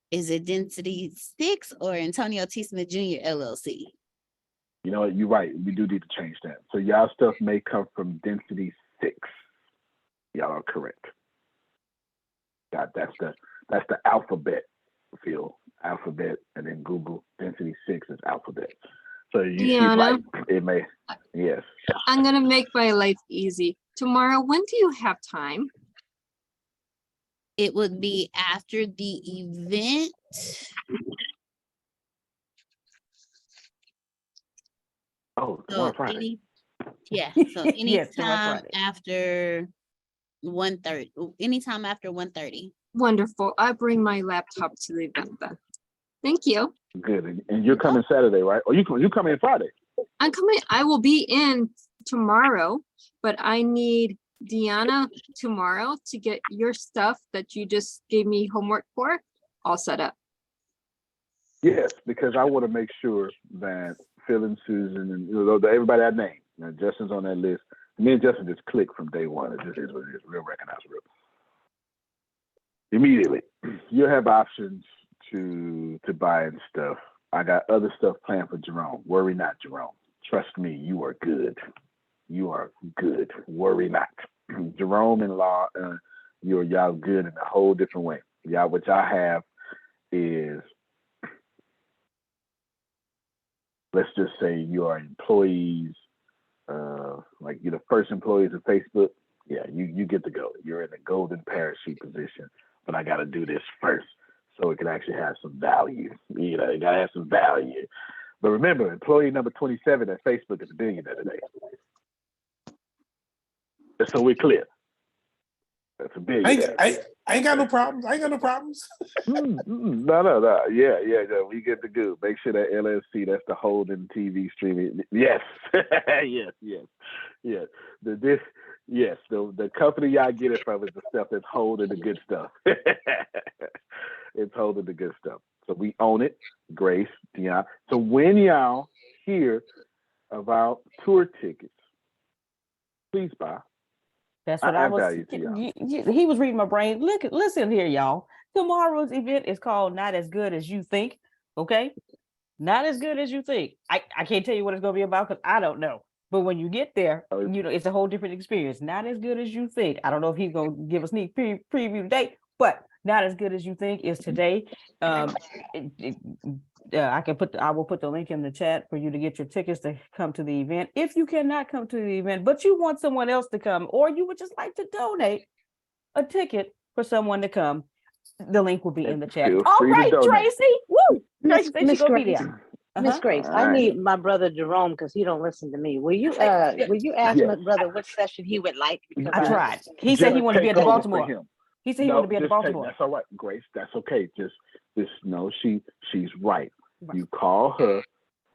[SPEAKER 2] Is it Density 6 or Antonio T. Smith Jr. LLC?
[SPEAKER 4] You know what? You're right. We do need to change that. So y'all stuff may come from Density 6. Y'all are correct. That's the alphabet field. Alphabet, and then Google Density 6 is alphabet. So she's right. It may, yes.
[SPEAKER 5] I'm gonna make my life easy. Tomorrow, when do you have time?
[SPEAKER 2] It would be after the event.
[SPEAKER 4] Oh, tomorrow Friday.
[SPEAKER 2] So anytime after 1:30. Anytime after 1:30.
[SPEAKER 5] Wonderful. I bring my laptop to the event then. Thank you.
[SPEAKER 4] Good. And you're coming Saturday, right? Or you coming in Friday?
[SPEAKER 5] I'm coming. I will be in tomorrow, but I need Deanna tomorrow to get your stuff that you just gave me homework for all set up.
[SPEAKER 4] Yes, because I want to make sure that Phil and Susan and everybody I named, Justin's on that list. Me and Justin just click from day one. It just is what it is. Real recognizable. Immediately, you'll have options to buy and stuff. I got other stuff planned for Jerome. Worry not, Jerome. Trust me, you are good. You are good. Worry not. Jerome and Law, y'all good in a whole different way. Y'all, what y'all have is, let's just say you are employees, like you're the first employees of Facebook. Yeah, you get to go. You're in a golden parachute position, but I got to do this first so it can actually have some value. You got to have some value. But remember, employee number 27 at Facebook is a billionaire today. Just so we're clear. That's a billionaire.
[SPEAKER 6] I ain't got no problems. I ain't got no problems.
[SPEAKER 4] No. Yeah. We get the good. Make sure that LLC, that's the Holden TV streaming. Yes. yes. The company y'all get it from is the stuff that's holding the good stuff. It's holding the good stuff. So we own it. Grace, Dion. So when y'all hear about tour tickets, please buy.
[SPEAKER 1] That's what I was. He was reading my brain. Listen here, y'all. Tomorrow's event is called Not As Good As You Think. Okay, not as good as you think. I can't tell you what it's going to be about because I don't know. But when you get there, it's a whole different experience. Not as good as you think. I don't know if he's going to give a sneak preview today, but Not As Good As You Think is today. I will put the link in the chat for you to get your tickets to come to the event. If you cannot come to the event, but you want someone else to come, or you would just like to donate a ticket for someone to come, the link will be in the chat. All right, Tracy. Woo! Tracy said she's gonna be there.
[SPEAKER 3] Miss Grace, I need my brother Jerome because he don't listen to me. Will you ask my brother what session he would like?
[SPEAKER 1] I tried. He said he wanted to be at the Baltimore. He said he wanted to be at the Baltimore.
[SPEAKER 4] That's all right, Grace. That's okay. Just know she's right. You call her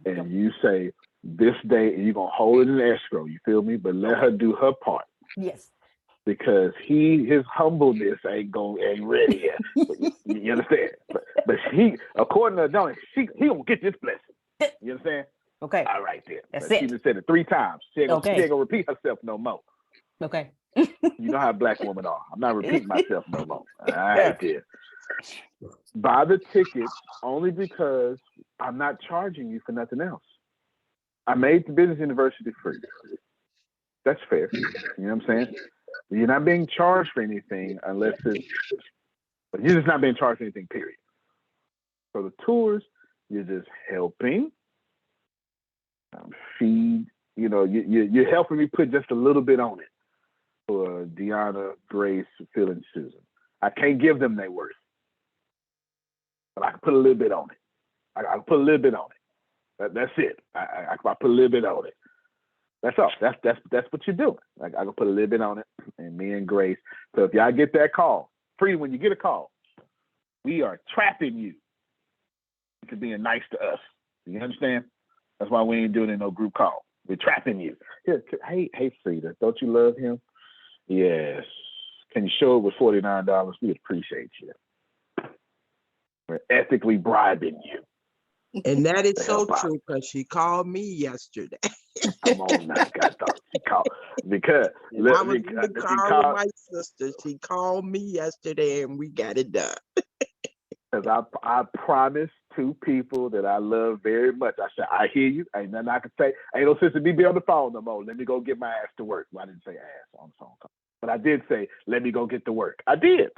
[SPEAKER 4] and you say this day, and you're gonna hold it in escrow. You feel me? But let her do her part.
[SPEAKER 1] Yes.
[SPEAKER 4] Because his humbleness ain't ready yet. You understand? But he, according to Donnie, he gonna get this blessing. You understand?
[SPEAKER 1] Okay.
[SPEAKER 4] All right then.
[SPEAKER 1] That's
[SPEAKER 4] She just said it 3 times. She ain't gonna repeat herself no more.
[SPEAKER 1] Okay.
[SPEAKER 4] You know how black women are. I'm not repeating myself no more. All right then. Buy the ticket only because I'm not charging you for nothing else. I made the business university free. That's fair. You know what I'm saying? You're not being charged for anything but you're just not being charged for anything, period. So the tours, you're just helping feed, you're helping me put just a little bit on it for Deanna, Grace, Phil, and Susan. I can't give them their worth, but I can put a little bit on it. I can put a little bit on it. That's it. I put a little bit on it. That's all. That's what you're doing. I can put a little bit on it, and me and Grace. So if y'all get that call, free when you get a call, we are trapping you into being nice to us. You understand? That's why we ain't doing it in no group call. We're trapping you. Here, hey, Frida, don't you love him? Yes. Can you show it with $49? We appreciate you. We're ethically bribing you.
[SPEAKER 10] And that is so true because she called me yesterday.
[SPEAKER 4] Come on now, she called because
[SPEAKER 10] I was in the car with my sister. She called me yesterday and we got it done.
[SPEAKER 4] Because I promised 2 people that I love very much. I said, I hear you. Ain't nothing I can say. Ain't no sense in me be on the phone no more. Let me go get my ass to work. Well, I didn't say ass on the phone call. But I did say, let me go get to work. I did.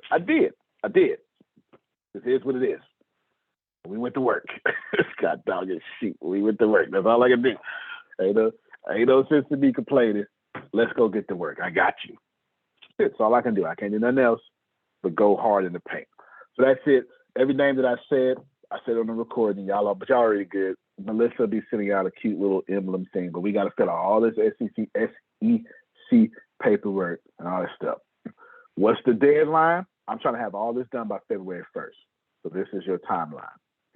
[SPEAKER 4] Here's what it is. We went to work. God dog it shit. We went to work. That's all I can do. Ain't no sense in me complaining. Let's go get to work. I got you. That's all I can do. I can't do nothing else but go hard in the paint. So that's it. Every name that I said on the recording, but y'all already good. Melissa will be sending out a cute little emblem thing, but we got to fill out all this SEC paperwork and all that stuff. What's the deadline? I'm trying to have all this done by February 1st. So this is your timeline,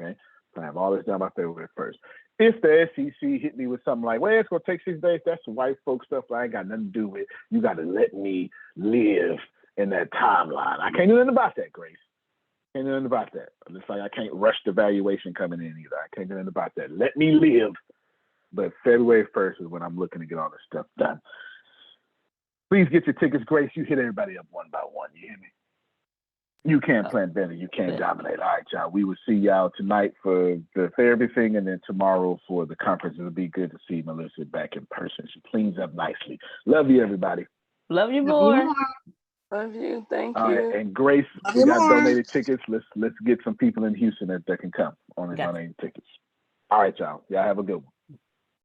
[SPEAKER 4] okay? So I have all this done by February 1st. If the SEC hit me with something like, well, it's gonna take 6 days, that's some white folk stuff I ain't got nothing to do with. You gotta let me live in that timeline. I can't do nothing about that, Grace. Can't do nothing about that. It's like I can't rush the valuation coming in either. I can't do nothing about that. Let me live. But February 1st is when I'm looking to get all this stuff done. Please get your tickets, Grace. You hit everybody up one by one. You hear me? You can't plan better. You can't dominate. All right, y'all. We will see y'all tonight for the therapy thing, and then tomorrow for the conference. It'll be good to see Melissa back in person. She cleans up nicely. Love you, everybody.
[SPEAKER 1] Love you more.
[SPEAKER 9] Love you. Thank you.
[SPEAKER 4] All right, and Grace, we got donated tickets. Let's get some people in Houston that can come on donated tickets. All right, y'all. Y'all have a good one.